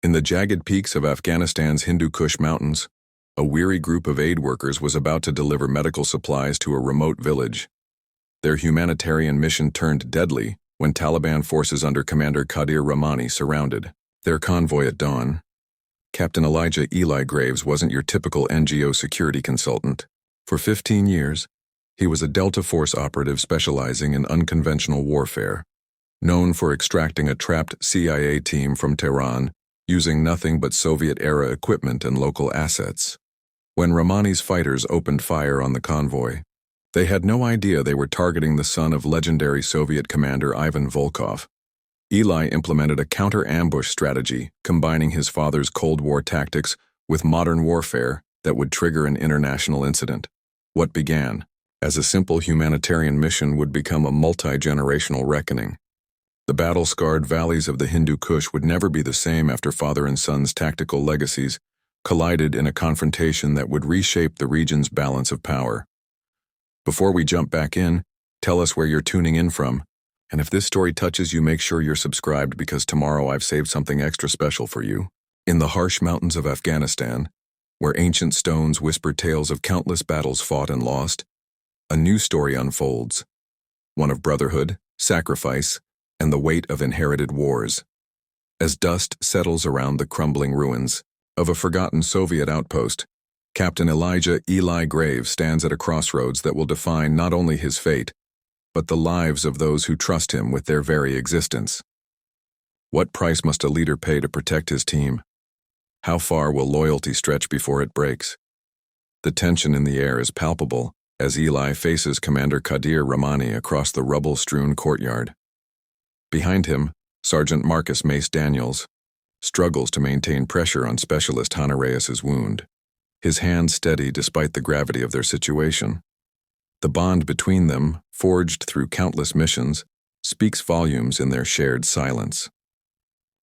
In the jagged peaks of Afghanistan's Hindu Kush mountains, a weary group of aid workers was about to deliver medical supplies to a remote village. Their humanitarian mission turned deadly when Taliban forces under Commander Qadir Rahmani surrounded their convoy at dawn. Captain Elijah Eli Graves wasn't your typical NGO security consultant. For 15 years, he was a Delta Force operative specializing in unconventional warfare, known for extracting a trapped CIA team from Tehran using nothing but Soviet-era equipment and local assets. When Rahmani's fighters opened fire on the convoy, they had no idea they were targeting the son of legendary Soviet commander Ivan Volkov. Eli implemented a counter-ambush strategy, combining his father's Cold War tactics with modern warfare that would trigger an international incident. What began as a simple humanitarian mission would become a multi-generational reckoning. The battle-scarred valleys of the Hindu Kush would never be the same after father and son's tactical legacies collided in a confrontation that would reshape the region's balance of power. Before we jump back in, tell us where you're tuning in from, and if this story touches you, make sure you're subscribed because tomorrow I've saved something extra special for you. In the harsh mountains of Afghanistan, where ancient stones whisper tales of countless battles fought and lost, a new story unfolds, one of brotherhood, sacrifice, and the weight of inherited wars. As dust settles around the crumbling ruins of a forgotten Soviet outpost, Captain Elijah Eli Graves stands at a crossroads that will define not only his fate, but the lives of those who trust him with their very existence. What price must a leader pay to protect his team? How far will loyalty stretch before it breaks? The tension in the air is palpable as Eli faces Commander Qadir Rahmani across the rubble-strewn courtyard. Behind him, Sergeant Marcus Mace Daniels struggles to maintain pressure on Specialist Hannah Reyes's wound, his hands steady despite the gravity of their situation. The bond between them, forged through countless missions, speaks volumes in their shared silence.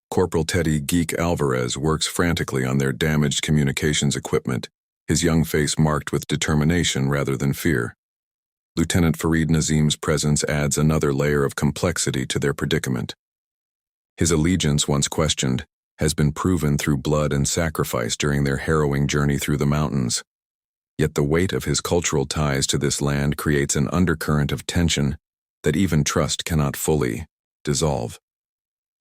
Corporal Teddy "Geek" Alvarez works frantically on their damaged communications equipment, his young face marked with determination rather than fear. Lieutenant Farid Nazim's presence adds another layer of complexity to their predicament. His allegiance, once questioned, has been proven through blood and sacrifice during their harrowing journey through the mountains. Yet the weight of his cultural ties to this land creates an undercurrent of tension that even trust cannot fully dissolve.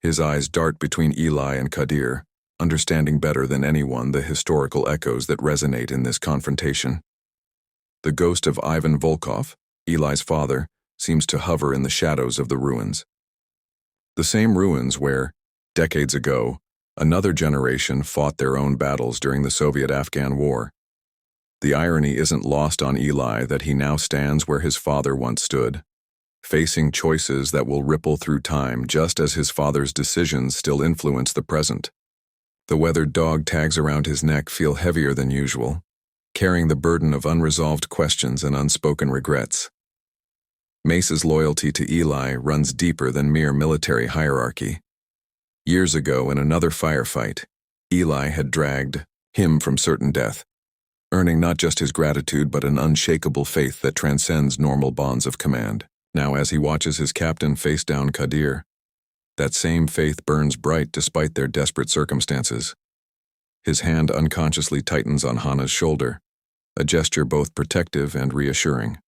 His eyes dart between Eli and Qadir, understanding better than anyone the historical echoes that resonate in this confrontation. The ghost of Ivan Volkov, Eli's father, seems to hover in the shadows of the ruins. The same ruins where, decades ago, another generation fought their own battles during the Soviet-Afghan War. The irony isn't lost on Eli that he now stands where his father once stood, facing choices that will ripple through time just as his father's decisions still influence the present. The weathered dog tags around his neck feel heavier than usual, carrying the burden of unresolved questions and unspoken regrets. Mace's loyalty to Eli runs deeper than mere military hierarchy. Years ago, in another firefight, Eli had dragged him from certain death, earning not just his gratitude but an unshakable faith that transcends normal bonds of command. Now, as he watches his captain face down Qadir, that same faith burns bright despite their desperate circumstances. His hand unconsciously tightens on Hannah's shoulder, a gesture both protective and reassuring.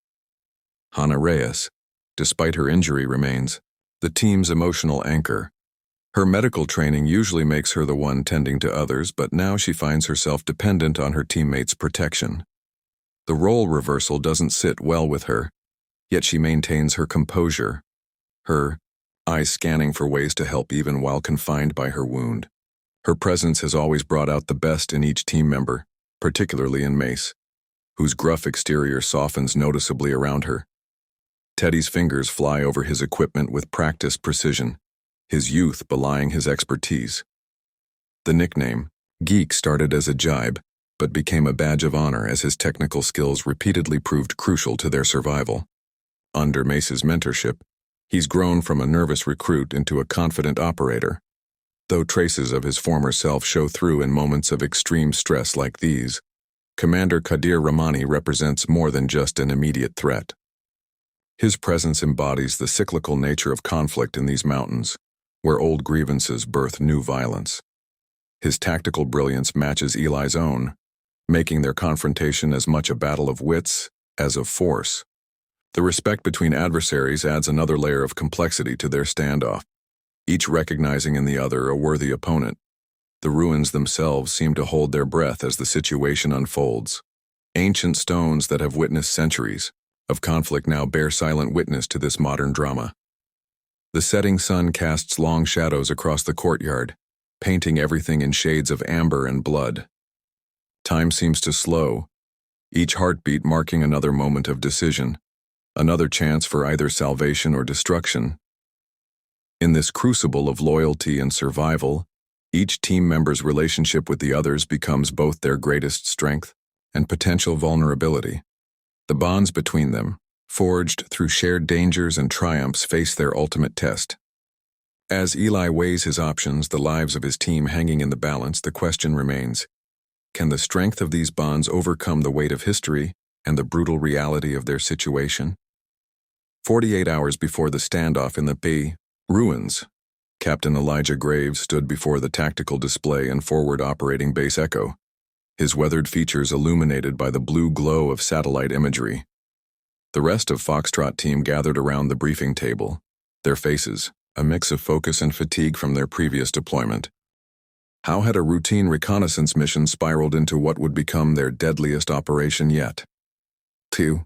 Hannah Reyes, despite her injury, remains the team's emotional anchor. Her medical training usually makes her the one tending to others, but now she finds herself dependent on her teammates' protection. The role reversal doesn't sit well with her, yet she maintains her composure, her eyes scanning for ways to help even while confined by her wound. Her presence has always brought out the best in each team member, particularly in Mace, whose gruff exterior softens noticeably around her. Teddy's fingers fly over his equipment with practiced precision, his youth belying his expertise. The nickname, Geek, started as a jibe, but became a badge of honor as his technical skills repeatedly proved crucial to their survival. Under Mace's mentorship, he's grown from a nervous recruit into a confident operator, though traces of his former self show through in moments of extreme stress like these. Commander Qadir Rahmani represents more than just an immediate threat. His presence embodies the cyclical nature of conflict in these mountains, where old grievances birth new violence. His tactical brilliance matches Eli's own, making their confrontation as much a battle of wits as of force. The respect between adversaries adds another layer of complexity to their standoff, each recognizing in the other a worthy opponent. The ruins themselves seem to hold their breath as the situation unfolds. Ancient stones that have witnessed centuries of conflict now bear silent witness to this modern drama. The setting sun casts long shadows across the courtyard, painting everything in shades of amber and blood. Time seems to slow, each heartbeat marking another moment of decision, another chance for either salvation or destruction. In this crucible of loyalty and survival, each team member's relationship with the others becomes both their greatest strength and potential vulnerability. The bonds between them, forged through shared dangers and triumphs, face their ultimate test. As Eli weighs his options, the lives of his team hanging in the balance, the question remains, can the strength of these bonds overcome the weight of history and the brutal reality of their situation? 48 hours before the standoff in the P. ruins, Captain Elijah Graves stood before the tactical display and forward operating base Echo, his weathered features illuminated by the blue glow of satellite imagery. The rest of Foxtrot team gathered around the briefing table, their faces a mix of focus and fatigue from their previous deployment. How had a routine reconnaissance mission spiraled into what would become their deadliest operation yet? 2.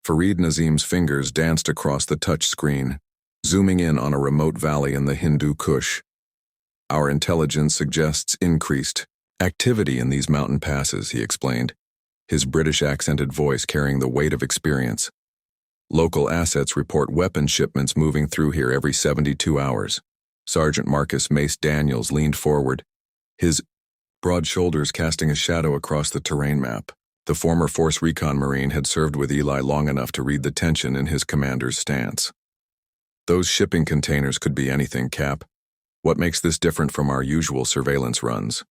Fareed Nazim's fingers danced across the touch screen, zooming in on a remote valley in the Hindu Kush. Our intelligence suggests increased activity in these mountain passes, he explained, his British accented voice carrying the weight of experience. Local assets report weapon shipments moving through here every 72 hours. Sergeant Marcus Mace Daniels leaned forward, his broad shoulders casting a shadow across the terrain map. The former Force Recon Marine had served with Eli long enough to read the tension in his commander's stance. Those shipping containers could be anything, Cap. What makes this different from our usual surveillance runs?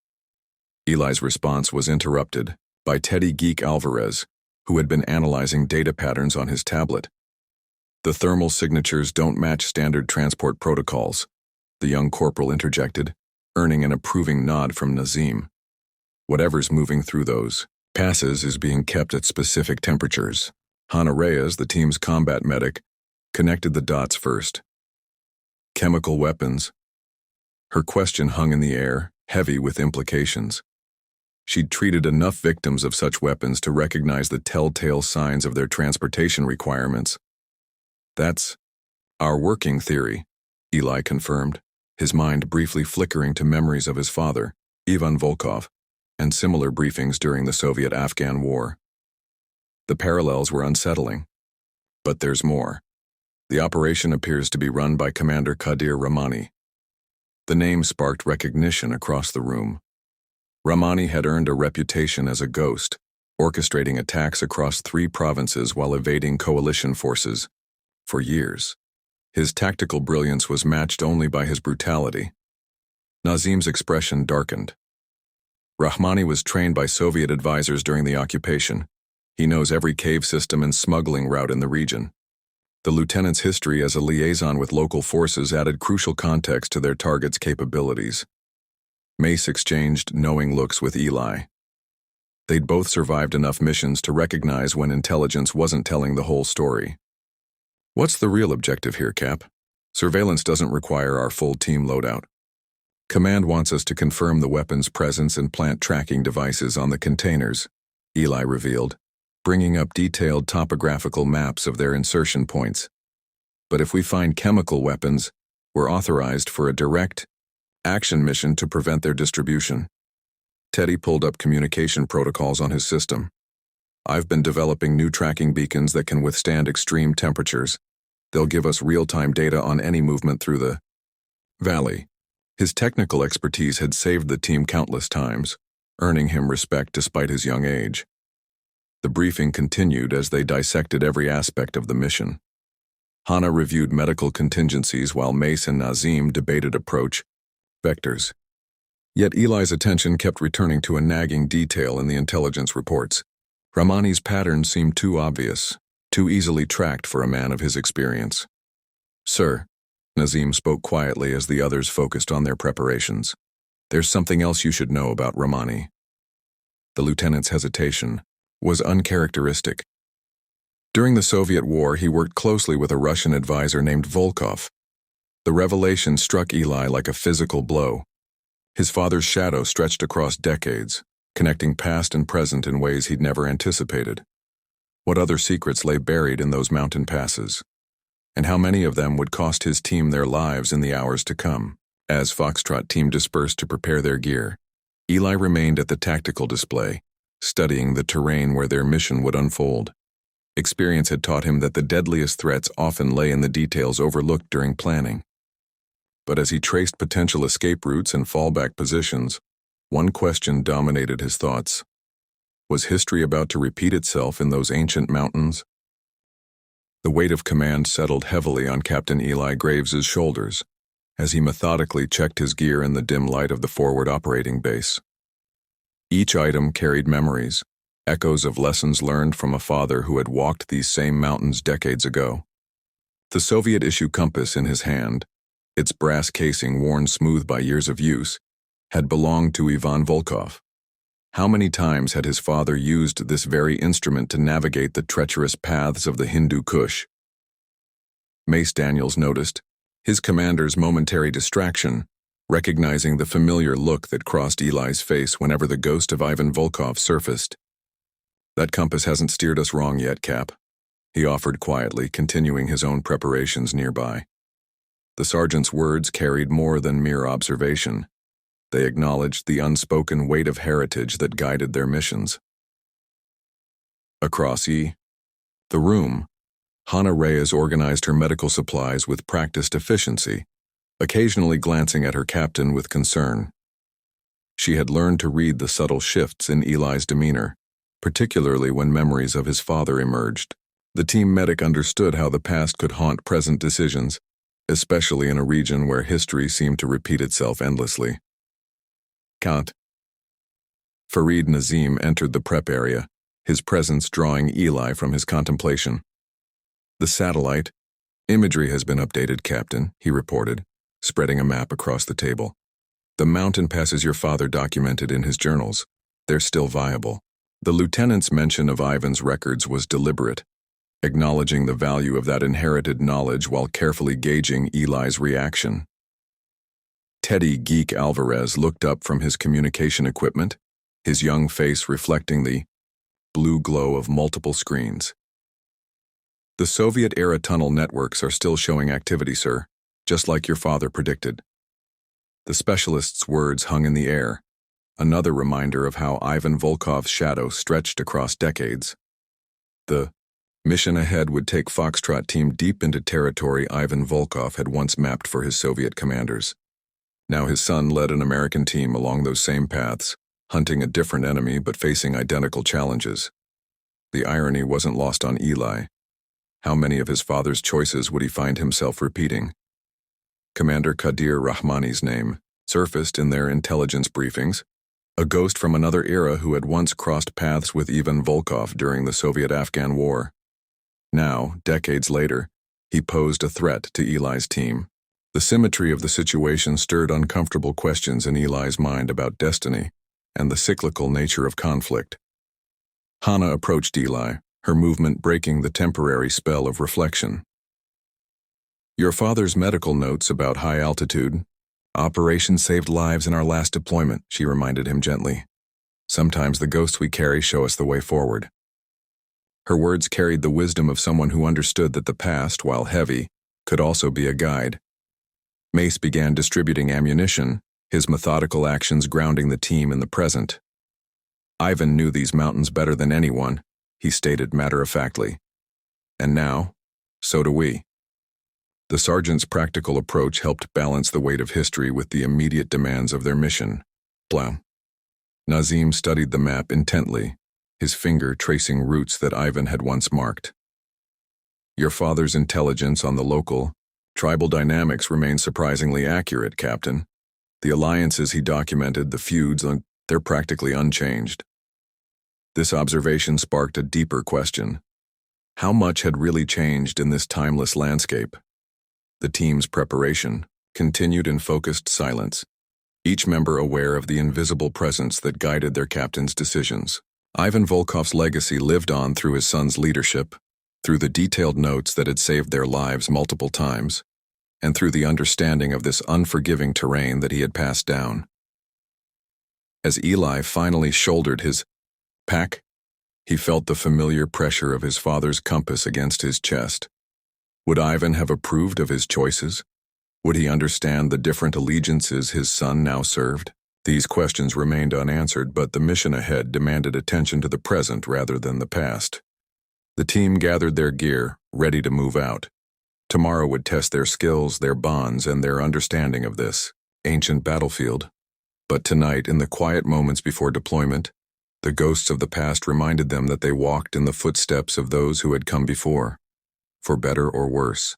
Eli's response was interrupted by Teddy Geek Alvarez, who had been analyzing data patterns on his tablet. The thermal signatures don't match standard transport protocols, the young corporal interjected, earning an approving nod from Nazim. Whatever's moving through those passes is being kept at specific temperatures. Hannah Reyes, the team's combat medic, connected the dots first. Chemical weapons. Her question hung in the air, heavy with implications. She'd treated enough victims of such weapons to recognize the telltale signs of their transportation requirements. That's our working theory, Eli confirmed, his mind briefly flickering to memories of his father, Ivan Volkov, and similar briefings during the Soviet-Afghan War. The parallels were unsettling. But there's more. The operation appears to be run by Commander Qadir Rahmani. The name sparked recognition across the room. Rahmani had earned a reputation as a ghost, orchestrating attacks across 3 provinces while evading coalition forces. For years, his tactical brilliance was matched only by his brutality. Nazim's expression darkened. Rahmani was trained by Soviet advisors during the occupation. He knows every cave system and smuggling route in the region. The lieutenant's history as a liaison with local forces added crucial context to their target's capabilities. Mace exchanged knowing looks with Eli. They'd both survived enough missions to recognize when intelligence wasn't telling the whole story. What's the real objective here, Cap? Surveillance doesn't require our full team loadout. Command wants us to confirm the weapon's presence and plant tracking devices on the containers, Eli revealed, bringing up detailed topographical maps of their insertion points. But if we find chemical weapons, we're authorized for a direct action mission to prevent their distribution. Teddy pulled up communication protocols on his system. I've been developing new tracking beacons that can withstand extreme temperatures. They'll give us real-time data on any movement through the valley. His technical expertise had saved the team countless times, earning him respect despite his young age. The briefing continued as they dissected every aspect of the mission. Hannah reviewed medical contingencies while Mace and Nazim debated approach vectors. Yet Eli's attention kept returning to a nagging detail in the intelligence reports. Rahmani's pattern seemed too obvious, too easily tracked for a man of his experience. Sir, Nazim spoke quietly as the others focused on their preparations. There's something else you should know about Rahmani. The lieutenant's hesitation was uncharacteristic. During the Soviet War, he worked closely with a Russian advisor named Volkov. The revelation struck Eli like a physical blow. His father's shadow stretched across decades, connecting past and present in ways he'd never anticipated. What other secrets lay buried in those mountain passes? And how many of them would cost his team their lives in the hours to come? As Foxtrot team dispersed to prepare their gear, Eli remained at the tactical display, studying the terrain where their mission would unfold. Experience had taught him that the deadliest threats often lay in the details overlooked during planning. But as he traced potential escape routes and fallback positions, one question dominated his thoughts. Was history about to repeat itself in those ancient mountains? The weight of command settled heavily on Captain Eli Graves's shoulders as he methodically checked his gear in the dim light of the forward operating base. Each item carried memories, echoes of lessons learned from a father who had walked these same mountains decades ago. The Soviet-issue compass in his hand, its brass casing worn smooth by years of use, had belonged to Ivan Volkov. How many times had his father used this very instrument to navigate the treacherous paths of the Hindu Kush? Mace Daniels noticed his commander's momentary distraction, recognizing the familiar look that crossed Eli's face whenever the ghost of Ivan Volkov surfaced. "That compass hasn't steered us wrong yet, Cap," he offered quietly, continuing his own preparations nearby. The sergeant's words carried more than mere observation. They acknowledged the unspoken weight of heritage that guided their missions. Across the room, Hannah Reyes organized her medical supplies with practiced efficiency, occasionally glancing at her captain with concern. She had learned to read the subtle shifts in Eli's demeanor, particularly when memories of his father emerged. The team medic understood how the past could haunt present decisions, especially in a region where history seemed to repeat itself endlessly. Count. Farid Nazim entered the prep area, his presence drawing Eli from his contemplation. "The satellite imagery has been updated, Captain," he reported, spreading a map across the table. "The mountain passes your father documented in his journals. They're still viable." The lieutenant's mention of Ivan's records was deliberate, acknowledging the value of that inherited knowledge while carefully gauging Eli's reaction. Teddy Geek Alvarez looked up from his communication equipment, his young face reflecting the blue glow of multiple screens. "The Soviet-era tunnel networks are still showing activity, sir, just like your father predicted." The specialist's words hung in the air, another reminder of how Ivan Volkov's shadow stretched across decades. The mission ahead would take Foxtrot team deep into territory Ivan Volkov had once mapped for his Soviet commanders. Now his son led an American team along those same paths, hunting a different enemy but facing identical challenges. The irony wasn't lost on Eli. How many of his father's choices would he find himself repeating? Commander Qadir Rahmani's name surfaced in their intelligence briefings, a ghost from another era who had once crossed paths with Ivan Volkov during the Soviet-Afghan War. Now, decades later, he posed a threat to Eli's team. The symmetry of the situation stirred uncomfortable questions in Eli's mind about destiny and the cyclical nature of conflict. Hannah approached Eli, her movement breaking the temporary spell of reflection. "Your father's medical notes about high altitude. Operation saved lives in our last deployment," she reminded him gently. "Sometimes the ghosts we carry show us the way forward." Her words carried the wisdom of someone who understood that the past, while heavy, could also be a guide. Mace began distributing ammunition, his methodical actions grounding the team in the present. "Ivan knew these mountains better than anyone," he stated matter-of-factly. "And now, so do we." The sergeant's practical approach helped balance the weight of history with the immediate demands of their mission. Blam. Nazim studied the map intently, his finger tracing routes that Ivan had once marked. "Your father's intelligence on the local, tribal dynamics remains surprisingly accurate, Captain. The alliances he documented, the feuds, they're practically unchanged." This observation sparked a deeper question. How much had really changed in this timeless landscape? The team's preparation continued in focused silence, each member aware of the invisible presence that guided their captain's decisions. Ivan Volkov's legacy lived on through his son's leadership, through the detailed notes that had saved their lives multiple times, and through the understanding of this unforgiving terrain that he had passed down. As Eli finally shouldered his pack, he felt the familiar pressure of his father's compass against his chest. Would Ivan have approved of his choices? Would he understand the different allegiances his son now served? These questions remained unanswered, but the mission ahead demanded attention to the present rather than the past. The team gathered their gear, ready to move out. Tomorrow would test their skills, their bonds, and their understanding of this ancient battlefield. But tonight, in the quiet moments before deployment, the ghosts of the past reminded them that they walked in the footsteps of those who had come before, for better or worse.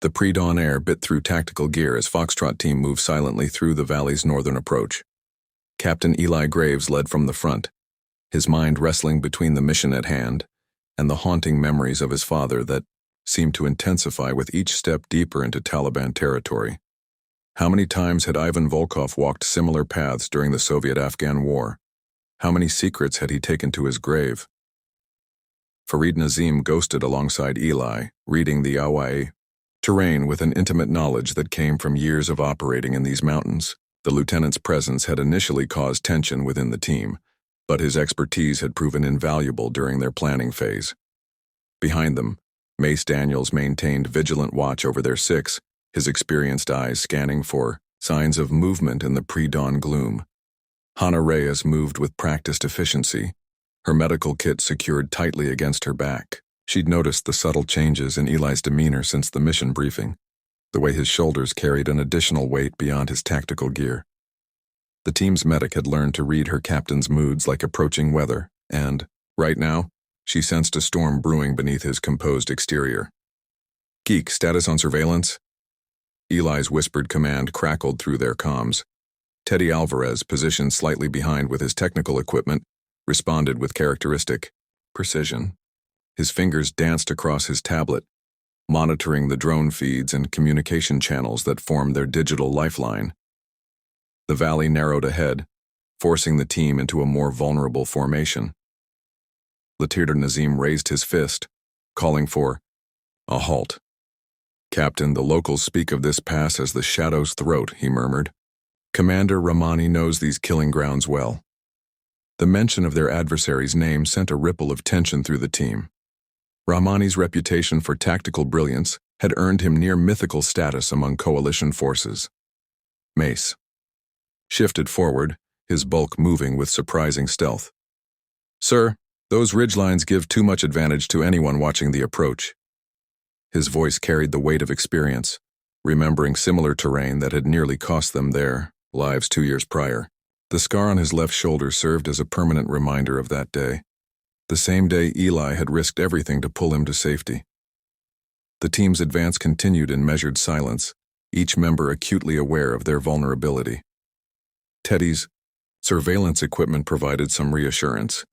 The pre-dawn air bit through tactical gear as Foxtrot team moved silently through the valley's northern approach. Captain Eli Graves led from the front, his mind wrestling between the mission at hand and the haunting memories of his father that seemed to intensify with each step deeper into Taliban territory. How many times had Ivan Volkov walked similar paths during the Soviet-Afghan War? How many secrets had he taken to his grave? Farid Nazim ghosted alongside Eli, reading the Awai terrain with an intimate knowledge that came from years of operating in these mountains. The lieutenant's presence had initially caused tension within the team, but his expertise had proven invaluable during their planning phase. Behind them, Mace Daniels maintained vigilant watch over their six, his experienced eyes scanning for signs of movement in the pre-dawn gloom. Hannah Reyes moved with practiced efficiency, her medical kit secured tightly against her back. She'd noticed the subtle changes in Eli's demeanor since the mission briefing, the way his shoulders carried an additional weight beyond his tactical gear. The team's medic had learned to read her captain's moods like approaching weather, and, right now, she sensed a storm brewing beneath his composed exterior. "Geek, status on surveillance?" Eli's whispered command crackled through their comms. Teddy Alvarez, positioned slightly behind with his technical equipment, responded with characteristic precision. His fingers danced across his tablet, monitoring the drone feeds and communication channels that formed their digital lifeline. The valley narrowed ahead, forcing the team into a more vulnerable formation. Lieutenant Nazim raised his fist, calling for a halt. "Captain, the locals speak of this pass as the Shadow's Throat," he murmured. "Commander Rahmani knows these killing grounds well." The mention of their adversary's name sent a ripple of tension through the team. Rahmani's reputation for tactical brilliance had earned him near mythical status among coalition forces. Mace shifted forward, his bulk moving with surprising stealth. "Sir, those ridgelines give too much advantage to anyone watching the approach." His voice carried the weight of experience, remembering similar terrain that had nearly cost them their lives 2 years prior. The scar on his left shoulder served as a permanent reminder of that day, the same day Eli had risked everything to pull him to safety. The team's advance continued in measured silence, each member acutely aware of their vulnerability. Teddy's surveillance equipment provided some reassurance,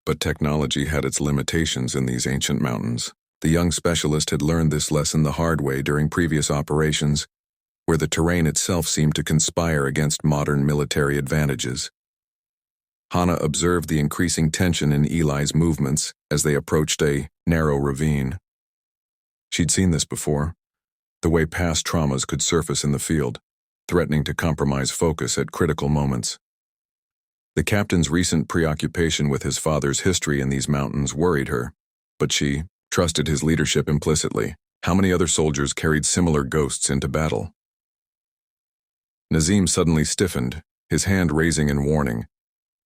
but technology had its limitations in these ancient mountains. The young specialist had learned this lesson the hard way during previous operations, where the terrain itself seemed to conspire against modern military advantages. Hannah observed the increasing tension in Eli's movements as they approached a narrow ravine. She'd seen this before, the way past traumas could surface in the field, threatening to compromise focus at critical moments. The captain's recent preoccupation with his father's history in these mountains worried her, but she trusted his leadership implicitly. How many other soldiers carried similar ghosts into battle? Nazim suddenly stiffened, his hand raising in warning.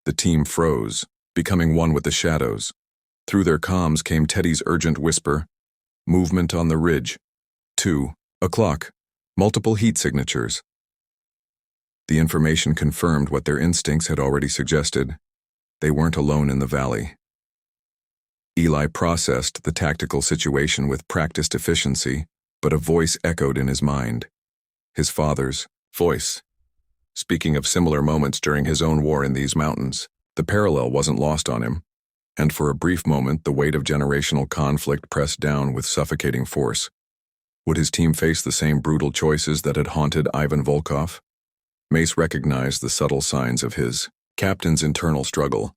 The team froze, becoming one with the shadows. Through their comms came Teddy's urgent whisper, "Movement on the ridge. 2 o'clock. Multiple heat signatures." The information confirmed what their instincts had already suggested. They weren't alone in the valley. Eli processed the tactical situation with practiced efficiency, but a voice echoed in his mind. His father's voice, speaking of similar moments during his own war in these mountains. The parallel wasn't lost on him, and for a brief moment the weight of generational conflict pressed down with suffocating force. Would his team face the same brutal choices that had haunted Ivan Volkov? Mace recognized the subtle signs of his captain's internal struggle,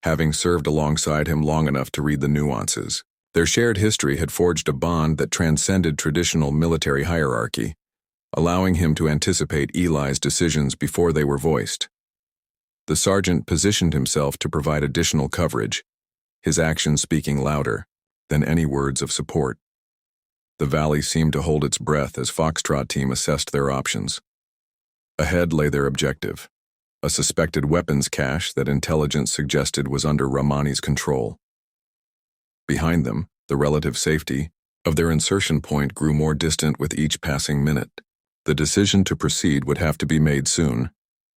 having served alongside him long enough to read the nuances. Their shared history had forged a bond that transcended traditional military hierarchy, allowing him to anticipate Eli's decisions before they were voiced. The sergeant positioned himself to provide additional coverage, his actions speaking louder than any words of support. The valley seemed to hold its breath as Foxtrot team assessed their options. Ahead lay their objective, a suspected weapons cache that intelligence suggested was under Rahmani's control. Behind them, the relative safety of their insertion point grew more distant with each passing minute. The decision to proceed would have to be made soon,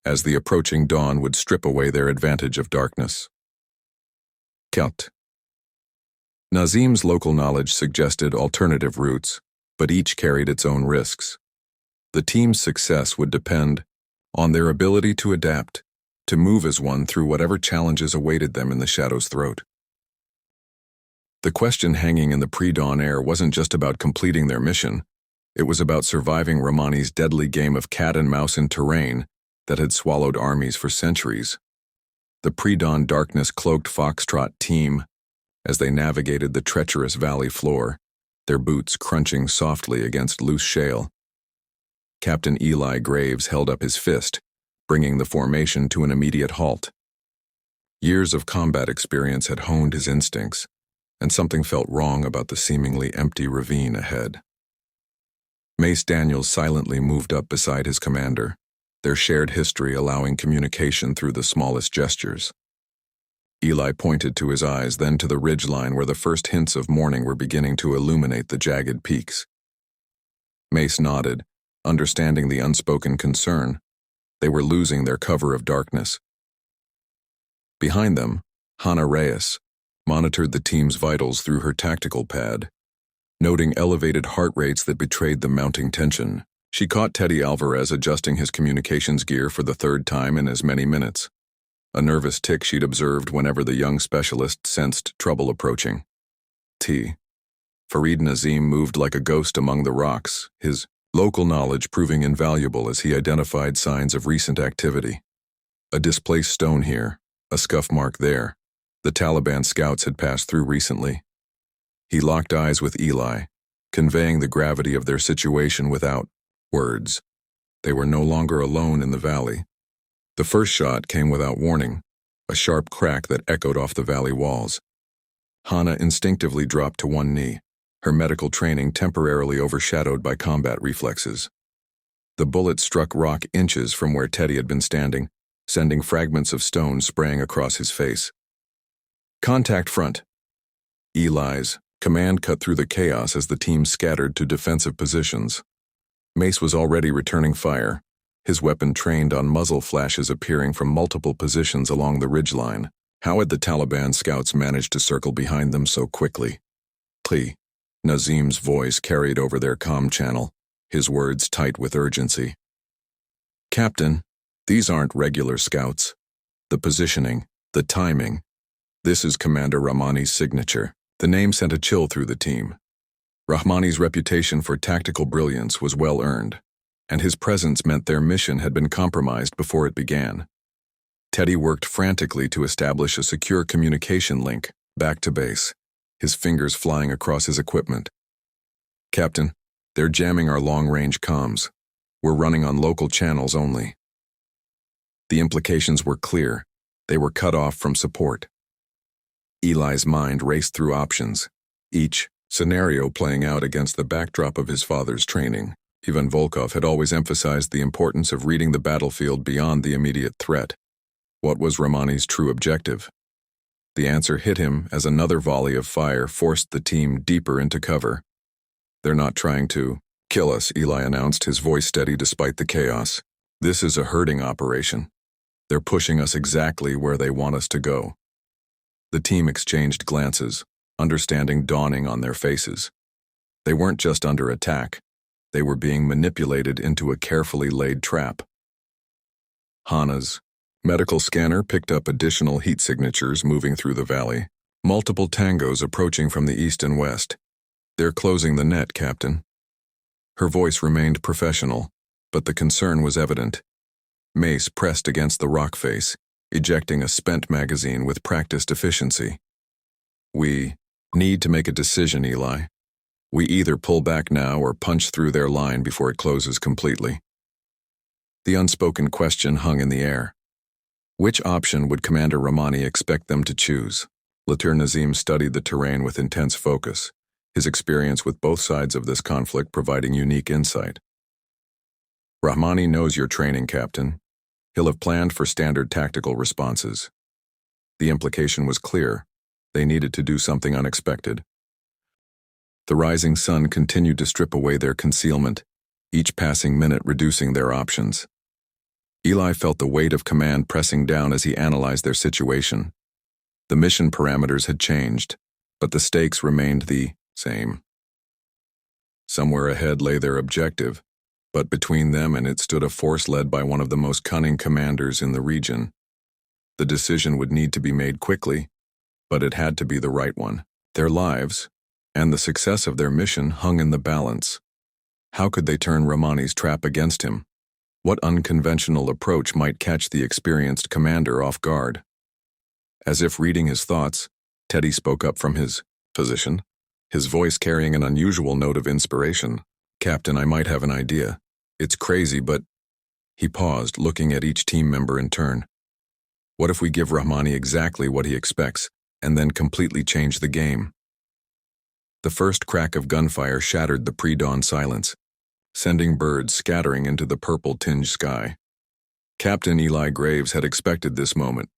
as the approaching dawn would strip away their advantage of darkness. Count. Nazim's local knowledge suggested alternative routes, but each carried its own risks. The team's success would depend on their ability to adapt, to move as one through whatever challenges awaited them in the shadow's throat. The question hanging in the pre-dawn air wasn't just about completing their mission, it was about surviving Rahmani's deadly game of cat and mouse in terrain that had swallowed armies for centuries. The pre-dawn darkness cloaked Foxtrot team as they navigated the treacherous valley floor, their boots crunching softly against loose shale. Captain Eli Graves held up his fist, bringing the formation to an immediate halt. Years of combat experience had honed his instincts, and something felt wrong about the seemingly empty ravine ahead. Mace Daniels silently moved up beside his commander, their shared history allowing communication through the smallest gestures. Eli pointed to his eyes, then to the ridgeline where the first hints of morning were beginning to illuminate the jagged peaks. Mace nodded, understanding the unspoken concern. They were losing their cover of darkness. Behind them, Hannah Reyes monitored the team's vitals through her tactical pad, noting elevated heart rates that betrayed the mounting tension. She caught Teddy Alvarez adjusting his communications gear for the third time in as many minutes, a nervous tic she'd observed whenever the young specialist sensed trouble approaching. Farid Nazim moved like a ghost among the rocks, his local knowledge proving invaluable as he identified signs of recent activity. A displaced stone here, a scuff mark there. The Taliban scouts had passed through recently. He locked eyes with Eli, conveying the gravity of their situation without words. They were no longer alone in the valley. The first shot came without warning, a sharp crack that echoed off the valley walls. Hannah instinctively dropped to one knee, her medical training temporarily overshadowed by combat reflexes. The bullet struck rock inches from where Teddy had been standing, sending fragments of stone spraying across his face. Contact front. Eli's command cut through the chaos as the team scattered to defensive positions. Mace was already returning fire, his weapon trained on muzzle flashes appearing from multiple positions along the ridgeline. How had the Taliban scouts managed to circle behind them so quickly? Nazim's voice carried over their comm channel, his words tight with urgency. Captain, these aren't regular scouts. The positioning, the timing. This is Commander Rahmani's signature. The name sent a chill through the team. Rahmani's reputation for tactical brilliance was well earned, and his presence meant their mission had been compromised before it began. Teddy worked frantically to establish a secure communication link back to base, his fingers flying across his equipment. Captain, they're jamming our long-range comms. We're running on local channels only. The implications were clear. They were cut off from support. Eli's mind raced through options, each scenario playing out against the backdrop of his father's training. Ivan Volkov had always emphasized the importance of reading the battlefield beyond the immediate threat. What was Rahmani's true objective? The answer hit him as another volley of fire forced the team deeper into cover. They're not trying to kill us, Eli announced, his voice steady despite the chaos. This is a herding operation. They're pushing us exactly where they want us to go. The team exchanged glances, understanding dawning on their faces. They weren't just under attack. They were being manipulated into a carefully laid trap. Hannah's medical scanner picked up additional heat signatures moving through the valley, multiple tangos approaching from the east and west. They're closing the net, Captain. Her voice remained professional, but the concern was evident. Mace pressed against the rock face, ejecting a spent magazine with practiced efficiency. We need to make a decision, Eli. We either pull back now or punch through their line before it closes completely. The unspoken question hung in the air. Which option would Commander Rahmani expect them to choose? Lieutenant Nazim studied the terrain with intense focus, his experience with both sides of this conflict providing unique insight. Rahmani knows your training, Captain. He'll have planned for standard tactical responses. The implication was clear. They needed to do something unexpected. The rising sun continued to strip away their concealment, each passing minute reducing their options. Eli felt the weight of command pressing down as he analyzed their situation. The mission parameters had changed, but the stakes remained the same. Somewhere ahead lay their objective, but between them and it stood a force led by one of the most cunning commanders in the region. The decision would need to be made quickly, but it had to be the right one. Their lives and the success of their mission hung in the balance. How could they turn Rahmani's trap against him? What unconventional approach might catch the experienced commander off guard? As if reading his thoughts, Teddy spoke up from his position, his voice carrying an unusual note of inspiration. Captain, I might have an idea. It's crazy, but... He paused, looking at each team member in turn. What if we give Rahmani exactly what he expects, and then completely change the game? The first crack of gunfire shattered the pre-dawn silence, sending birds scattering into the purple-tinged sky. Captain Eli Graves had expected this moment,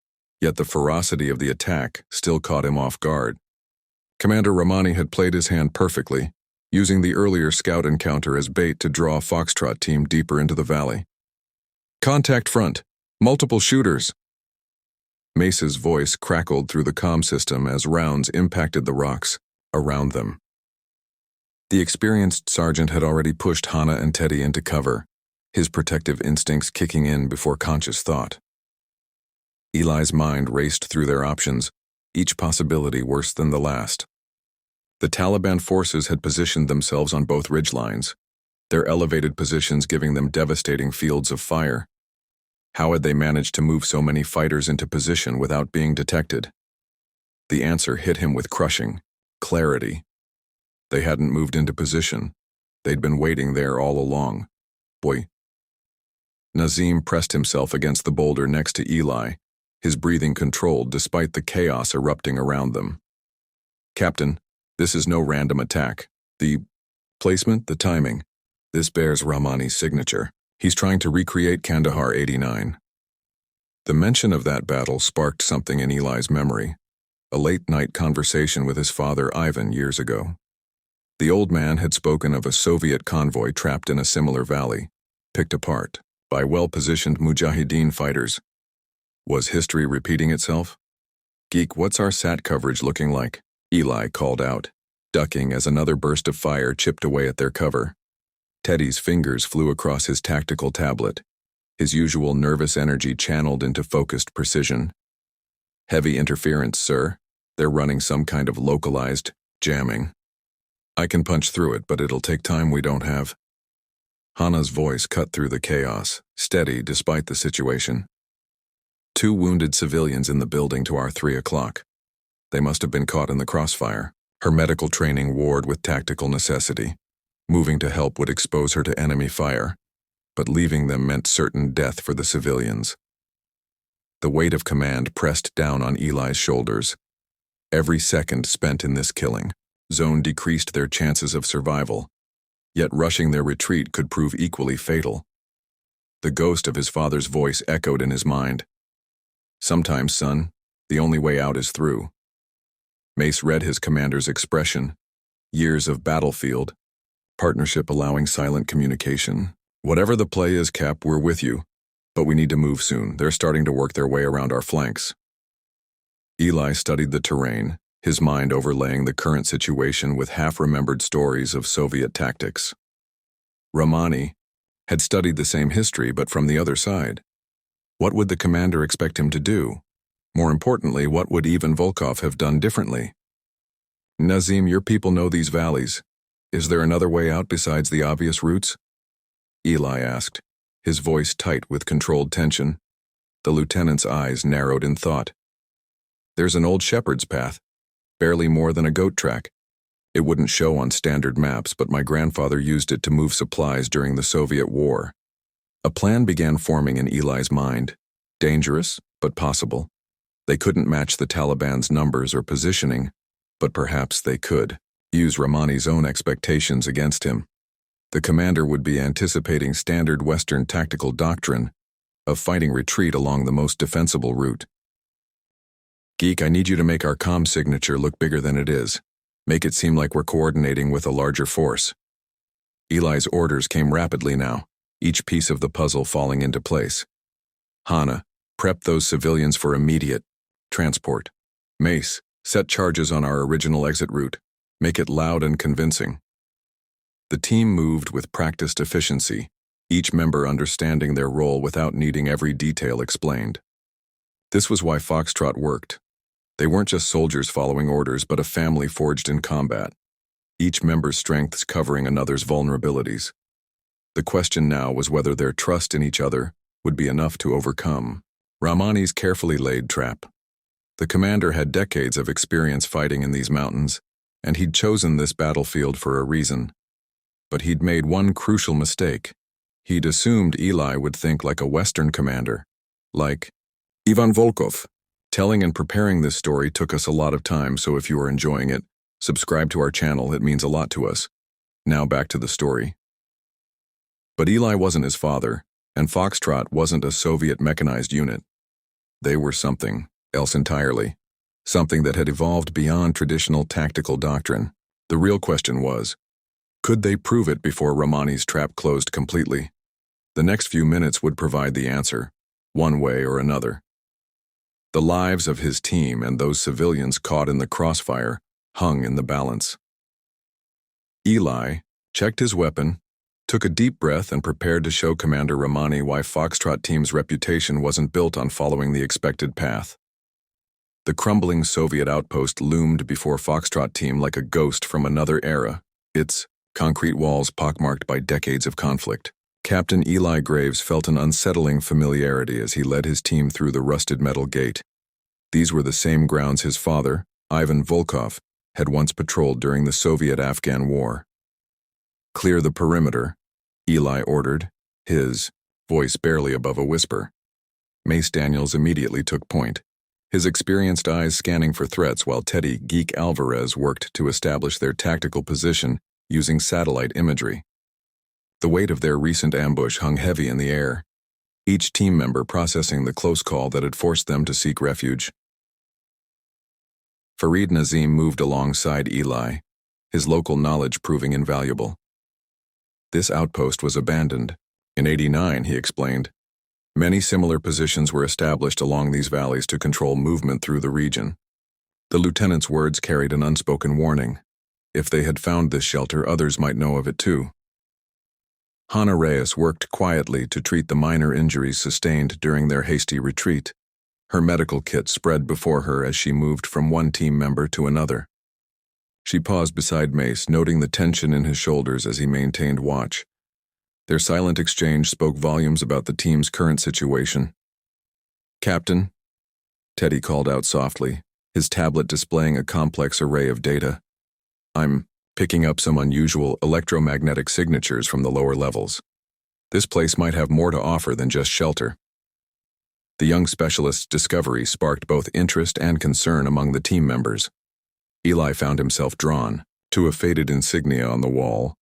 yet the ferocity of the attack still caught him off guard. Commander Rahmani had played his hand perfectly, using the earlier scout encounter as bait to draw a Foxtrot team deeper into the valley. Contact front. Multiple shooters. Mace's voice crackled through the comm system as rounds impacted the rocks around them. The experienced sergeant had already pushed Hannah and Teddy into cover, his protective instincts kicking in before conscious thought. Eli's mind raced through their options, each possibility worse than the last. The Taliban forces had positioned themselves on both ridgelines, their elevated positions giving them devastating fields of fire. How had they managed to move so many fighters into position without being detected? The answer hit him with crushing clarity. They hadn't moved into position. They'd been waiting there all along. Boy. Nazim pressed himself against the boulder next to Eli, his breathing controlled despite the chaos erupting around them. Captain, this is no random attack. The placement, the timing. This bears Rahmani's signature. He's trying to recreate Kandahar 89. The mention of that battle sparked something in Eli's memory, a late-night conversation with his father Ivan years ago. The old man had spoken of a Soviet convoy trapped in a similar valley, picked apart by well-positioned Mujahideen fighters. Was history repeating itself? Geek, what's our SAT coverage looking like? Eli called out, ducking as another burst of fire chipped away at their cover. Teddy's fingers flew across his tactical tablet, his usual nervous energy channeled into focused precision. Heavy interference, sir. They're running some kind of localized jamming. I can punch through it, but it'll take time we don't have. Hannah's voice cut through the chaos, steady despite the situation. 2 wounded civilians in the building to our 3 o'clock. They must have been caught in the crossfire. Her medical training warred with tactical necessity. Moving to help would expose her to enemy fire, but leaving them meant certain death for the civilians. The weight of command pressed down on Eli's shoulders. Every second spent in this killing zone decreased their chances of survival, yet rushing their retreat could prove equally fatal. The ghost of his father's voice echoed in his mind. Sometimes, son, the only way out is through. Mace read his commander's expression. Years of battlefield, partnership allowing silent communication. Whatever the play is, Cap, we're with you. But we need to move soon. They're starting to work their way around our flanks. Eli studied the terrain, his mind overlaying the current situation with half-remembered stories of Soviet tactics. Rahmani had studied the same history, but from the other side. What would the commander expect him to do? More importantly, what would Ivan Volkov have done differently? Nazim, your people know these valleys. Is there another way out besides the obvious routes? Eli asked, his voice tight with controlled tension. The lieutenant's eyes narrowed in thought. There's an old shepherd's path, barely more than a goat track. It wouldn't show on standard maps, but my grandfather used it to move supplies during the Soviet war. A plan began forming in Eli's mind. Dangerous, but possible. They couldn't match the Taliban's numbers or positioning, but perhaps they could use Rahmani's own expectations against him. The commander would be anticipating standard Western tactical doctrine of fighting retreat along the most defensible route. Geek, I need you to make our comm signature look bigger than it is. Make it seem like we're coordinating with a larger force. Eli's orders came rapidly now, each piece of the puzzle falling into place. Hana, prep those civilians for immediate transport. Mace, set charges on our original exit route. Make it loud and convincing. The team moved with practiced efficiency, each member understanding their role without needing every detail explained. This was why Foxtrot worked. They weren't just soldiers following orders, but a family forged in combat, each member's strengths covering another's vulnerabilities. The question now was whether their trust in each other would be enough to overcome Rahmani's carefully laid trap. The commander had decades of experience fighting in these mountains, and he'd chosen this battlefield for a reason. But he'd made one crucial mistake. He'd assumed Eli would think like a Western commander, like Ivan Volkov. Telling and preparing this story took us a lot of time, so if you are enjoying it, subscribe to our channel, it means a lot to us. Now back to the story. But Eli wasn't his father, and Foxtrot wasn't a Soviet mechanized unit. They were something else entirely, something that had evolved beyond traditional tactical doctrine. The real question was, could they prove it before Rahmani's trap closed completely? The next few minutes would provide the answer, one way or another. The lives of his team and those civilians caught in the crossfire hung in the balance. Eli checked his weapon, took a deep breath, and prepared to show Commander Rahmani why Foxtrot team's reputation wasn't built on following the expected path. The crumbling Soviet outpost loomed before Foxtrot team like a ghost from another era, its concrete walls pockmarked by decades of conflict. Captain Eli Graves felt an unsettling familiarity as he led his team through the rusted metal gate. These were the same grounds his father, Ivan Volkov, had once patrolled during the Soviet-Afghan War. "Clear the perimeter," Eli ordered, his voice barely above a whisper. Mace Daniels immediately took point, his experienced eyes scanning for threats while Teddy Geek Alvarez worked to establish their tactical position using satellite imagery. The weight of their recent ambush hung heavy in the air, each team member processing the close call that had forced them to seek refuge. Farid Nazim moved alongside Eli, his local knowledge proving invaluable. This outpost was abandoned. In '89, he explained. Many similar positions were established along these valleys to control movement through the region. The lieutenant's words carried an unspoken warning. If they had found this shelter, others might know of it too. Hana Reyes worked quietly to treat the minor injuries sustained during their hasty retreat. Her medical kit spread before her as she moved from one team member to another. She paused beside Mace, noting the tension in his shoulders as he maintained watch. Their silent exchange spoke volumes about the team's current situation. "Captain," Teddy called out softly, his tablet displaying a complex array of data. "I'm picking up some unusual electromagnetic signatures from the lower levels. This place might have more to offer than just shelter." The young specialist's discovery sparked both interest and concern among the team members. Eli found himself drawn to a faded insignia on the wall,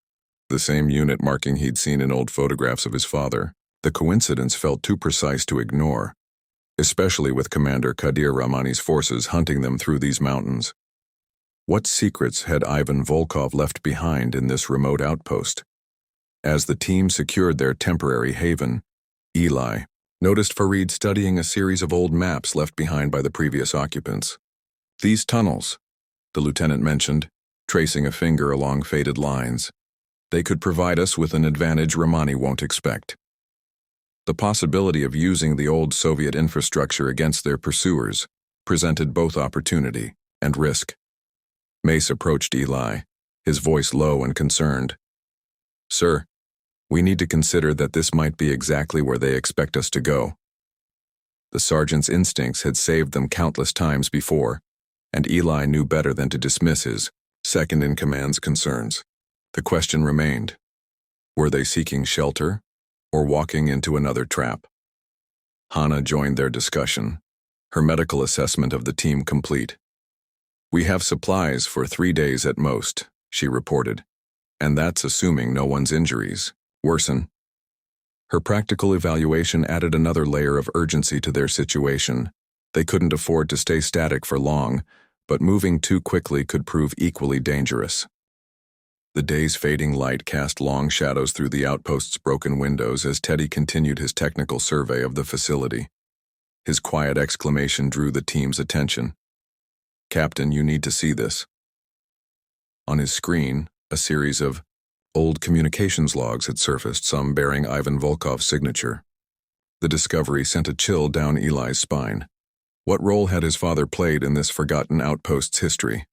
the same unit marking he'd seen in old photographs of his father. The coincidence felt too precise to ignore, especially with Commander Qadir Rahmani's forces hunting them through these mountains. What secrets had Ivan Volkov left behind in this remote outpost? As the team secured their temporary haven, Eli noticed Farid studying a series of old maps left behind by the previous occupants. "These tunnels," the lieutenant mentioned, tracing a finger along faded lines. "They could provide us with an advantage Rahmani won't expect." The possibility of using the old Soviet infrastructure against their pursuers presented both opportunity and risk. Mace approached Eli, his voice low and concerned. "Sir, We need to consider that this might be exactly where they expect us to go. The sergeant's instincts had saved them countless times before, and Eli knew better than to dismiss his second-in-command's concerns. The question remained: were they seeking shelter or walking into another trap? Hannah joined their discussion, her medical assessment of the team complete. "We have supplies for 3 days at most," she reported, "and that's assuming no one's injuries worsen." Her practical evaluation added another layer of urgency to their situation. They couldn't afford to stay static for long, but moving too quickly could prove equally dangerous. The day's fading light cast long shadows through the outpost's broken windows as Teddy continued his technical survey of the facility. His quiet exclamation drew the team's attention. "Captain, you need to see this." On his screen, a series of old communications logs had surfaced, some bearing Ivan Volkov's signature. The discovery sent a chill down Eli's spine. What role had his father played in this forgotten outpost's history?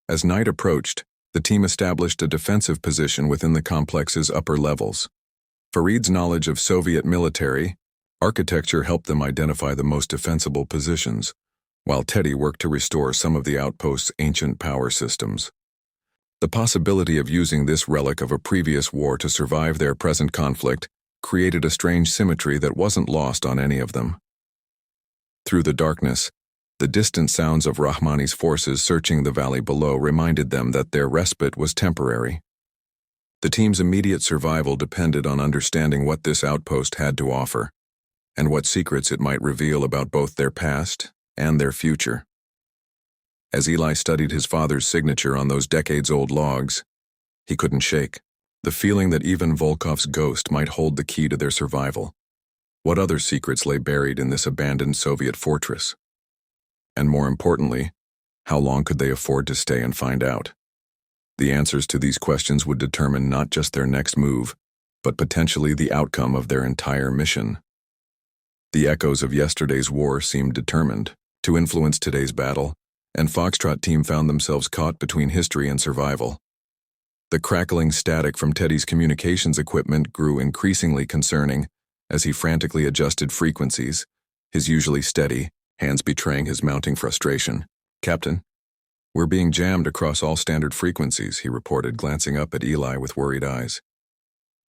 As night approached, the team established a defensive position within the complex's upper levels. Farid's knowledge of Soviet military architecture helped them identify the most defensible positions, while Teddy worked to restore some of the outpost's ancient power systems. The possibility of using this relic of a previous war to survive their present conflict created a strange symmetry that wasn't lost on any of them. Through the darkness, the distant sounds of Rahmani's forces searching the valley below reminded them that their respite was temporary. The team's immediate survival depended on understanding what this outpost had to offer, and what secrets it might reveal about both their past and their future. As Eli studied his father's signature on those decades-old logs, he couldn't shake the feeling that Ivan Volkov's ghost might hold the key to their survival. What other secrets lay buried in this abandoned Soviet fortress? And more importantly, how long could they afford to stay and find out? The answers to these questions would determine not just their next move, but potentially the outcome of their entire mission. The echoes of yesterday's war seemed determined to influence today's battle, and Foxtrot team found themselves caught between history and survival. The crackling static from Teddy's communications equipment grew increasingly concerning as he frantically adjusted frequencies, his usually steady hands betraying his mounting frustration. "Captain, we're being jammed across all standard frequencies," he reported, glancing up at Eli with worried eyes.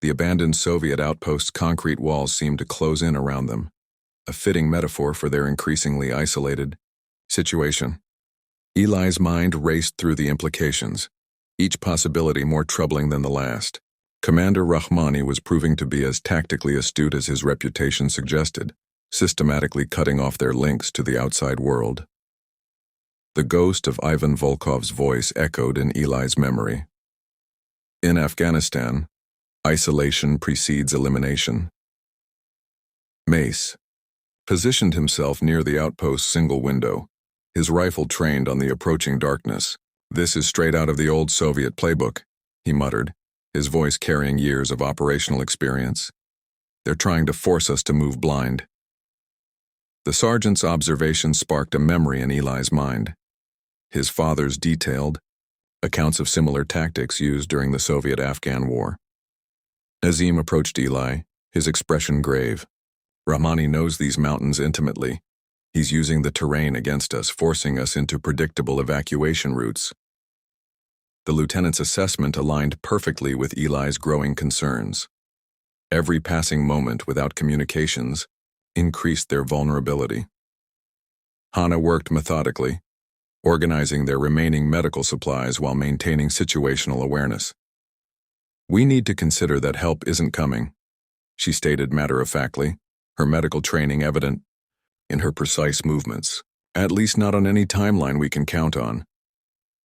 The abandoned Soviet outpost's concrete walls seemed to close in around them, a fitting metaphor for their increasingly isolated situation. Eli's mind raced through the implications, each possibility more troubling than the last. Commander Rahmani was proving to be as tactically astute as his reputation suggested, systematically cutting off their links to the outside world. The ghost of Ivan Volkov's voice echoed in Eli's memory. In Afghanistan, isolation precedes elimination. Mace positioned himself near the outpost's single window, his rifle trained on the approaching darkness. "This is straight out of the old Soviet playbook," he muttered, his voice carrying years of operational experience. "They're trying to force us to move blind." The sergeant's observation sparked a memory in Eli's mind. His father's detailed accounts of similar tactics used during the Soviet-Afghan War. Nazim approached Eli, his expression grave. "Rahmani knows these mountains intimately. He's using the terrain against us, forcing us into predictable evacuation routes." The lieutenant's assessment aligned perfectly with Eli's growing concerns. Every passing moment without communications increased their vulnerability. Hannah worked methodically, organizing their remaining medical supplies while maintaining situational awareness. "We need to consider that help isn't coming," she stated matter-of-factly, her medical training evident in her precise movements, "at least not on any timeline we can count on."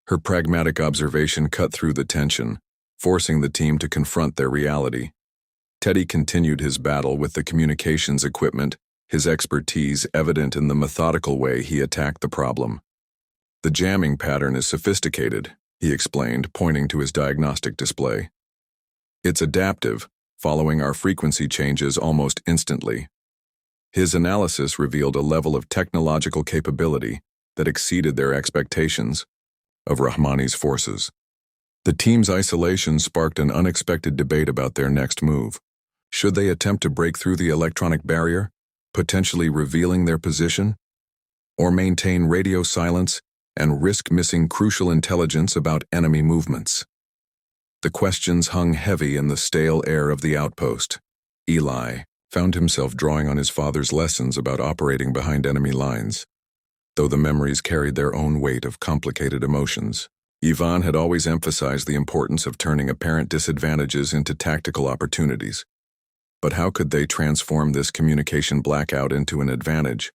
Her pragmatic observation cut through the tension, forcing the team to confront their reality. Teddy continued his battle with the communications equipment, his expertise evident in the methodical way he attacked the problem. "The jamming pattern is sophisticated," he explained, pointing to his diagnostic display. "It's adaptive, following our frequency changes almost instantly." His analysis revealed a level of technological capability that exceeded their expectations of Rahmani's forces. The team's isolation sparked an unexpected debate about their next move. Should they attempt to break through the electronic barrier, potentially revealing their position, or maintain radio silence and risk missing crucial intelligence about enemy movements? The questions hung heavy in the stale air of the outpost. Eli found himself drawing on his father's lessons about operating behind enemy lines, though the memories carried their own weight of complicated emotions. Ivan had always emphasized the importance of turning apparent disadvantages into tactical opportunities. But how could they transform this communication blackout into an advantage?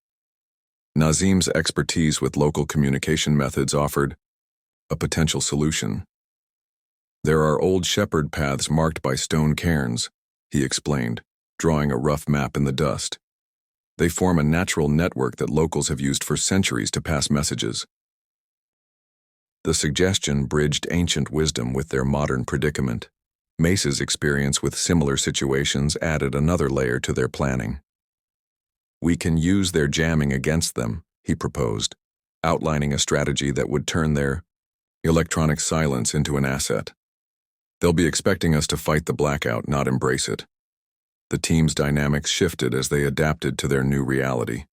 Nazim's expertise with local communication methods offered a potential solution. There are old shepherd paths marked by stone cairns, he explained, drawing a rough map in the dust. They form a natural network that locals have used for centuries to pass messages. The suggestion bridged ancient wisdom with their modern predicament. Mace's experience with similar situations added another layer to their planning. We can use their jamming against them, he proposed, outlining a strategy that would turn their electronic silence into an asset. They'll be expecting us to fight the blackout, not embrace it. The team's dynamics shifted as they adapted to their new reality.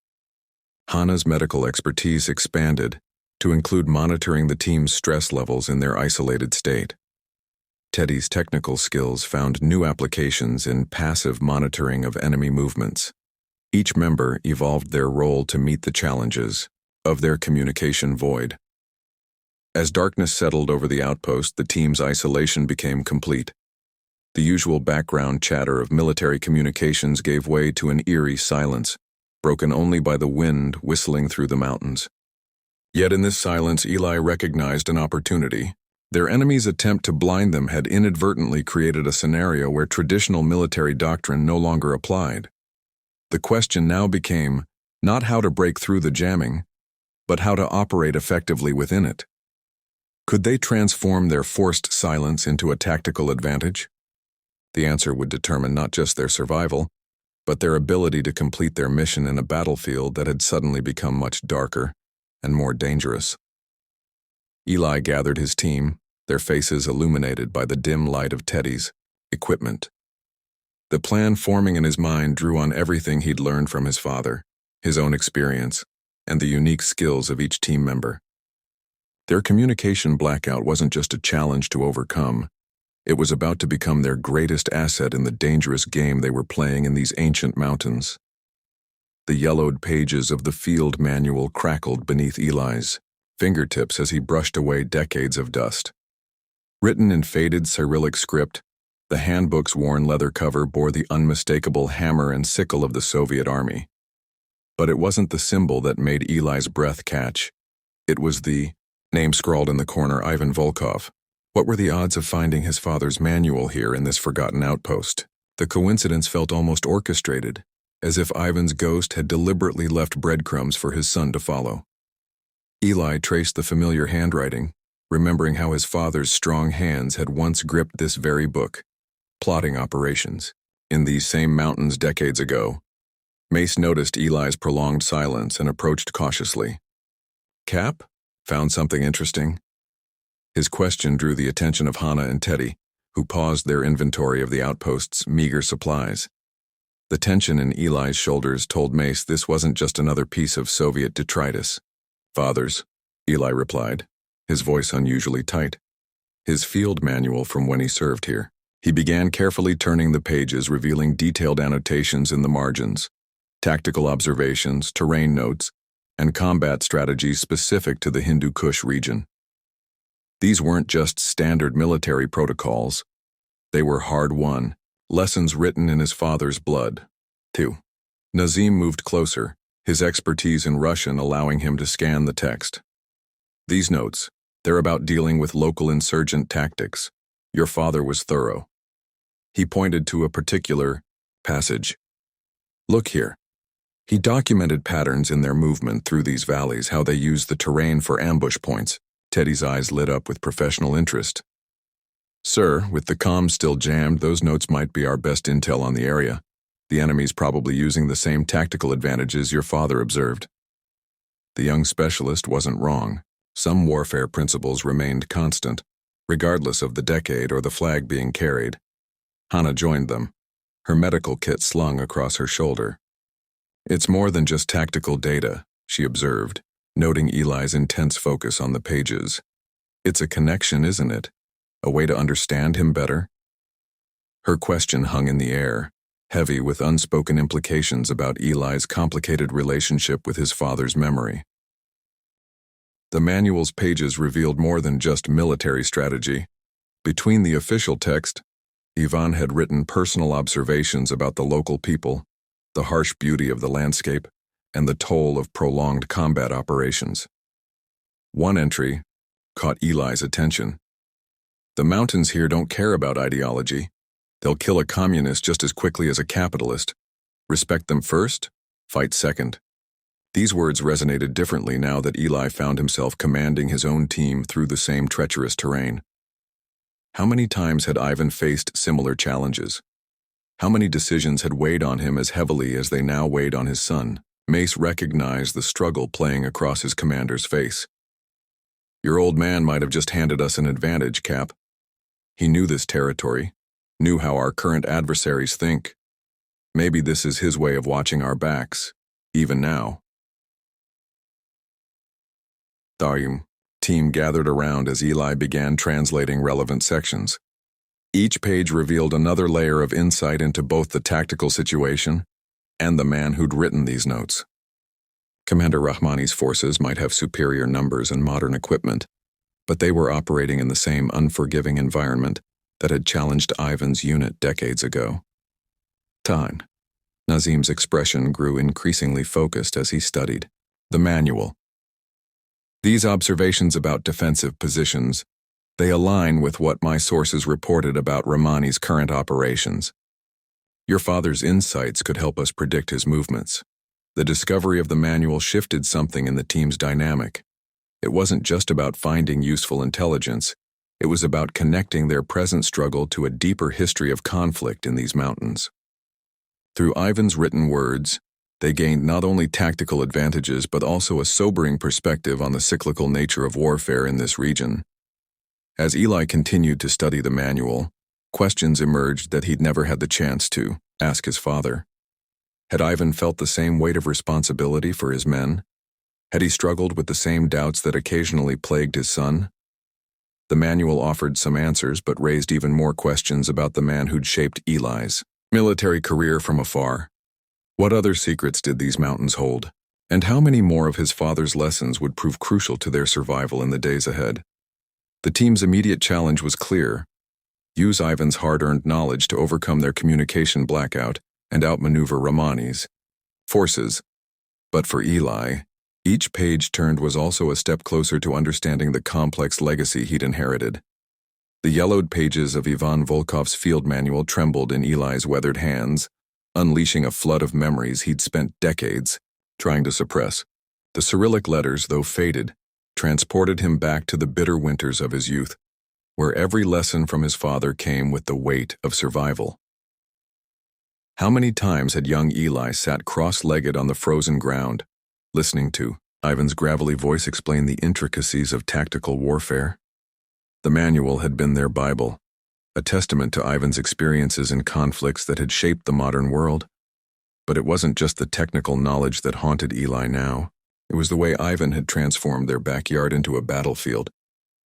Hana's medical expertise expanded to include monitoring the team's stress levels in their isolated state. Teddy's technical skills found new applications in passive monitoring of enemy movements. Each member evolved their role to meet the challenges of their communication void. As darkness settled over the outpost, the team's isolation became complete. The usual background chatter of military communications gave way to an eerie silence, broken only by the wind whistling through the mountains. Yet in this silence, Eli recognized an opportunity. Their enemy's attempt to blind them had inadvertently created a scenario where traditional military doctrine no longer applied. The question now became not how to break through the jamming, but how to operate effectively within it. Could they transform their forced silence into a tactical advantage? The answer would determine not just their survival, but their ability to complete their mission in a battlefield that had suddenly become much darker and more dangerous. Eli gathered his team, their faces illuminated by the dim light of Teddy's equipment. The plan forming in his mind drew on everything he'd learned from his father, his own experience, and the unique skills of each team member. Their communication blackout wasn't just a challenge to overcome. It was about to become their greatest asset in the dangerous game they were playing in these ancient mountains. The yellowed pages of the field manual crackled beneath Eli's fingertips as he brushed away decades of dust. Written in faded Cyrillic script, the handbook's worn leather cover bore the unmistakable hammer and sickle of the Soviet Army. But it wasn't the symbol that made Eli's breath catch. It was the name scrawled in the corner, Ivan Volkov. What were the odds of finding his father's manual here in this forgotten outpost? The coincidence felt almost orchestrated, as if Ivan's ghost had deliberately left breadcrumbs for his son to follow. Eli traced the familiar handwriting, remembering how his father's strong hands had once gripped this very book, plotting operations, in these same mountains decades ago. Mace noticed Eli's prolonged silence and approached cautiously. Cap? Found something interesting? His question drew the attention of Hana and Teddy, who paused their inventory of the outpost's meager supplies. The tension in Eli's shoulders told Mace this wasn't just another piece of Soviet detritus. Fathers, Eli replied, his voice unusually tight. His field manual from when he served here. He began carefully turning the pages, revealing detailed annotations in the margins, tactical observations, terrain notes, and combat strategies specific to the Hindu Kush region. These weren't just standard military protocols. They were hard-won, lessons written in his father's blood. 2. Nazim moved closer, his expertise in Russian allowing him to scan the text. These notes, they're about dealing with local insurgent tactics. Your father was thorough. He pointed to a particular passage. Look here. He documented patterns in their movement through these valleys, how they used the terrain for ambush points. Teddy's eyes lit up with professional interest. Sir, with the comms still jammed, those notes might be our best intel on the area. The enemy's probably using the same tactical advantages your father observed. The young specialist wasn't wrong. Some warfare principles remained constant, regardless of the decade or the flag being carried. Hannah joined them, her medical kit slung across her shoulder. "It's more than just tactical data," she observed, noting Eli's intense focus on the pages. "It's a connection, isn't it? A way to understand him better?" Her question hung in the air, heavy with unspoken implications about Eli's complicated relationship with his father's memory. The manual's pages revealed more than just military strategy. Between the official text, Ivan had written personal observations about the local people, the harsh beauty of the landscape, and the toll of prolonged combat operations. One entry caught Eli's attention. "The mountains here don't care about ideology. They'll kill a communist just as quickly as a capitalist. Respect them first, fight second." These words resonated differently now that Eli found himself commanding his own team through the same treacherous terrain. How many times had Ivan faced similar challenges? How many decisions had weighed on him as heavily as they now weighed on his son? Mace recognized the struggle playing across his commander's face. "Your old man might have just handed us an advantage, Cap. He knew this territory, knew how our current adversaries think. Maybe this is his way of watching our backs, even now." The team gathered around as Eli began translating relevant sections. Each page revealed another layer of insight into both the tactical situation and the man who'd written these notes. Commander Rahmani's forces might have superior numbers and modern equipment, but they were operating in the same unforgiving environment that had challenged Ivan's unit decades ago. Nazim's expression grew increasingly focused as he studied the manual. "These observations about defensive positions, they align with what my sources reported about Rahmani's current operations. Your father's insights could help us predict his movements." The discovery of the manual shifted something in the team's dynamic. It wasn't just about finding useful intelligence, it was about connecting their present struggle to a deeper history of conflict in these mountains. Through Ivan's written words, they gained not only tactical advantages but also a sobering perspective on the cyclical nature of warfare in this region. As Eli continued to study the manual, questions emerged that he'd never had the chance to ask his father. Had Ivan felt the same weight of responsibility for his men? Had he struggled with the same doubts that occasionally plagued his son? The manual offered some answers but raised even more questions about the man who'd shaped Eli's military career from afar. What other secrets did these mountains hold? And how many more of his father's lessons would prove crucial to their survival in the days ahead? The team's immediate challenge was clear: use Ivan's hard-earned knowledge to overcome their communication blackout and outmaneuver Rahmani's forces. But for Eli, each page turned was also a step closer to understanding the complex legacy he'd inherited. The yellowed pages of Ivan Volkov's field manual trembled in Eli's weathered hands, unleashing a flood of memories he'd spent decades trying to suppress. The Cyrillic letters, though faded, transported him back to the bitter winters of his youth, where every lesson from his father came with the weight of survival. How many times had young Eli sat cross-legged on the frozen ground, listening to Ivan's gravelly voice explain the intricacies of tactical warfare? The manual had been their Bible, a testament to Ivan's experiences in conflicts that had shaped the modern world. But it wasn't just the technical knowledge that haunted Eli now. It was the way Ivan had transformed their backyard into a battlefield,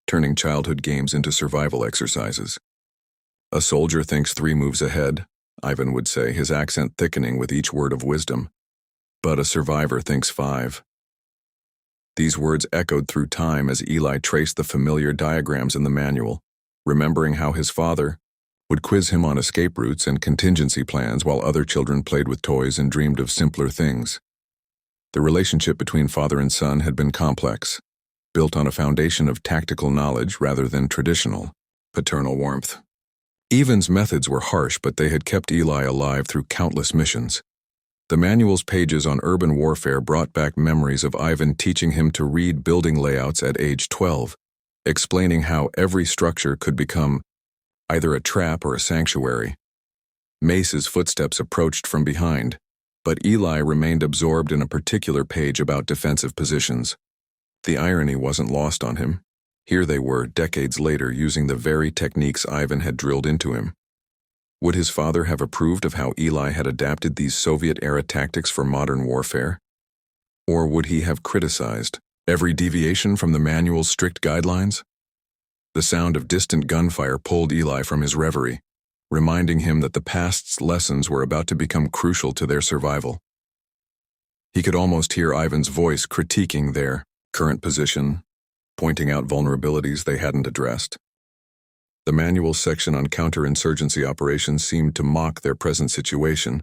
turning childhood games into survival exercises. "A soldier thinks 3 moves ahead," Ivan would say, his accent thickening with each word of wisdom. "But a survivor thinks 5. These words echoed through time as Eli traced the familiar diagrams in the manual, remembering how his father would quiz him on escape routes and contingency plans while other children played with toys and dreamed of simpler things. The relationship between father and son had been complex, built on a foundation of tactical knowledge rather than traditional, paternal warmth. Ivan's methods were harsh, but they had kept Eli alive through countless missions. The manual's pages on urban warfare brought back memories of Ivan teaching him to read building layouts at age 12, explaining how every structure could become either a trap or a sanctuary. Mace's footsteps approached from behind, but Eli remained absorbed in a particular page about defensive positions. The irony wasn't lost on him. Here they were, decades later, using the very techniques Ivan had drilled into him. Would his father have approved of how Eli had adapted these Soviet-era tactics for modern warfare? Or would he have criticized every deviation from the manual's strict guidelines? The sound of distant gunfire pulled Eli from his reverie, reminding him that the past's lessons were about to become crucial to their survival. He could almost hear Ivan's voice critiquing their current position, pointing out vulnerabilities they hadn't addressed. The manual section on counterinsurgency operations seemed to mock their present situation.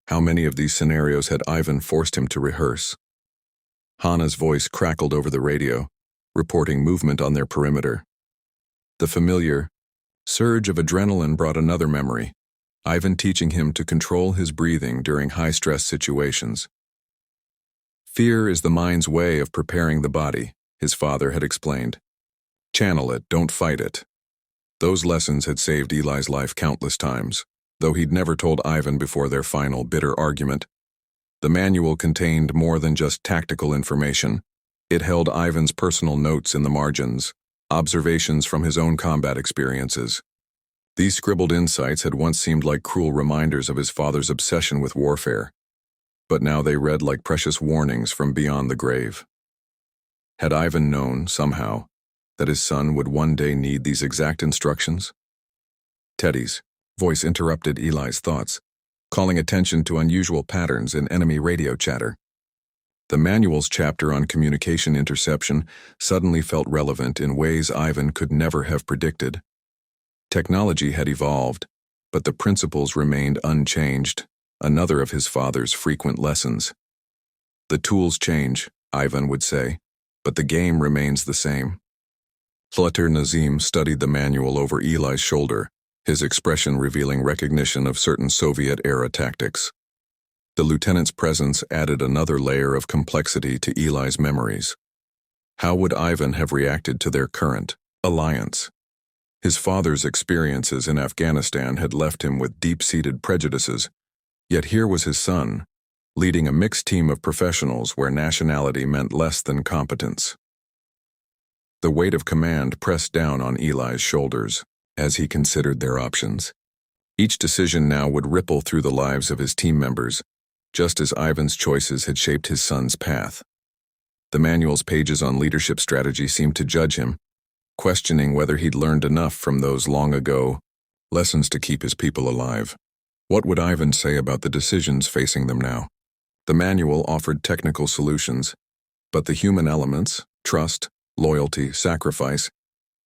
How many of these scenarios had Ivan forced him to rehearse? Hana's voice crackled over the radio, reporting movement on their perimeter. The familiar surge of adrenaline brought another memory, Ivan teaching him to control his breathing during high-stress situations. Fear is the mind's way of preparing the body, his father had explained. Channel it, don't fight it. Those lessons had saved Eli's life countless times, though he'd never told Ivan before their final bitter argument. The manual contained more than just tactical information. It held Ivan's personal notes in the margins, observations from his own combat experiences. These scribbled insights had once seemed like cruel reminders of his father's obsession with warfare, but now they read like precious warnings from beyond the grave. Had Ivan known, somehow, that his son would one day need these exact instructions? Teddy's voice interrupted Eli's thoughts, calling attention to unusual patterns in enemy radio chatter. The manual's chapter on communication interception suddenly felt relevant in ways Ivan could never have predicted. Technology had evolved, but the principles remained unchanged, another of his father's frequent lessons. The tools change, Ivan would say, but the game remains the same. Flutter Nazim studied the manual over Eli's shoulder, his expression revealing recognition of certain Soviet-era tactics. The lieutenant's presence added another layer of complexity to Eli's memories. How would Ivan have reacted to their current alliance? His father's experiences in Afghanistan had left him with deep-seated prejudices, yet here was his son, leading a mixed team of professionals where nationality meant less than competence. The weight of command pressed down on Eli's shoulders as he considered their options. Each decision now would ripple through the lives of his team members, just as Ivan's choices had shaped his son's path. The manual's pages on leadership strategy seemed to judge him, questioning whether he'd learned enough from those long-ago lessons to keep his people alive. What would Ivan say about the decisions facing them now? The manual offered technical solutions, but the human elements, trust, loyalty, sacrifice,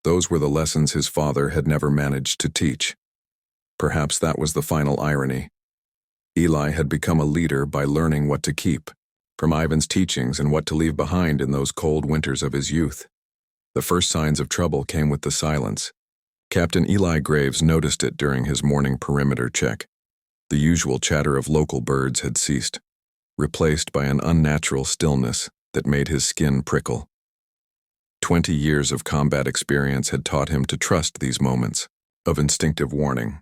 those were the lessons his father had never managed to teach. Perhaps that was the final irony. Eli had become a leader by learning what to keep from Ivan's teachings and what to leave behind in those cold winters of his youth. The first signs of trouble came with the silence. Captain Eli Graves noticed it during his morning perimeter check. The usual chatter of local birds had ceased, replaced by an unnatural stillness that made his skin prickle. 20 years of combat experience had taught him to trust these moments of instinctive warning,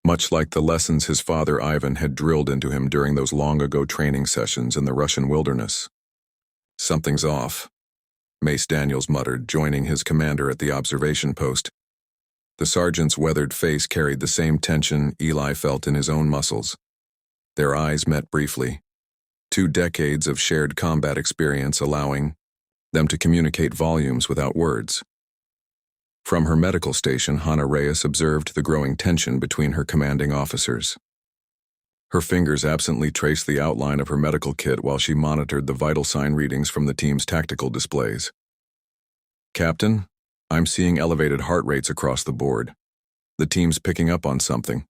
much like the lessons his father Ivan had drilled into him during those long-ago training sessions in the Russian wilderness. "Something's off," Mace Daniels muttered, joining his commander at the observation post. The sergeant's weathered face carried the same tension Eli felt in his own muscles. Their eyes met briefly, 2 decades of shared combat experience allowing them to communicate volumes without words. From her medical station, Hana Reyes observed the growing tension between her commanding officers. Her fingers absently traced the outline of her medical kit while she monitored the vital sign readings from the team's tactical displays. "Captain, I'm seeing elevated heart rates across the board. The team's picking up on something."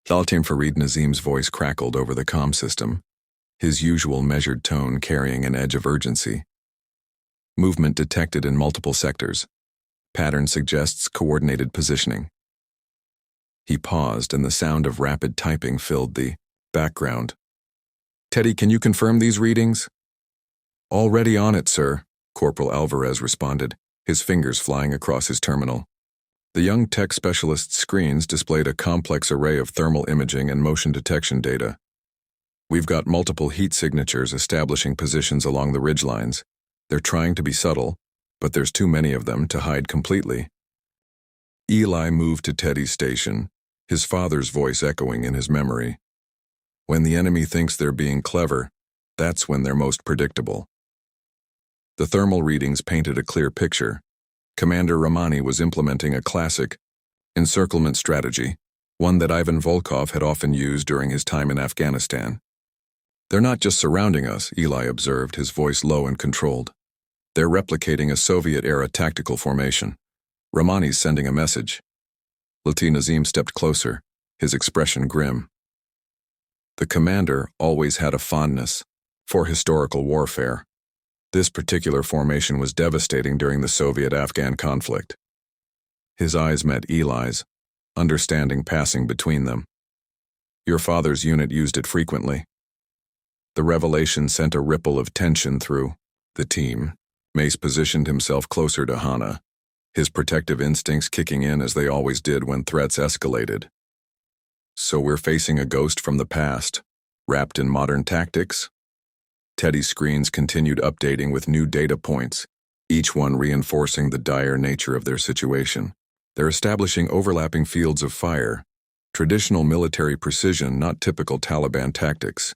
Daltim Farid Nazim's voice crackled over the comm system, his usual measured tone carrying an edge of urgency. "Movement detected in multiple sectors. Pattern suggests coordinated positioning." He paused, and the sound of rapid typing filled the background. "Teddy, can you confirm these readings?" "Already on it, sir," Corporal Alvarez responded, his fingers flying across his terminal. The young tech specialist's screens displayed a complex array of thermal imaging and motion detection data. "We've got multiple heat signatures establishing positions along the ridgelines. They're trying to be subtle, but there's too many of them to hide completely. Eli moved to Teddy's station, his father's voice echoing in his memory. When the enemy thinks they're being clever, that's when they're most predictable. The thermal readings painted a clear picture. Commander Rahmani was implementing a classic encirclement strategy, one that Ivan Volkov had often used during his time in Afghanistan. "They're not just surrounding us," Eli observed, his voice low and controlled. "They're replicating a Soviet-era tactical formation. Rahmani's sending a message." Nazim stepped closer, his expression grim. The commander always had a fondness for historical warfare. This particular formation was devastating during the Soviet-Afghan conflict. His eyes met Eli's, understanding passing between them. "Your father's unit used it frequently." The revelation sent a ripple of tension through the team. Mace positioned himself closer to Hana, his protective instincts kicking in as they always did when threats escalated. "So we're facing a ghost from the past, wrapped in modern tactics?" Teddy's screens continued updating with new data points, each one reinforcing the dire nature of their situation. They're establishing overlapping fields of fire, traditional military precision, not typical Taliban tactics.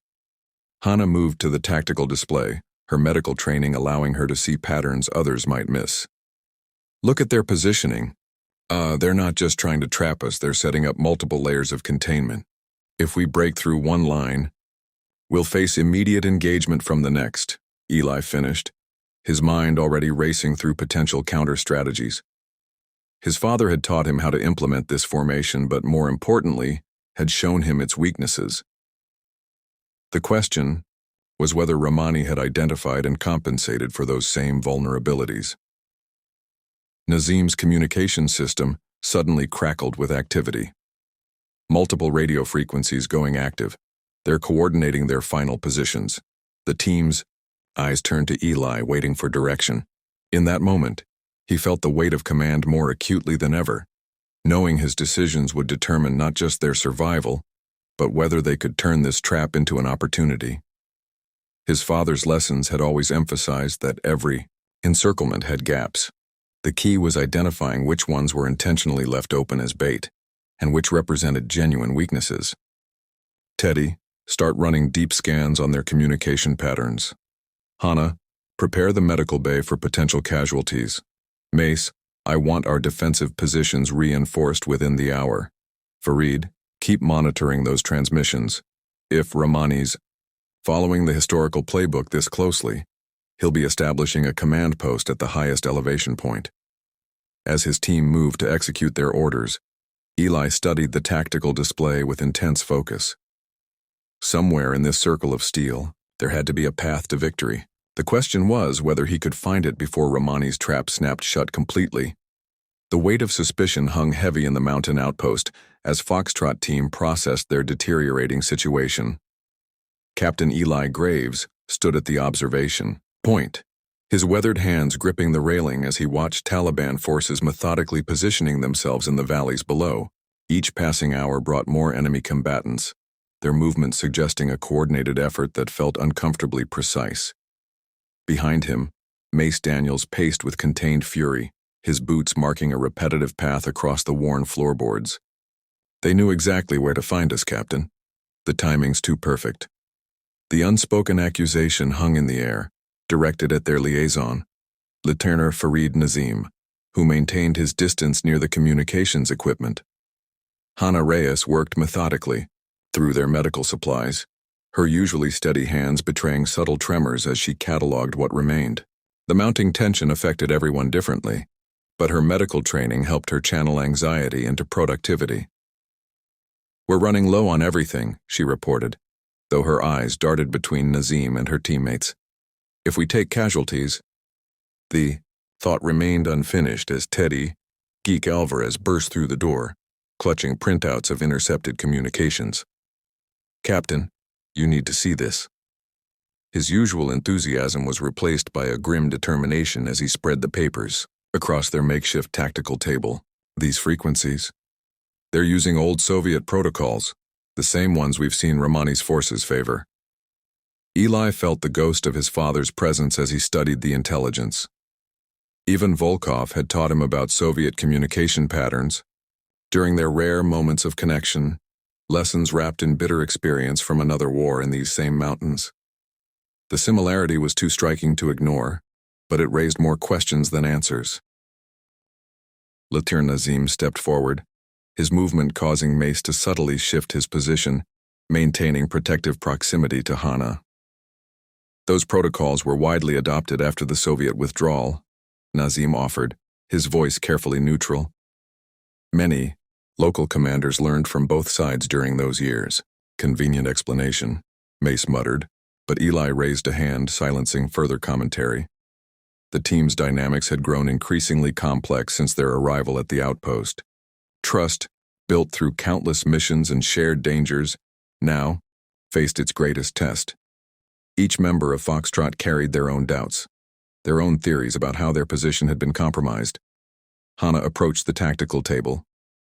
Hana moved to the tactical display, her medical training allowing her to see patterns others might miss. "Look at their positioning. They're not just trying to trap us, they're setting up multiple layers of containment. If we break through one line, we'll face immediate engagement from the next," Eli finished, his mind already racing through potential counter-strategies. His father had taught him how to implement this formation, but more importantly, had shown him its weaknesses. The question was whether Rahmani had identified and compensated for those same vulnerabilities. Nazim's communication system suddenly crackled with activity. Multiple radio frequencies going active. They're coordinating their final positions. The team's eyes turned to Eli, waiting for direction. In that moment, he felt the weight of command more acutely than ever, knowing his decisions would determine not just their survival, but whether they could turn this trap into an opportunity. His father's lessons had always emphasized that every encirclement had gaps. The key was identifying which ones were intentionally left open as bait, and which represented genuine weaknesses. "Teddy, start running deep scans on their communication patterns. Hana, prepare the medical bay for potential casualties. Mace, I want our defensive positions reinforced within the hour. Farid, keep monitoring those transmissions. If Rahmani's following the historical playbook this closely, he'll be establishing a command post at the highest elevation point." As his team moved to execute their orders, Eli studied the tactical display with intense focus. Somewhere in this circle of steel, there had to be a path to victory. The question was whether he could find it before Rahmani's trap snapped shut completely. The weight of suspicion hung heavy in the mountain outpost as Foxtrot team processed their deteriorating situation. Captain Eli Graves stood at the observation point, his weathered hands gripping the railing as he watched Taliban forces methodically positioning themselves in the valleys below. Each passing hour brought more enemy combatants, their movements suggesting a coordinated effort that felt uncomfortably precise. Behind him, Mace Daniels paced with contained fury, his boots marking a repetitive path across the worn floorboards. "They knew exactly where to find us, Captain. The timing's too perfect." The unspoken accusation hung in the air, directed at their liaison, Lieutenant Farid Nazim, who maintained his distance near the communications equipment. Hana Reyes worked methodically through their medical supplies, her usually steady hands betraying subtle tremors as she cataloged what remained. The mounting tension affected everyone differently, but her medical training helped her channel anxiety into productivity. "We're running low on everything," she reported, though her eyes darted between Nazim and her teammates. "If we take casualties..." The thought remained unfinished as Teddy, Geek Alvarez burst through the door, clutching printouts of intercepted communications. "Captain, you need to see this." His usual enthusiasm was replaced by a grim determination as he spread the papers across their makeshift tactical table. "These frequencies, they're using old Soviet protocols, the same ones we've seen Rahmani's forces favor." Eli felt the ghost of his father's presence as he studied the intelligence. Ivan Volkov had taught him about Soviet communication patterns. During their rare moments of connection, lessons wrapped in bitter experience from another war in these same mountains. The similarity was too striking to ignore, but it raised more questions than answers. Lieutenant Nazim stepped forward, his movement causing Mace to subtly shift his position, maintaining protective proximity to Hana. Those protocols were widely adopted after the Soviet withdrawal, Nazim offered, his voice carefully neutral. Many local commanders learned from both sides during those years. Convenient explanation, Mace muttered, but Eli raised a hand, silencing further commentary. The team's dynamics had grown increasingly complex since their arrival at the outpost. Trust, built through countless missions and shared dangers, now faced its greatest test. Each member of Foxtrot carried their own doubts, their own theories about how their position had been compromised. Hana approached the tactical table,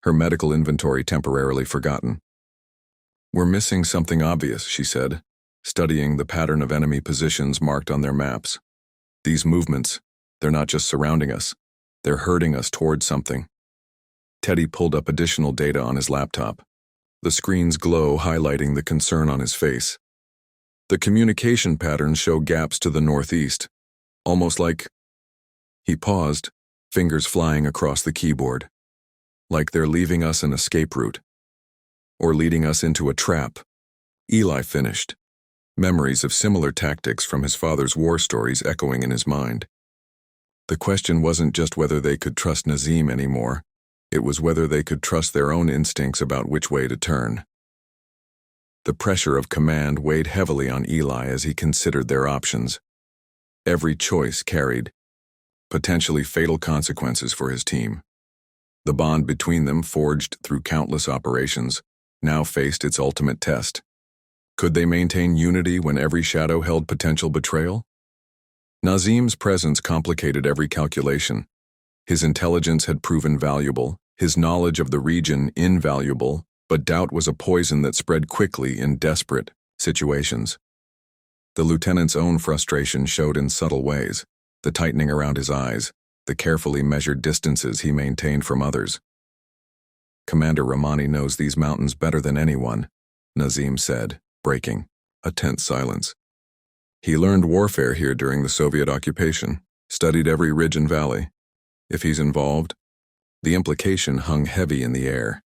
her medical inventory temporarily forgotten. "We're missing something obvious," she said, studying the pattern of enemy positions marked on their maps. "These movements, they're not just surrounding us, they're herding us towards something." Teddy pulled up additional data on his laptop, the screen's glow highlighting the concern on his face. "The communication patterns show gaps to the northeast, almost like—" He paused, fingers flying across the keyboard. "Like they're leaving us an escape route. Or leading us into a trap." Eli finished, memories of similar tactics from his father's war stories echoing in his mind. The question wasn't just whether they could trust Nazim anymore, it was whether they could trust their own instincts about which way to turn. The pressure of command weighed heavily on Eli as he considered their options. Every choice carried potentially fatal consequences for his team. The bond between them, forged through countless operations, now faced its ultimate test. Could they maintain unity when every shadow held potential betrayal? Nazim's presence complicated every calculation. His intelligence had proven valuable, his knowledge of the region invaluable, but doubt was a poison that spread quickly in desperate situations. The lieutenant's own frustration showed in subtle ways, the tightening around his eyes, the carefully measured distances he maintained from others. "Commander Rahmani knows these mountains better than anyone," Nazim said, breaking a tense silence. "He learned warfare here during the Soviet occupation, studied every ridge and valley. If he's involved..." The implication hung heavy in the air.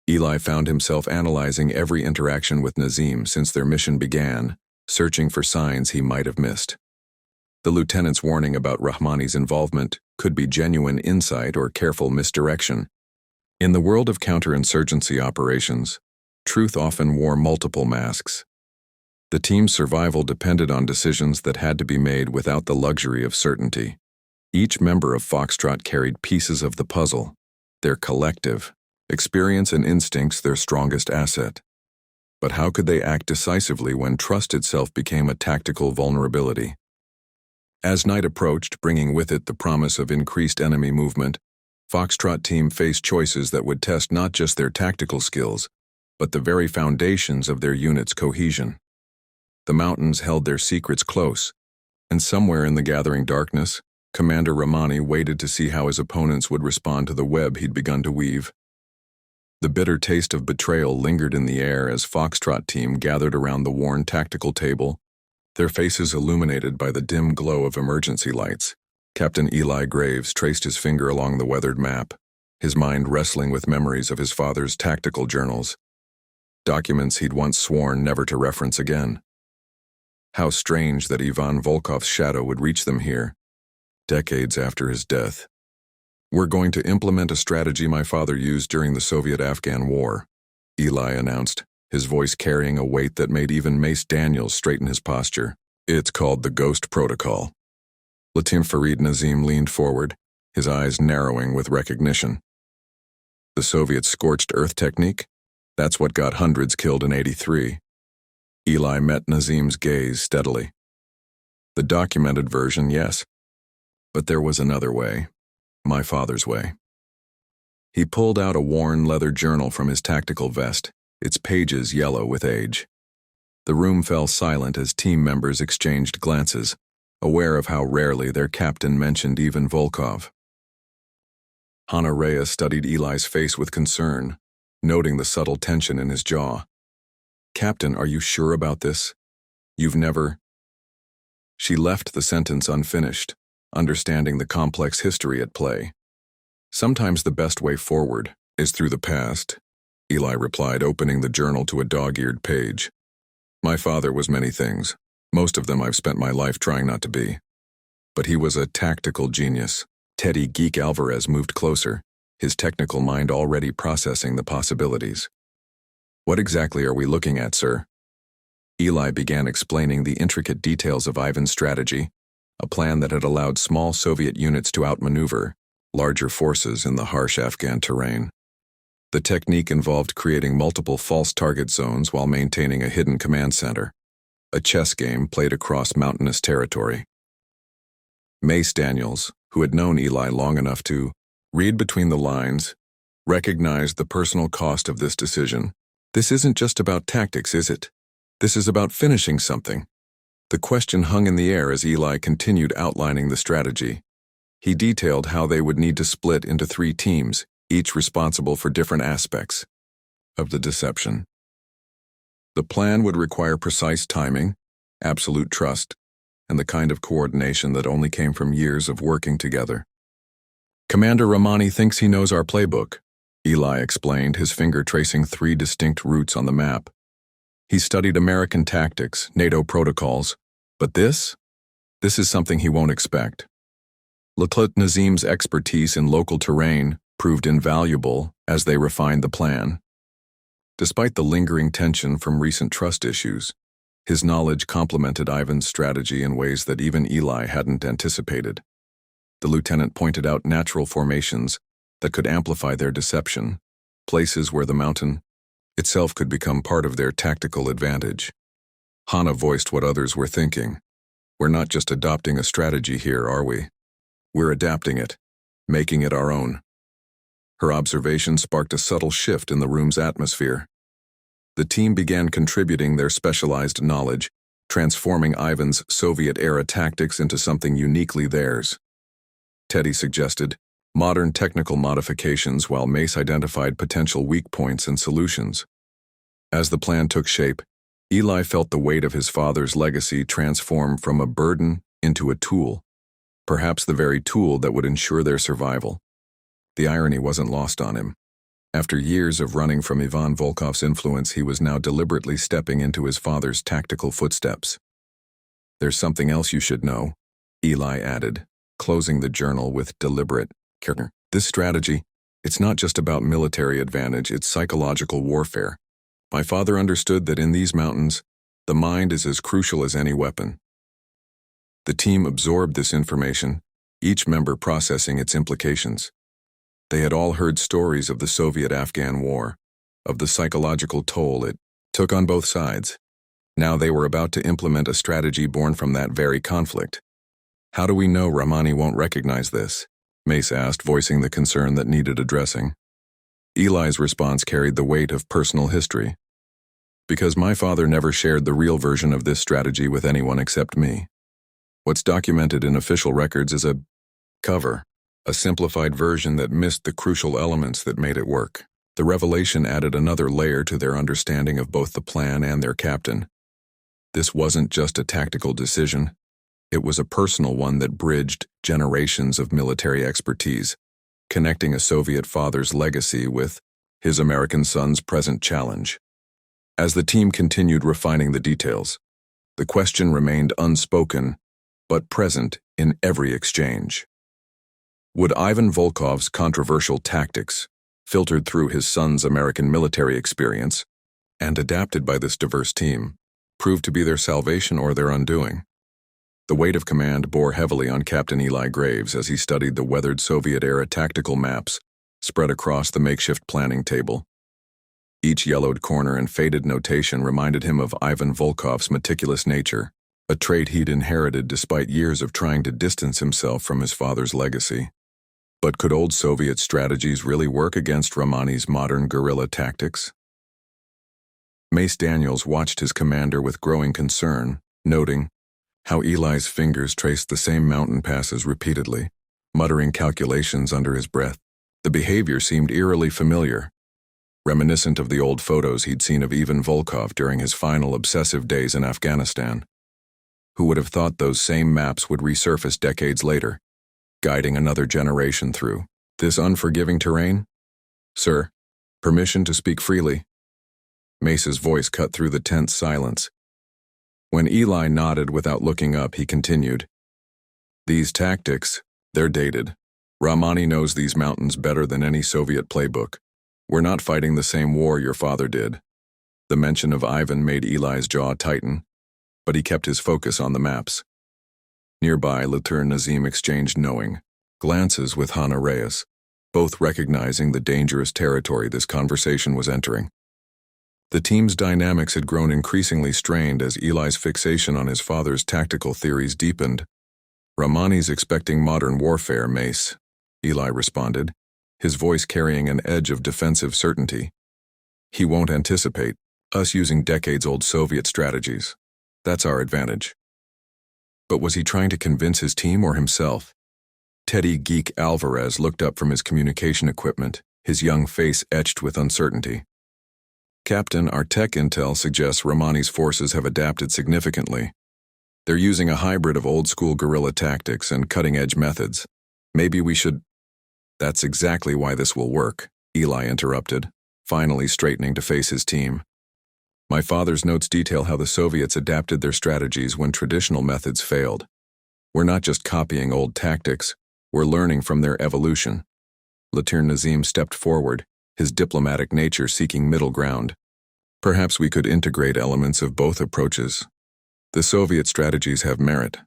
Eli found himself analyzing every interaction with Nazim since their mission began, searching for signs he might have missed. The lieutenant's warning about Rahmani's involvement could be genuine insight or careful misdirection. In the world of counterinsurgency operations, truth often wore multiple masks. The team's survival depended on decisions that had to be made without the luxury of certainty. Each member of Foxtrot carried pieces of the puzzle, their collective experience and instincts their strongest asset. But how could they act decisively when trust itself became a tactical vulnerability? As night approached, bringing with it the promise of increased enemy movement, Foxtrot team faced choices that would test not just their tactical skills, but the very foundations of their unit's cohesion. The mountains held their secrets close, and somewhere in the gathering darkness, Commander Rahmani waited to see how his opponents would respond to the web he'd begun to weave. The bitter taste of betrayal lingered in the air as Foxtrot team gathered around the worn tactical table, their faces illuminated by the dim glow of emergency lights. Captain Eli Graves traced his finger along the weathered map, his mind wrestling with memories of his father's tactical journals, documents he'd once sworn never to reference again. How strange that Ivan Volkov's shadow would reach them here, decades after his death. "We're going to implement a strategy my father used during the Soviet-Afghan War," Eli announced, his voice carrying a weight that made even Mace Daniels straighten his posture. "It's called the Ghost Protocol." Lieutenant Farid Nazim leaned forward, his eyes narrowing with recognition. "The Soviet scorched earth technique? That's what got hundreds killed in '83. Eli met Nazim's gaze steadily. "The documented version, yes. But there was another way. My father's way." He pulled out a worn leather journal from his tactical vest, its pages yellow with age. The room fell silent as team members exchanged glances, aware of how rarely their captain mentioned Ivan Volkov. Hanna Rhea studied Eli's face with concern, noting the subtle tension in his jaw. "Captain, are you sure about this? You've never—" She left the sentence unfinished, understanding the complex history at play. "Sometimes the best way forward is through the past," Eli replied, opening the journal to a dog-eared page. "My father was many things. Most of them I've spent my life trying not to be. But he was a tactical genius." Teddy Geek Alvarez moved closer, his technical mind already processing the possibilities. "What exactly are we looking at, sir?" Eli began explaining the intricate details of Ivan's strategy, a plan that had allowed small Soviet units to outmaneuver larger forces in the harsh Afghan terrain. The technique involved creating multiple false target zones while maintaining a hidden command center, a chess game played across mountainous territory. Mace Daniels, who had known Eli long enough to read between the lines, recognized the personal cost of this decision. "This isn't just about tactics, is it? This is about finishing something." The question hung in the air as Eli continued outlining the strategy. He detailed how they would need to split into 3 teams, each responsible for different aspects of the deception. The plan would require precise timing, absolute trust, and the kind of coordination that only came from years of working together. "Commander Rahmani thinks he knows our playbook," Eli explained, his finger tracing 3 distinct routes on the map. "He studied American tactics, NATO protocols, but this is something he won't expect." Lieutenant Nazim's expertise in local terrain proved invaluable as they refined the plan. Despite the lingering tension from recent trust issues, his knowledge complemented Ivan's strategy in ways that even Eli hadn't anticipated. The lieutenant pointed out natural formations that could amplify their deception, places where the mountain itself could become part of their tactical advantage. Hanna voiced what others were thinking. "We're not just adopting a strategy here, are we? We're adapting it, making it our own." Her observation sparked a subtle shift in the room's atmosphere. The team began contributing their specialized knowledge, transforming Ivan's Soviet-era tactics into something uniquely theirs. Teddy suggested modern technical modifications while Mace identified potential weak points and solutions. As the plan took shape, Eli felt the weight of his father's legacy transform from a burden into a tool, perhaps the very tool that would ensure their survival. The irony wasn't lost on him. After years of running from Ivan Volkov's influence, he was now deliberately stepping into his father's tactical footsteps. "There's something else you should know," Eli added, closing the journal with deliberate care. "This strategy, it's not just about military advantage, it's psychological warfare. My father understood that in these mountains, the mind is as crucial as any weapon." The team absorbed this information, each member processing its implications. They had all heard stories of the Soviet-Afghan War, of the psychological toll it took on both sides. Now they were about to implement a strategy born from that very conflict. "How do we know Rahmani won't recognize this?" Mace asked, voicing the concern that needed addressing. Eli's response carried the weight of personal history. "Because my father never shared the real version of this strategy with anyone except me. What's documented in official records is a cover, a simplified version that missed the crucial elements that made it work." The revelation added another layer to their understanding of both the plan and their captain. This wasn't just a tactical decision. It was a personal one that bridged generations of military expertise, connecting a Soviet father's legacy with his American son's present challenge. As the team continued refining the details, the question remained unspoken, but present in every exchange. Would Ivan Volkov's controversial tactics, filtered through his son's American military experience, and adapted by this diverse team, prove to be their salvation or their undoing? The weight of command bore heavily on Captain Eli Graves as he studied the weathered Soviet-era tactical maps spread across the makeshift planning table. Each yellowed corner and faded notation reminded him of Ivan Volkov's meticulous nature, a trait he'd inherited despite years of trying to distance himself from his father's legacy. But could old Soviet strategies really work against Rahmani's modern guerrilla tactics? Mace Daniels watched his commander with growing concern, noting, How Eli's fingers traced the same mountain passes repeatedly, muttering calculations under his breath. The behavior seemed eerily familiar, reminiscent of the old photos he'd seen of Ivan Volkov during his final obsessive days in Afghanistan. Who would have thought those same maps would resurface decades later, guiding another generation through this unforgiving terrain? Sir, permission to speak freely. Mace's voice cut through the tense silence. When Eli nodded without looking up, he continued. These tactics, they're dated. Rahmani knows these mountains better than any Soviet playbook. We're not fighting the same war your father did. The mention of Ivan made Eli's jaw tighten, but he kept his focus on the maps. Nearby, Lieutenant Nazim exchanged knowing glances with Hannah Reyes, both recognizing the dangerous territory this conversation was entering. The team's dynamics had grown increasingly strained as Eli's fixation on his father's tactical theories deepened. Rahmani's expecting modern warfare, Mace, Eli responded, his voice carrying an edge of defensive certainty. He won't anticipate us using decades-old Soviet strategies. That's our advantage. But was he trying to convince his team or himself? Teddy Geek Alvarez looked up from his communication equipment, his young face etched with uncertainty. Captain, our tech intel suggests Rahmani's forces have adapted significantly. They're using a hybrid of old-school guerrilla tactics and cutting-edge methods. Maybe we should... That's exactly why this will work, Eli interrupted, finally straightening to face his team. My father's notes detail how the Soviets adapted their strategies when traditional methods failed. We're not just copying old tactics, we're learning from their evolution. Lieutenant Nazim stepped forward, his diplomatic nature seeking middle ground. Perhaps we could integrate elements of both approaches. The Soviet strategies have merit,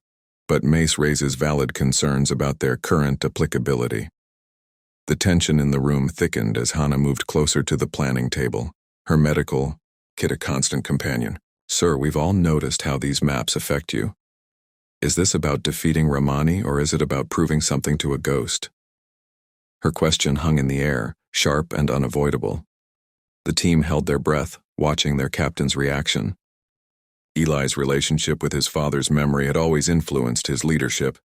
but Mace raises valid concerns about their current applicability. The tension in the room thickened as Hannah moved closer to the planning table, her medical kit a constant companion. Sir, we've all noticed how these maps affect you. Is this about defeating Rahmani, or is it about proving something to a ghost? Her question hung in the air, sharp and unavoidable. The team held their breath, watching their captain's reaction. Eli's relationship with his father's memory had always influenced his leadership,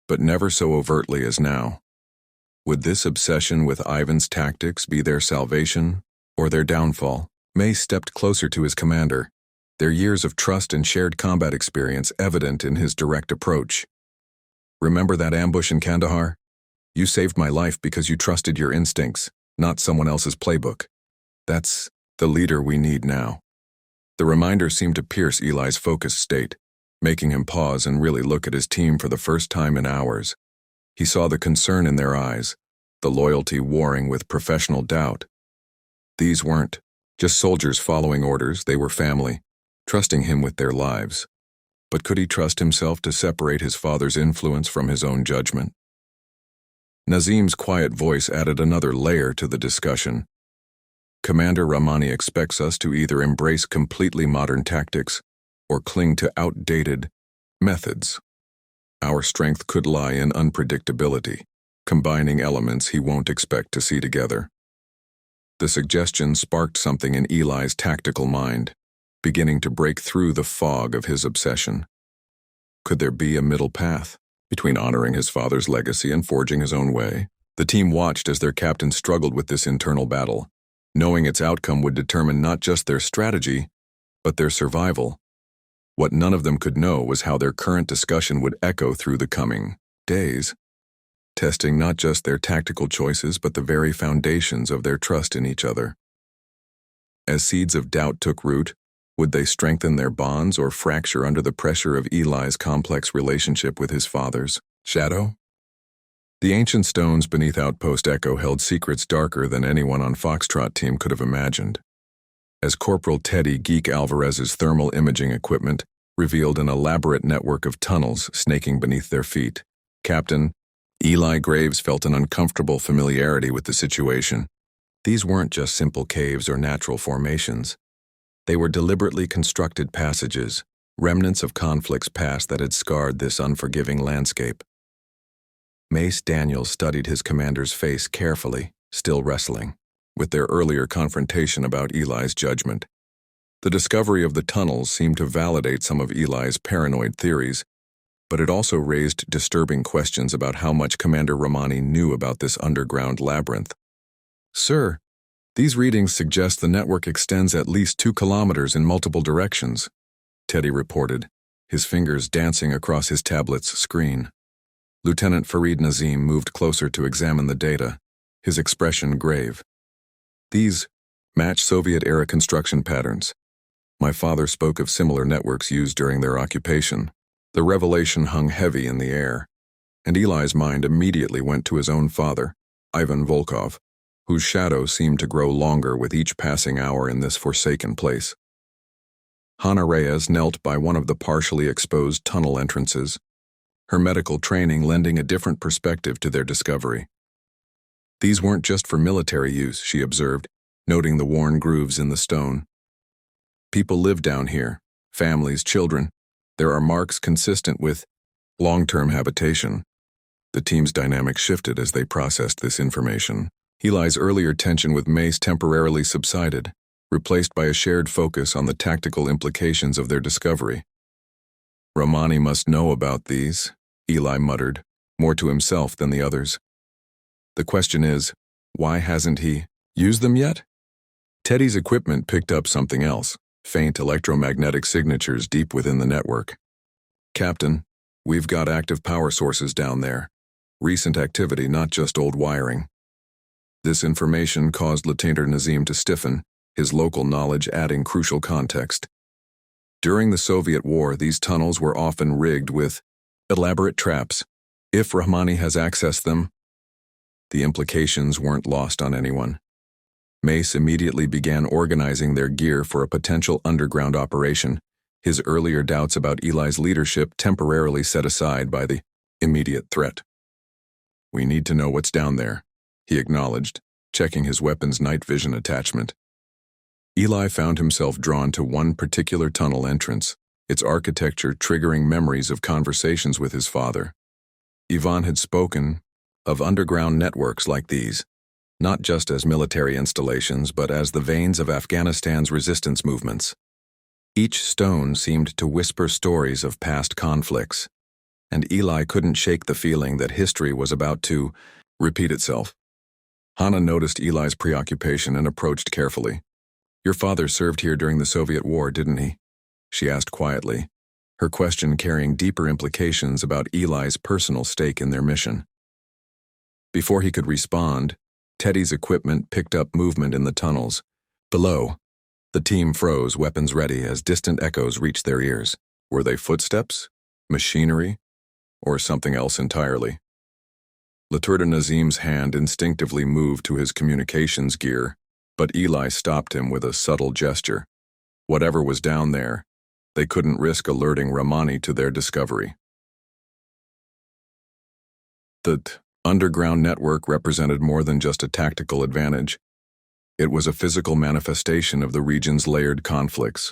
but never so overtly as now. Would this obsession with Ivan's tactics be their salvation or their downfall? Mace stepped closer to his commander, their years of trust and shared combat experience evident in his direct approach. Remember that ambush in Kandahar? You saved my life because you trusted your instincts, not someone else's playbook. That's the leader we need now. The reminder seemed to pierce Eli's focused state, making him pause and really look at his team for the first time in hours. He saw the concern in their eyes, the loyalty warring with professional doubt. These weren't just soldiers following orders, they were family, trusting him with their lives. But could he trust himself to separate his father's influence from his own judgment? Nazim's quiet voice added another layer to the discussion. Commander Rahmani expects us to either embrace completely modern tactics or cling to outdated methods. Our strength could lie in unpredictability, combining elements he won't expect to see together. The suggestion sparked something in Eli's tactical mind, beginning to break through the fog of his obsession. Could there be a middle path between honoring his father's legacy and forging his own way? The team watched as their captain struggled with this internal battle, knowing its outcome would determine not just their strategy, but their survival. What none of them could know was how their current discussion would echo through the coming days, testing not just their tactical choices but the very foundations of their trust in each other. As seeds of doubt took root, would they strengthen their bonds or fracture under the pressure of Eli's complex relationship with his father's shadow? The ancient stones beneath Outpost Echo held secrets darker than anyone on Foxtrot team could have imagined. As Corporal Teddy Geek Alvarez's thermal imaging equipment revealed an elaborate network of tunnels snaking beneath their feet, Captain Eli Graves felt an uncomfortable familiarity with the situation. These weren't just simple caves or natural formations. They were deliberately constructed passages, remnants of conflicts past that had scarred this unforgiving landscape. Mace Daniels studied his commander's face carefully, still wrestling with their earlier confrontation about Eli's judgment. The discovery of the tunnels seemed to validate some of Eli's paranoid theories, but it also raised disturbing questions about how much Commander Rahmani knew about this underground labyrinth. "Sir, these readings suggest the network extends at least 2 kilometers in multiple directions," Teddy reported, his fingers dancing across his tablet's screen. Lieutenant Farid Nazim moved closer to examine the data, his expression grave. "These match Soviet-era construction patterns. My father spoke of similar networks used during their occupation." The revelation hung heavy in the air, and Eli's mind immediately went to his own father, Ivan Volkov, whose shadow seemed to grow longer with each passing hour in this forsaken place. Hannah Reyes knelt by one of the partially exposed tunnel entrances, her medical training lending a different perspective to their discovery. "These weren't just for military use," she observed, noting the worn grooves in the stone. "People live down here, families, children. There are marks consistent with long-term habitation." The team's dynamic shifted as they processed this information. Eli's earlier tension with Mace temporarily subsided, replaced by a shared focus on the tactical implications of their discovery. "Rahmani must know about these," Eli muttered, more to himself than the others. "The question is, why hasn't he used them yet?" Teddy's equipment picked up something else. Faint electromagnetic signatures deep within the network. "Captain, we've got active power sources down there. Recent activity, not just old wiring." This information caused Lieutenant Nazim to stiffen, his local knowledge adding crucial context. During the Soviet war, these tunnels were often rigged with elaborate traps. If Rahmani has accessed them, the implications weren't lost on anyone. Mace immediately began organizing their gear for a potential underground operation, his earlier doubts about Eli's leadership temporarily set aside by the immediate threat. "We need to know what's down there," he acknowledged, checking his weapon's night vision attachment. Eli found himself drawn to one particular tunnel entrance, its architecture triggering memories of conversations with his father. Ivan had spoken of underground networks like these, not just as military installations, but as the veins of Afghanistan's resistance movements. Each stone seemed to whisper stories of past conflicts, and Eli couldn't shake the feeling that history was about to repeat itself. Hannah noticed Eli's preoccupation and approached carefully. "Your father served here during the Soviet war, didn't he?" she asked quietly, her question carrying deeper implications about Eli's personal stake in their mission. Before he could respond, Teddy's equipment picked up movement in the tunnels. Below, the team froze, weapons ready, as distant echoes reached their ears. Were they footsteps, machinery, or something else entirely? Lieutenant Nazim's hand instinctively moved to his communications gear, but Eli stopped him with a subtle gesture. Whatever was down there, they couldn't risk alerting Rahmani to their discovery. The underground network represented more than just a tactical advantage. It was a physical manifestation of the region's layered conflicts.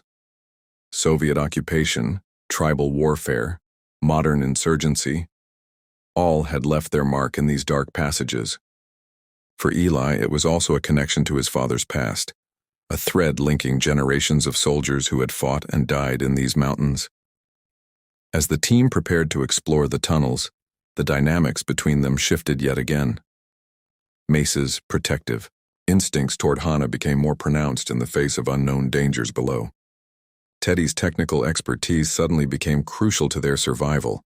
Soviet occupation, tribal warfare, modern insurgency, all had left their mark in these dark passages. For Eli, it was also a connection to his father's past, a thread linking generations of soldiers who had fought and died in these mountains. As the team prepared to explore the tunnels, the dynamics between them shifted yet again. Mace's protective instincts toward Hannah became more pronounced in the face of unknown dangers below. Teddy's technical expertise suddenly became crucial to their survival,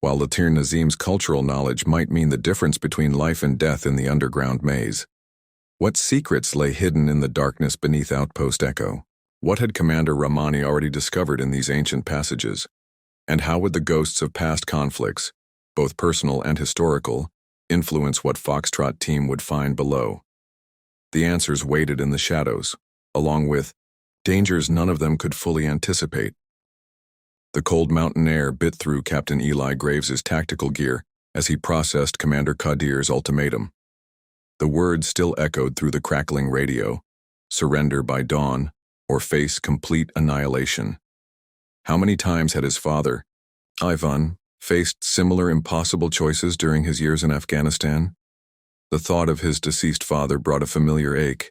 while Lieutenant Nazim's cultural knowledge might mean the difference between life and death in the underground maze. What secrets lay hidden in the darkness beneath Outpost Echo? What had Commander Rahmani already discovered in these ancient passages? And how would the ghosts of past conflicts, both personal and historical, influence what Foxtrot team would find below? The answers waited in the shadows, along with dangers none of them could fully anticipate. The cold mountain air bit through Captain Eli Graves' tactical gear as he processed Commander Qadir's ultimatum. The words still echoed through the crackling radio: surrender by dawn, or face complete annihilation. How many times had his father, Ivan, faced similar impossible choices during his years in Afghanistan? The thought of his deceased father brought a familiar ache,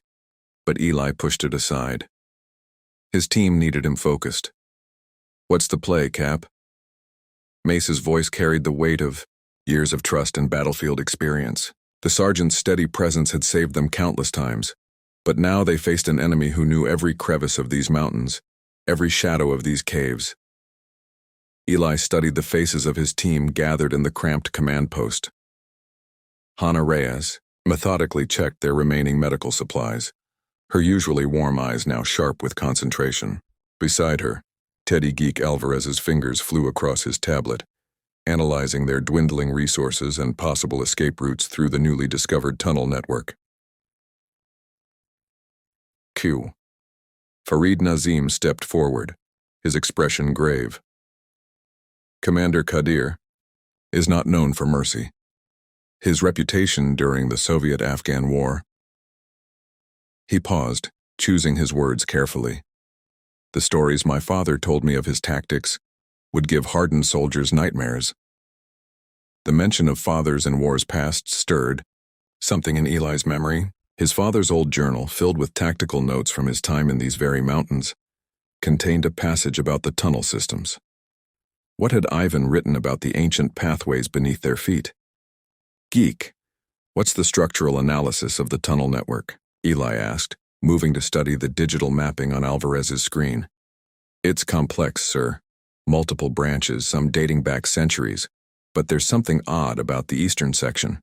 but Eli pushed it aside. His team needed him focused. "What's the play, Cap?" Mace's voice carried the weight of years of trust and battlefield experience. The sergeant's steady presence had saved them countless times, but now they faced an enemy who knew every crevice of these mountains, every shadow of these caves. Eli studied the faces of his team gathered in the cramped command post. Hannah Reyes methodically checked their remaining medical supplies, her usually warm eyes now sharp with concentration. Beside her, Teddy Geek Alvarez's fingers flew across his tablet, analyzing their dwindling resources and possible escape routes through the newly discovered tunnel network. Q. Farid Nazim stepped forward, his expression grave. Commander Qadir is not known for mercy. His reputation during the Soviet-Afghan War. He paused, choosing his words carefully. The stories my father told me of his tactics would give hardened soldiers nightmares. The mention of fathers in wars past stirred something in Eli's memory. His father's old journal, filled with tactical notes from his time in these very mountains, contained a passage about the tunnel systems. What had Ivan written about the ancient pathways beneath their feet? "Geek, what's the structural analysis of the tunnel network?" Eli asked, moving to study the digital mapping on Alvarez's screen. "It's complex, sir. Multiple branches, some dating back centuries, but there's something odd about the eastern section."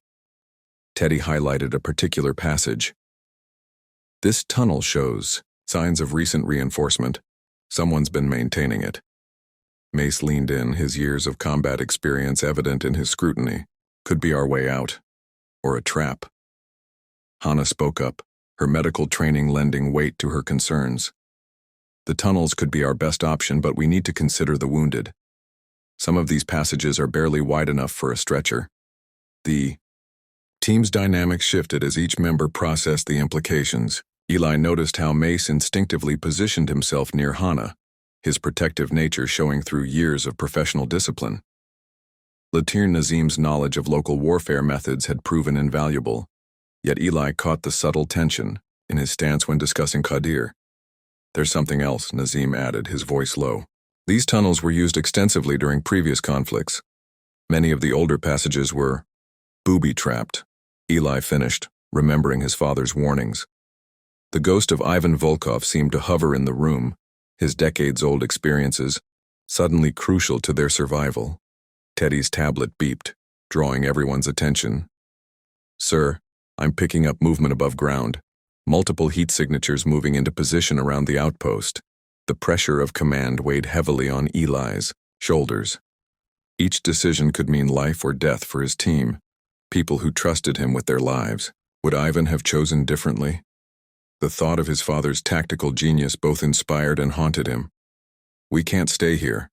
Teddy highlighted a particular passage. "This tunnel shows signs of recent reinforcement. Someone's been maintaining it." Mace leaned in, his years of combat experience evident in his scrutiny. "Could be our way out. Or a trap." Hannah spoke up, her medical training lending weight to her concerns. "The tunnels could be our best option, but we need to consider the wounded. Some of these passages are barely wide enough for a stretcher." The team's dynamics shifted as each member processed the implications. Eli noticed how Mace instinctively positioned himself near Hannah, his protective nature showing through years of professional discipline. Latir Nazim's knowledge of local warfare methods had proven invaluable, yet Eli caught the subtle tension in his stance when discussing Qadir. "There's something else," Nazim added, his voice low. "These tunnels were used extensively during previous conflicts. Many of the older passages were booby-trapped." Eli finished, remembering his father's warnings. The ghost of Ivan Volkov seemed to hover in the room, his decades-old experiences suddenly crucial to their survival. Teddy's tablet beeped, drawing everyone's attention. "Sir, I'm picking up movement above ground. Multiple heat signatures moving into position around the outpost." The pressure of command weighed heavily on Eli's shoulders. Each decision could mean life or death for his team, people who trusted him with their lives. Would Ivan have chosen differently? The thought of his father's tactical genius both inspired and haunted him. "We can't stay here."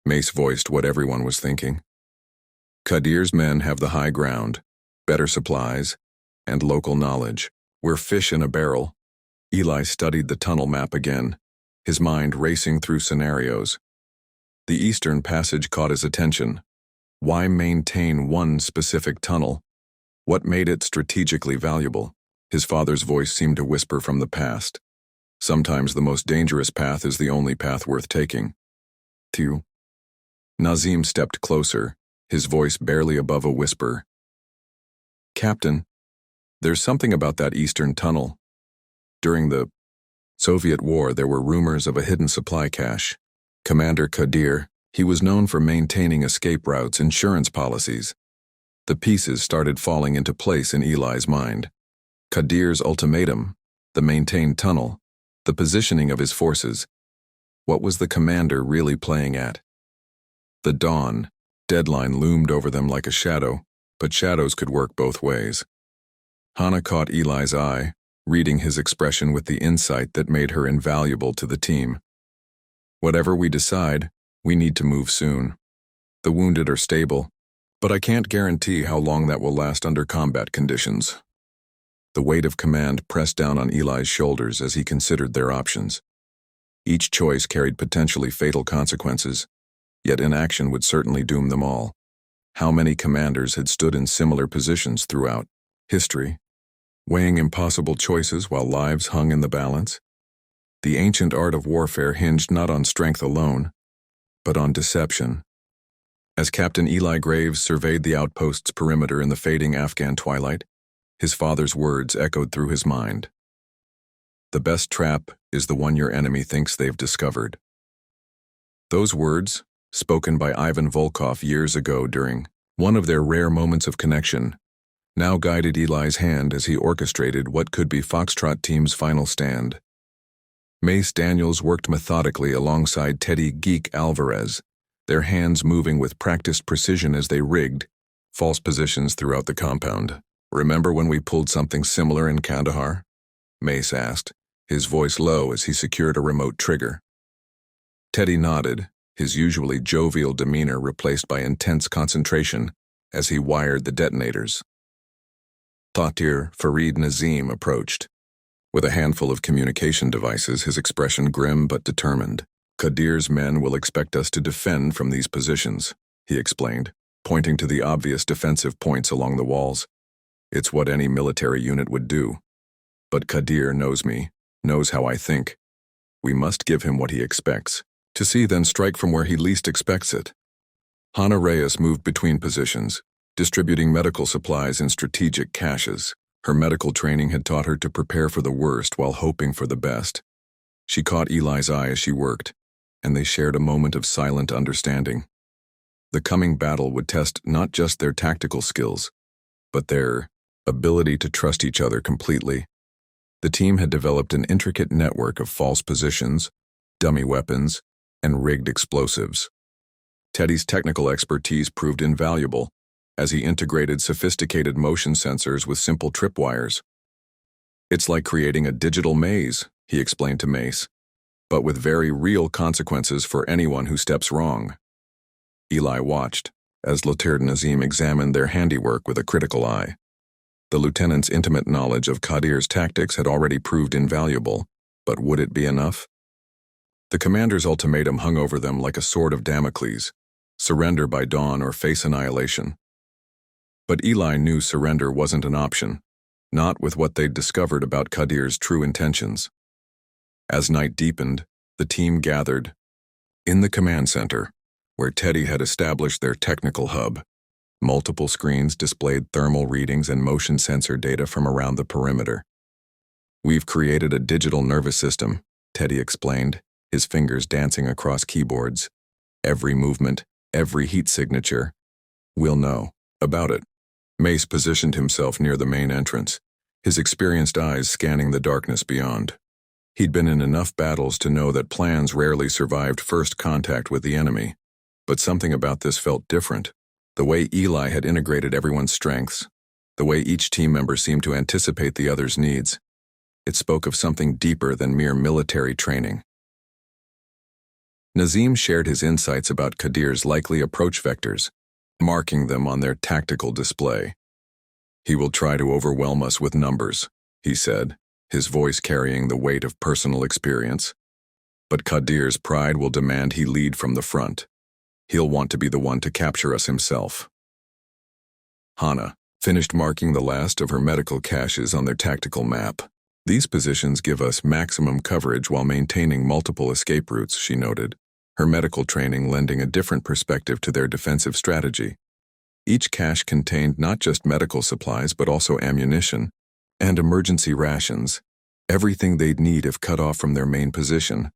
Mace voiced what everyone was thinking. "Qadir's men have the high ground, better supplies, and local knowledge. We're fish in a barrel." Eli studied the tunnel map again, his mind racing through scenarios. The eastern passage caught his attention. Why maintain one specific tunnel? What made it strategically valuable? His father's voice seemed to whisper from the past. Sometimes the most dangerous path is the only path worth taking. "Two." Nazim stepped closer, his voice barely above a whisper. "Captain, there's something about that eastern tunnel. During the Soviet War, there were rumors of a hidden supply cache. Commander Qadir, he was known for maintaining escape routes, insurance policies." The pieces started falling into place in Eli's mind. Qadir's ultimatum, the maintained tunnel, the positioning of his forces. What was the commander really playing at? The dawn deadline loomed over them like a shadow, but shadows could work both ways. Hannah caught Eli's eye, reading his expression with the insight that made her invaluable to the team. "Whatever we decide, we need to move soon. The wounded are stable, but I can't guarantee how long that will last under combat conditions." The weight of command pressed down on Eli's shoulders as he considered their options. Each choice carried potentially fatal consequences, yet inaction would certainly doom them all. How many commanders had stood in similar positions throughout history, weighing impossible choices while lives hung in the balance? The ancient art of warfare hinged not on strength alone, but on deception. As Captain Eli Graves surveyed the outpost's perimeter in the fading Afghan twilight, his father's words echoed through his mind. The best trap is the one your enemy thinks they've discovered. Those words, spoken by Ivan Volkov years ago during one of their rare moments of connection, now guided Eli's hand as he orchestrated what could be Foxtrot Team's final stand. Mace Daniels worked methodically alongside Teddy "Geek" Alvarez, their hands moving with practiced precision as they rigged false positions throughout the compound. "Remember when we pulled something similar in Kandahar?" Mace asked, his voice low as he secured a remote trigger. Teddy nodded, his usually jovial demeanor replaced by intense concentration as he wired the detonators. Qadir Farid Nazim approached. With a handful of communication devices, his expression grim but determined. "Qadir's men will expect us to defend from these positions," he explained, pointing to the obvious defensive points along the walls. "It's what any military unit would do. But Qadir knows me, knows how I think. We must give him what he expects, to see then strike from where he least expects it." Hannah Reyes moved between positions, distributing medical supplies in strategic caches. Her medical training had taught her to prepare for the worst while hoping for the best. She caught Eli's eye as she worked, and they shared a moment of silent understanding. The coming battle would test not just their tactical skills, but their ability to trust each other completely. The team had developed an intricate network of false positions, dummy weapons, and rigged explosives. Teddy's technical expertise proved invaluable, as he integrated sophisticated motion sensors with simple tripwires. "It's like creating a digital maze," he explained to Mace, "but with very real consequences for anyone who steps wrong." Eli watched, as Lieutenant Nazim examined their handiwork with a critical eye. The lieutenant's intimate knowledge of Qadir's tactics had already proved invaluable, but would it be enough? The commander's ultimatum hung over them like a sword of Damocles: surrender by dawn or face annihilation. But Eli knew surrender wasn't an option, not with what they'd discovered about Qadir's true intentions. As night deepened, the team gathered in the command center, where Teddy had established their technical hub. Multiple screens displayed thermal readings and motion sensor data from around the perimeter. "We've created a digital nervous system," Teddy explained, his fingers dancing across keyboards. "Every movement, every heat signature, we'll know about it." Mace positioned himself near the main entrance, his experienced eyes scanning the darkness beyond. He'd been in enough battles to know that plans rarely survived first contact with the enemy, but something about this felt different. The way Eli had integrated everyone's strengths, the way each team member seemed to anticipate the other's needs. It spoke of something deeper than mere military training. Nazim shared his insights about Qadir's likely approach vectors, marking them on their tactical display. "He will try to overwhelm us with numbers," he said, his voice carrying the weight of personal experience. "But Qadir's pride will demand he lead from the front. He'll want to be the one to capture us himself." Hannah finished marking the last of her medical caches on their tactical map. "These positions give us maximum coverage while maintaining multiple escape routes," she noted, her medical training lending a different perspective to their defensive strategy. Each cache contained not just medical supplies but also ammunition and emergency rations, everything they'd need if cut off from their main position.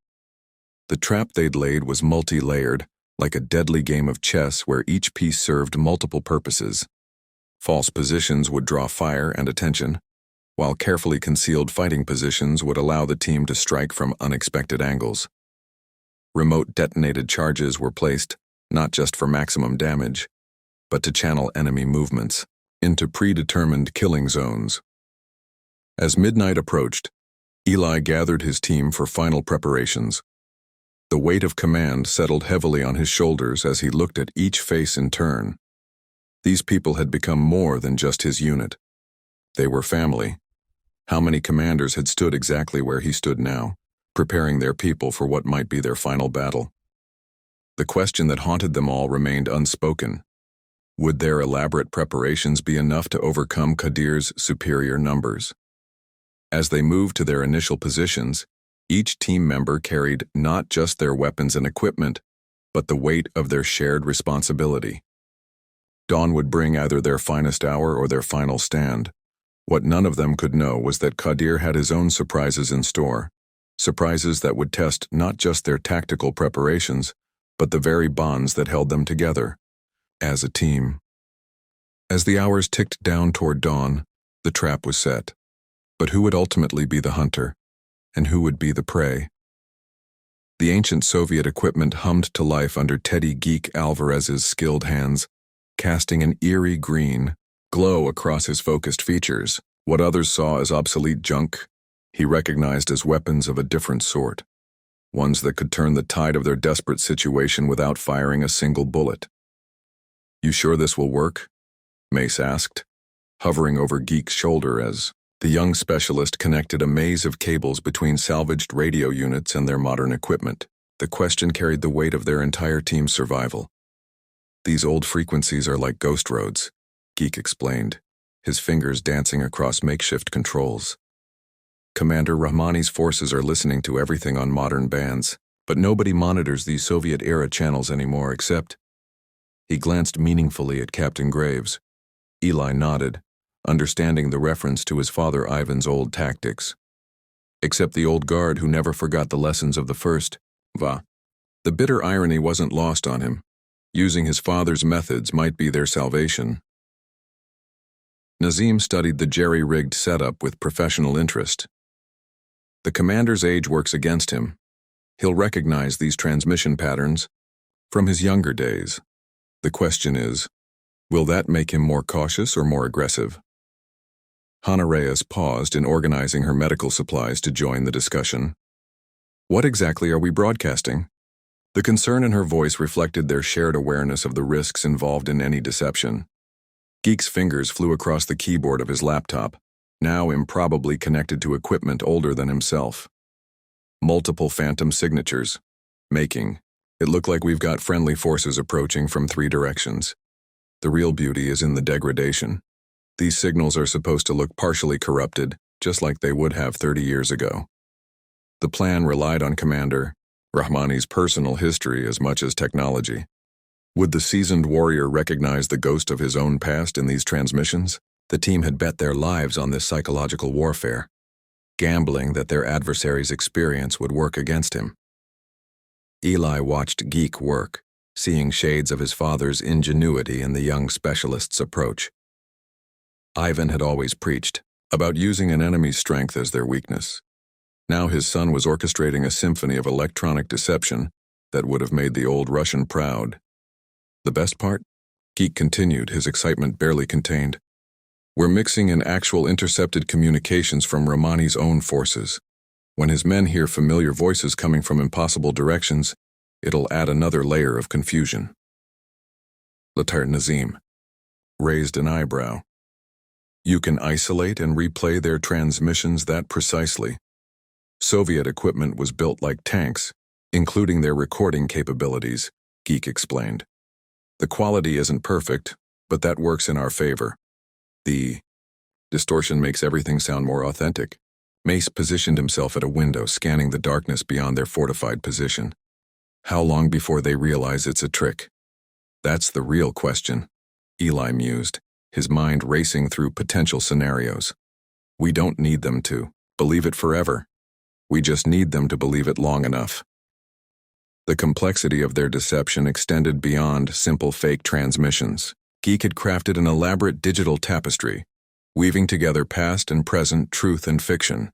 The trap they'd laid was multi-layered, like a deadly game of chess where each piece served multiple purposes. False positions would draw fire and attention, while carefully concealed fighting positions would allow the team to strike from unexpected angles. Remote detonated charges were placed, not just for maximum damage, but to channel enemy movements into predetermined killing zones. As midnight approached, Eli gathered his team for final preparations. The weight of command settled heavily on his shoulders as he looked at each face in turn. These people had become more than just his unit. They were family. How many commanders had stood exactly where he stood now, preparing their people for what might be their final battle? The question that haunted them all remained unspoken. Would their elaborate preparations be enough to overcome Qadir's superior numbers? As they moved to their initial positions, Each team member carried not just their weapons and equipment, but the weight of their shared responsibility. Dawn would bring either their finest hour or their final stand. What none of them could know was that Qadir had his own surprises in store, surprises that would test not just their tactical preparations, but the very bonds that held them together, as a team. As the hours ticked down toward dawn, the trap was set. But who would ultimately be the hunter, and who would be the prey? The ancient Soviet equipment hummed to life under Teddy Geek Alvarez's skilled hands, casting an eerie green glow across his focused features. What others saw as obsolete junk, he recognized as weapons of a different sort, ones that could turn the tide of their desperate situation without firing a single bullet. "You sure this will work?" Mace asked, hovering over Geek's shoulder as the young specialist connected a maze of cables between salvaged radio units and their modern equipment. The question carried the weight of their entire team's survival. "These old frequencies are like ghost roads," Geek explained, his fingers dancing across makeshift controls. "Commander Rahmani's forces are listening to everything on modern bands, but nobody monitors these Soviet-era channels anymore except—" He glanced meaningfully at Captain Graves. Eli nodded, understanding the reference to his father Ivan's old tactics. "Except the old guard who never forgot the lessons of the first, Va." The bitter irony wasn't lost on him. Using his father's methods might be their salvation. Nazim studied the jerry-rigged setup with professional interest. The commander's age works against him. He'll recognize these transmission patterns from his younger days. The question is, will that make him more cautious or more aggressive? Hannah Reyes paused in organizing her medical supplies to join the discussion. "What exactly are we broadcasting?" The concern in her voice reflected their shared awareness of the risks involved in any deception. Geek's fingers flew across the keyboard of his laptop, now improbably connected to equipment older than himself. Multiple phantom signatures. Making it look like we've got friendly forces approaching from 3 directions. The real beauty is in the degradation. These signals are supposed to look partially corrupted, just like they would have 30 years ago. The plan relied on Commander Rahmani's personal history as much as technology. Would the seasoned warrior recognize the ghost of his own past in these transmissions? The team had bet their lives on this psychological warfare, gambling that their adversary's experience would work against him. Eli watched Geek work, seeing shades of his father's ingenuity in the young specialist's approach. Ivan had always preached about using an enemy's strength as their weakness. Now his son was orchestrating a symphony of electronic deception that would have made the old Russian proud. The best part? Geek continued, his excitement barely contained. "We're mixing in actual intercepted communications from Rahmani's own forces. When his men hear familiar voices coming from impossible directions, it'll add another layer of confusion." Lieutenant Nazim raised an eyebrow. "You can isolate and replay their transmissions that precisely. Soviet equipment was built like tanks, including their recording capabilities," Geek explained. "The quality isn't perfect, but that works in our favor. The distortion makes everything sound more authentic." Mace positioned himself at a window, scanning the darkness beyond their fortified position. "How long before they realize it's a trick?" "That's the real question," Eli mused, his mind racing through potential scenarios. "We don't need them to believe it forever. We just need them to believe it long enough." The complexity of their deception extended beyond simple fake transmissions. Geek had crafted an elaborate digital tapestry, weaving together past and present truth and fiction.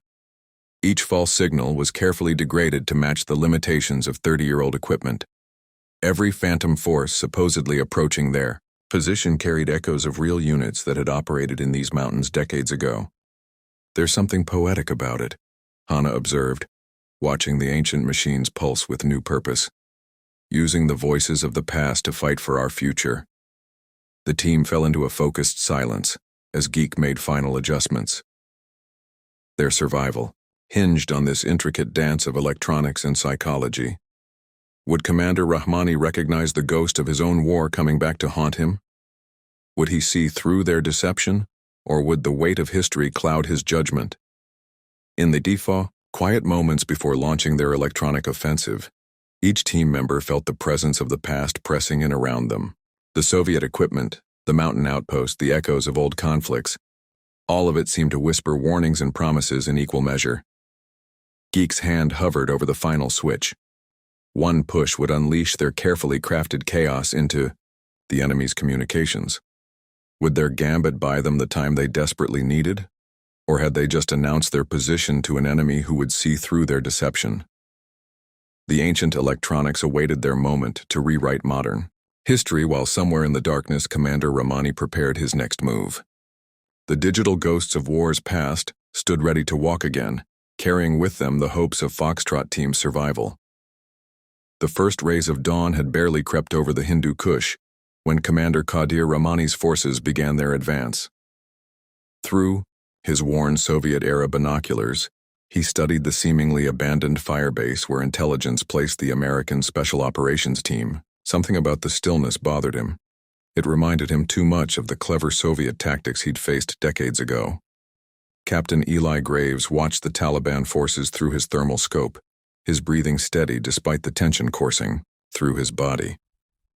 Each false signal was carefully degraded to match the limitations of 30-year-old equipment. Every phantom force supposedly approaching their position carried echoes of real units that had operated in these mountains decades ago. "There's something poetic about it," Hannah observed, watching the ancient machines pulse with new purpose. "Using the voices of the past to fight for our future." The team fell into a focused silence as Geek made final adjustments. Their survival hinged on this intricate dance of electronics and psychology. Would Commander Rahmani recognize the ghost of his own war coming back to haunt him? Would he see through their deception, or would the weight of history cloud his judgment? In the default, Quiet moments before launching their electronic offensive, each team member felt the presence of the past pressing in around them. The Soviet equipment, the mountain outpost, the echoes of old conflicts, all of it seemed to whisper warnings and promises in equal measure. Geek's hand hovered over the final switch. One push would unleash their carefully crafted chaos into the enemy's communications. Would their gambit buy them the time they desperately needed? Or had they just announced their position to an enemy who would see through their deception? The ancient electronics awaited their moment to rewrite modern history while somewhere in the darkness Commander Rahmani prepared his next move. The digital ghosts of wars past stood ready to walk again, carrying with them the hopes of Foxtrot Team's survival. The first rays of dawn had barely crept over the Hindu Kush when Commander Qadir Rahmani's forces began their advance. Through his worn Soviet-era binoculars, he studied the seemingly abandoned firebase where intelligence placed the American Special Operations Team. Something about the stillness bothered him. It reminded him too much of the clever Soviet tactics he'd faced decades ago. Captain Eli Graves watched the Taliban forces through his thermal scope, his breathing steady despite the tension coursing through his body.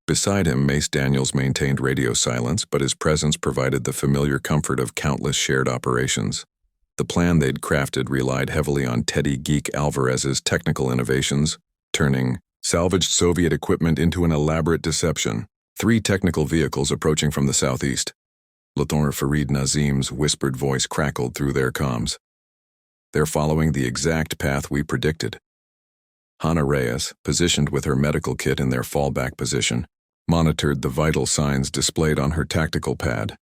Beside him, Mace Daniels maintained radio silence, but his presence provided the familiar comfort of countless shared operations. The plan they'd crafted relied heavily on Teddy Geek Alvarez's technical innovations, turning salvaged Soviet equipment into an elaborate deception. 3 technical vehicles approaching from the southeast. Lieutenant Farid Nazim's whispered voice crackled through their comms. They're following the exact path we predicted. Hannah Reyes, positioned with her medical kit in their fallback position, monitored the vital signs displayed on her tactical pad.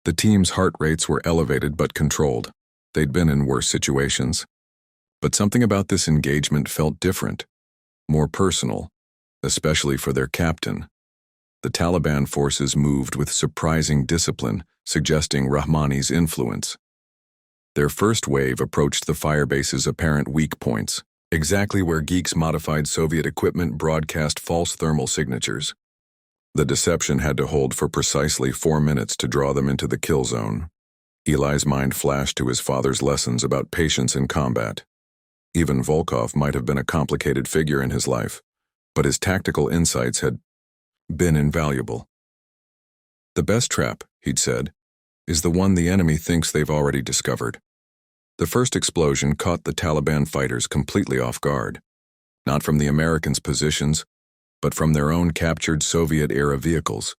The team's heart rates were elevated but controlled. They'd been in worse situations. But something about this engagement felt different, more personal, especially for their captain. The Taliban forces moved with surprising discipline, suggesting Rahmani's influence. Their first wave approached the firebase's apparent weak points, exactly where Geek's modified Soviet equipment broadcast false thermal signatures. The deception had to hold for precisely 4 minutes to draw them into the kill zone. Eli's mind flashed to his father's lessons about patience in combat. Ivan Volkov might have been a complicated figure in his life, but his tactical insights had been invaluable. The best trap, he'd said, is the one the enemy thinks they've already discovered. The first explosion caught the Taliban fighters completely off guard, not from the Americans' positions, but from their own captured Soviet-era vehicles.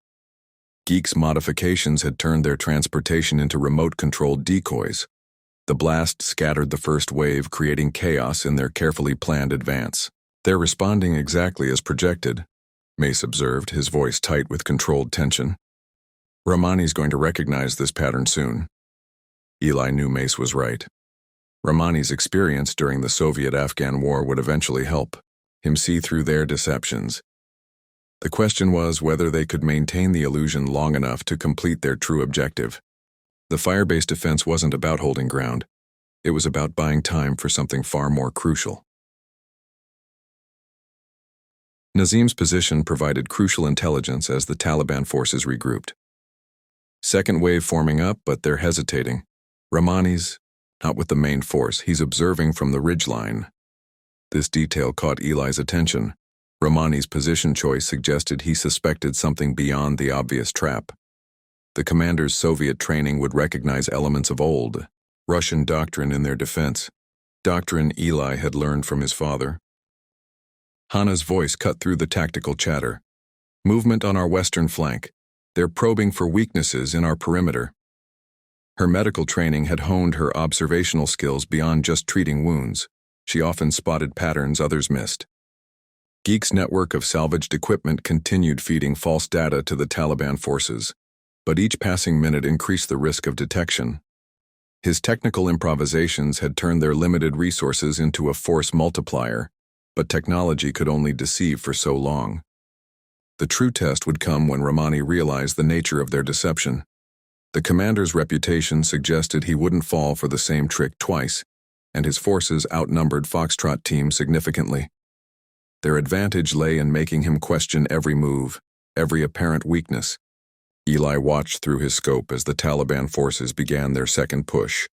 Geek's modifications had turned their transportation into remote-controlled decoys. The blast scattered the first wave, creating chaos in their carefully planned advance. They're responding exactly as projected, Mace observed, his voice tight with controlled tension. Rahmani's going to recognize this pattern soon. Eli knew Mace was right. Rahmani's experience during the Soviet-Afghan War would eventually help him see through their deceptions. The question was whether they could maintain the illusion long enough to complete their true objective. The firebase defense wasn't about holding ground. It was about buying time for something far more crucial. Nazim's position provided crucial intelligence as the Taliban forces regrouped. Second wave forming up, but they're hesitating. Rahmani's not with the main force, he's observing from the ridgeline. This detail caught Eli's attention. Rahmani's position choice suggested he suspected something beyond the obvious trap. The commander's Soviet training would recognize elements of old Russian doctrine in their defense, doctrine Eli had learned from his father. Hannah's voice cut through the tactical chatter. Movement on our western flank. They're probing for weaknesses in our perimeter. Her medical training had honed her observational skills beyond just treating wounds. She often spotted patterns others missed. Geek's network of salvaged equipment continued feeding false data to the Taliban forces, but each passing minute increased the risk of detection. His technical improvisations had turned their limited resources into a force multiplier, but technology could only deceive for so long. The true test would come when Rahmani realized the nature of their deception. The commander's reputation suggested he wouldn't fall for the same trick twice, and his forces outnumbered Foxtrot Team significantly. Their advantage lay in making him question every move, every apparent weakness. Eli watched through his scope as the Taliban forces began their second push.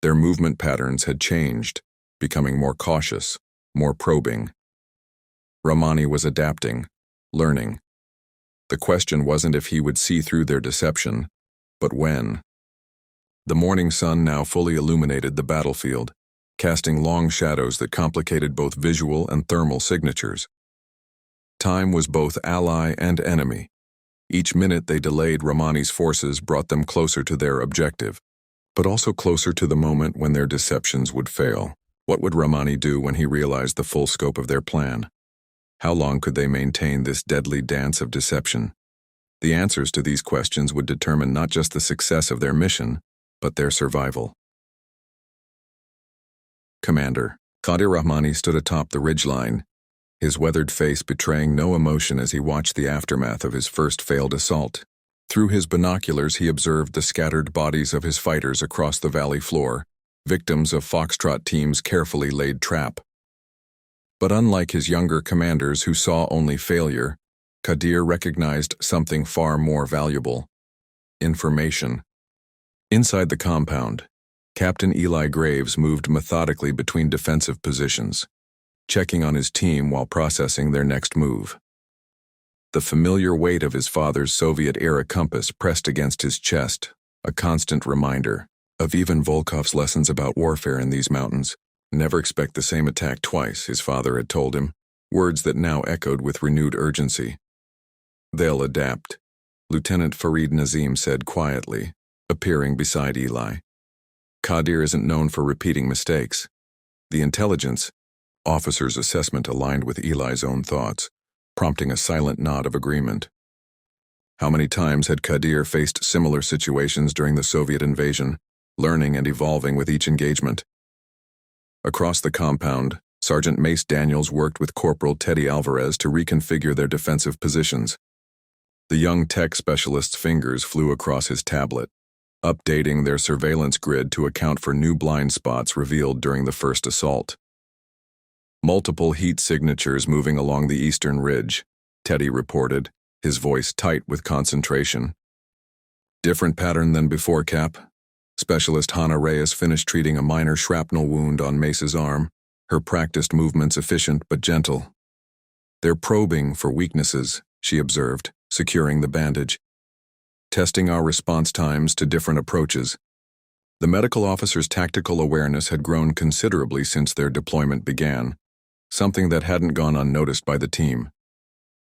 Their movement patterns had changed. becoming more cautious, more probing. Rahmani was adapting, learning. The question wasn't if he would see through their deception, but when. The morning sun now fully illuminated the battlefield, casting long shadows that complicated both visual and thermal signatures. Time was both ally and enemy. Each minute they delayed Rahmani's forces brought them closer to their objective, but also closer to the moment when their deceptions would fail. What would Rahmani do when he realized the full scope of their plan? How long could they maintain this deadly dance of deception? The answers to these questions would determine not just the success of their mission, but their survival. Commander Qadir Rahmani stood atop the ridgeline, his weathered face betraying no emotion as he watched the aftermath of his first failed assault. Through his binoculars he observed the scattered bodies of his fighters across the valley floor, victims of Foxtrot team's carefully laid trap. But unlike his younger commanders who saw only failure, Qadir recognized something far more valuable: information. Inside the compound, Captain Eli Graves moved methodically between defensive positions, checking on his team while processing their next move. The familiar weight of his father's Soviet-era compass pressed against his chest, a constant reminder of Ivan Volkov's lessons about warfare in these mountains. Never expect the same attack twice, his father had told him, words that now echoed with renewed urgency. They'll adapt, Lieutenant Farid Nazim said quietly, appearing beside Eli. Qadir isn't known for repeating mistakes. The intelligence officer's assessment aligned with Eli's own thoughts, prompting a silent nod of agreement. How many times had Qadir faced similar situations during the Soviet invasion, learning and evolving with each engagement? Across the compound, Sergeant Mace Daniels worked with Corporal Teddy Alvarez to reconfigure their defensive positions. The young tech specialist's fingers flew across his tablet, updating their surveillance grid to account for new blind spots revealed during the first assault. Multiple heat signatures moving along the eastern ridge, Teddy reported, his voice tight with concentration. Different pattern than before, Cap. Specialist Hannah Reyes finished treating a minor shrapnel wound on Mace's arm, her practiced movements efficient but gentle. They're probing for weaknesses, she observed, securing the bandage. Testing our response times to different approaches. The medical officer's tactical awareness had grown considerably since their deployment began, something that hadn't gone unnoticed by the team.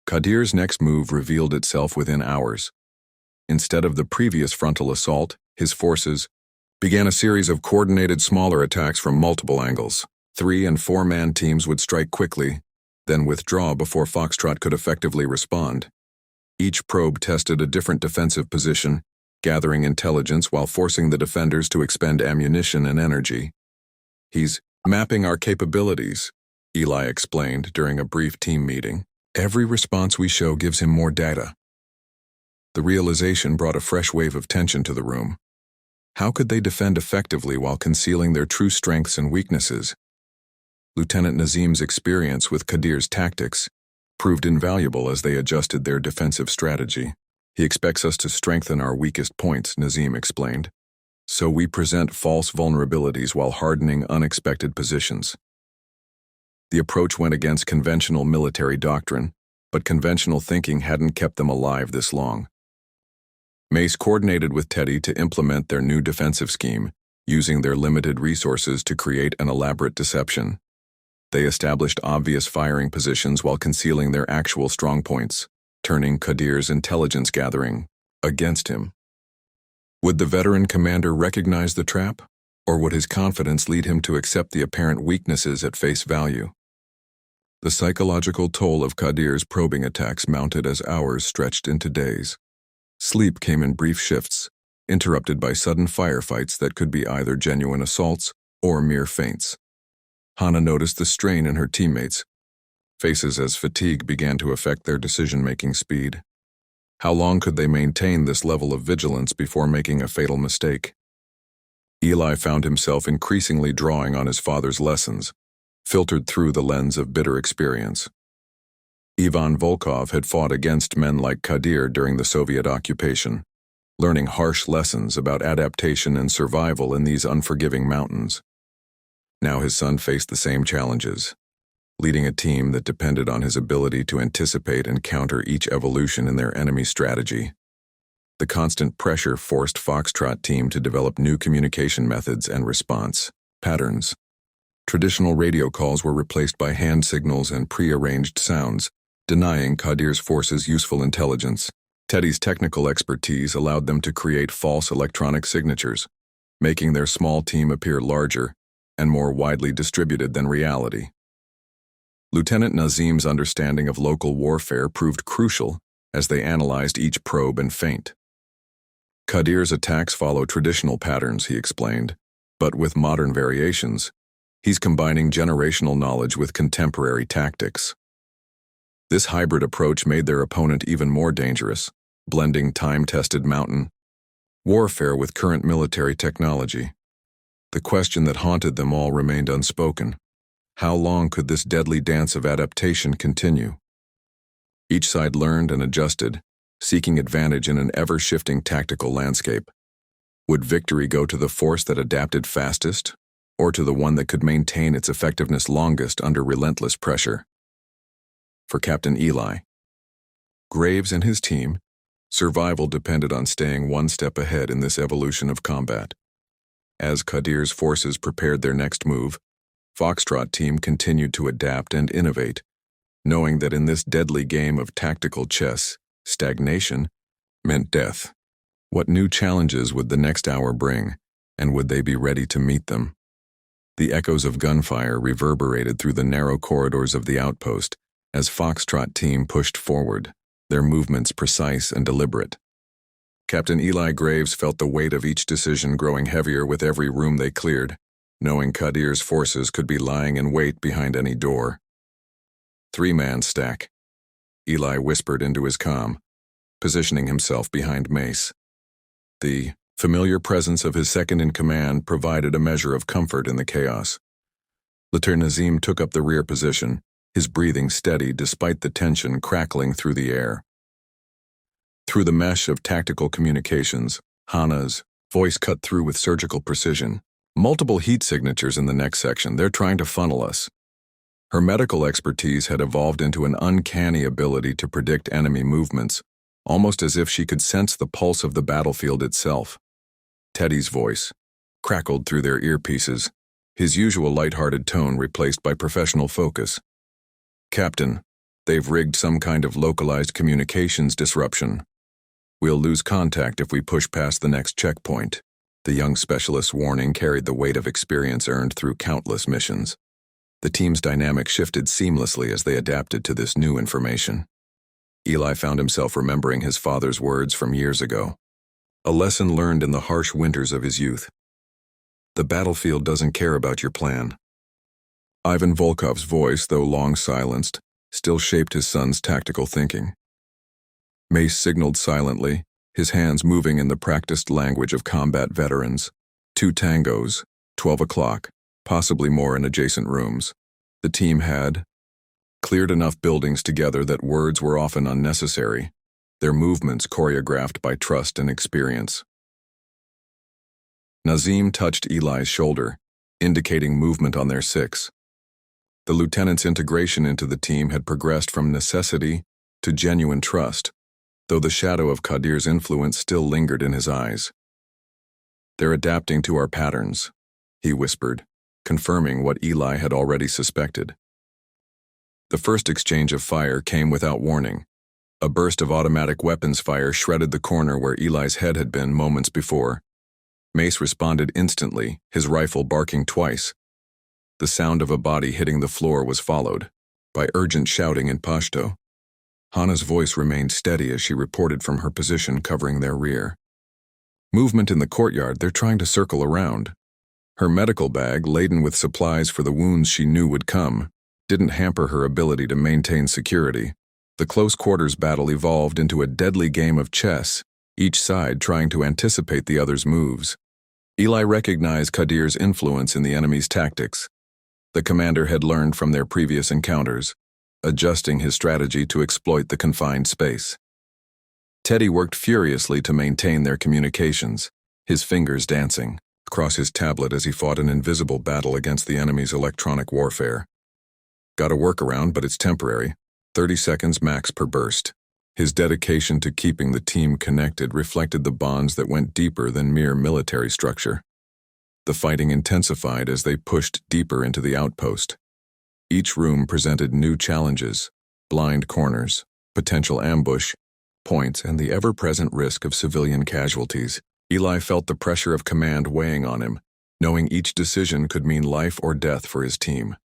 Qadir's next move revealed itself within hours. Instead of the previous frontal assault, his forces began a series of coordinated smaller attacks from multiple angles. 3- and 4-man teams would strike quickly, then withdraw before Foxtrot could effectively respond. Each probe tested a different defensive position, gathering intelligence while forcing the defenders to expend ammunition and energy. He's mapping our capabilities, Eli explained during a brief team meeting. Every response we show gives him more data. The realization brought a fresh wave of tension to the room. How could they defend effectively while concealing their true strengths and weaknesses? Lieutenant Nazim's experience with Qadir's tactics proved invaluable as they adjusted their defensive strategy. He expects us to strengthen our weakest points, Nazim explained. So we present false vulnerabilities while hardening unexpected positions. The approach went against conventional military doctrine, but conventional thinking hadn't kept them alive this long. Mace coordinated with Teddy to implement their new defensive scheme, using their limited resources to create an elaborate deception. They established obvious firing positions while concealing their actual strong points, turning Qadir's intelligence gathering against him. Would the veteran commander recognize the trap, or would his confidence lead him to accept the apparent weaknesses at face value? The psychological toll of Qadir's probing attacks mounted as hours stretched into days. Sleep came in brief shifts, interrupted by sudden firefights that could be either genuine assaults or mere feints. Hannah noticed the strain in her teammates' faces as fatigue began to affect their decision-making speed. How long could they maintain this level of vigilance before making a fatal mistake? Eli found himself increasingly drawing on his father's lessons, filtered through the lens of bitter experience. Ivan Volkov had fought against men like Qadir during the Soviet occupation, learning harsh lessons about adaptation and survival in these unforgiving mountains. Now his son faced the same challenges, leading a team that depended on his ability to anticipate and counter each evolution in their enemy strategy. The constant pressure forced Foxtrot team to develop new communication methods and response patterns. Traditional radio calls were replaced by hand signals and pre-arranged sounds, denying Qadir's forces useful intelligence. Teddy's technical expertise allowed them to create false electronic signatures, making their small team appear larger and more widely distributed than reality. Lieutenant Nazim's understanding of local warfare proved crucial as they analyzed each probe and feint. Qadir's attacks follow traditional patterns, he explained, but with modern variations. He's combining generational knowledge with contemporary tactics. This hybrid approach made their opponent even more dangerous, blending time-tested mountain warfare with current military technology. The question that haunted them all remained unspoken. How long could this deadly dance of adaptation continue? Each side learned and adjusted, seeking advantage in an ever-shifting tactical landscape. Would victory go to the force that adapted fastest, or to the one that could maintain its effectiveness longest under relentless pressure? For Captain Eli Graves and his team, survival depended on staying one step ahead in this evolution of combat. As Qadir's forces prepared their next move, Foxtrot team continued to adapt and innovate, knowing that in this deadly game of tactical chess, stagnation meant death. What new challenges would the next hour bring, and would they be ready to meet them? The echoes of gunfire reverberated through the narrow corridors of the outpost as Foxtrot team pushed forward, their movements precise and deliberate. Captain Eli Graves felt the weight of each decision growing heavier with every room they cleared, knowing Qadir's forces could be lying in wait behind any door. Three-man stack, Eli whispered into his comm, positioning himself behind Mace. The familiar presence of his second-in-command provided a measure of comfort in the chaos. Lieutenant Nazim took up the rear position, his breathing steady despite the tension crackling through the air. Through the mesh of tactical communications, Hana's voice cut through with surgical precision. Multiple heat signatures in the next section, they're trying to funnel us. Her medical expertise had evolved into an uncanny ability to predict enemy movements, almost as if she could sense the pulse of the battlefield itself. Teddy's voice crackled through their earpieces, his usual light-hearted tone replaced by professional focus. Captain, they've rigged some kind of localized communications disruption. We'll lose contact if we push past the next checkpoint. The young specialist's warning carried the weight of experience earned through countless missions. The team's dynamic shifted seamlessly as they adapted to this new information. Eli found himself remembering his father's words from years ago, a lesson learned in the harsh winters of his youth. The battlefield doesn't care about your plan. Ivan Volkov's voice, though long silenced, still shaped his son's tactical thinking. Mace signaled silently, his hands moving in the practiced language of combat veterans. 2 tangos, 12 o'clock, possibly more in adjacent rooms. The team had cleared enough buildings together that words were often unnecessary, their movements choreographed by trust and experience. Nazim touched Eli's shoulder, indicating movement on their 6. The lieutenant's integration into the team had progressed from necessity to genuine trust, though the shadow of Qadir's influence still lingered in his eyes. They're adapting to our patterns, he whispered, confirming what Eli had already suspected. The first exchange of fire came without warning. A burst of automatic weapons fire shredded the corner where Eli's head had been moments before. Mace responded instantly, his rifle barking twice. The sound of a body hitting the floor was followed by urgent shouting in Pashto. Hana's voice remained steady as she reported from her position covering their rear. Movement in the courtyard, they're trying to circle around. Her medical bag, laden with supplies for the wounds she knew would come, didn't hamper her ability to maintain security. The close-quarters battle evolved into a deadly game of chess, each side trying to anticipate the other's moves. Eli recognized Qadir's influence in the enemy's tactics. The commander had learned from their previous encounters, adjusting his strategy to exploit the confined space. Teddy worked furiously to maintain their communications, his fingers dancing. across his tablet as he fought an invisible battle against the enemy's electronic warfare. Got a workaround, but it's temporary. 30 seconds max per burst. His dedication to keeping the team connected reflected the bonds that went deeper than mere military structure. The fighting intensified as they pushed deeper into the outpost. Each room presented new challenges, blind corners, potential ambush points, and the ever-present risk of civilian casualties. Eli felt the pressure of command weighing on him, knowing each decision could mean life or death for his team.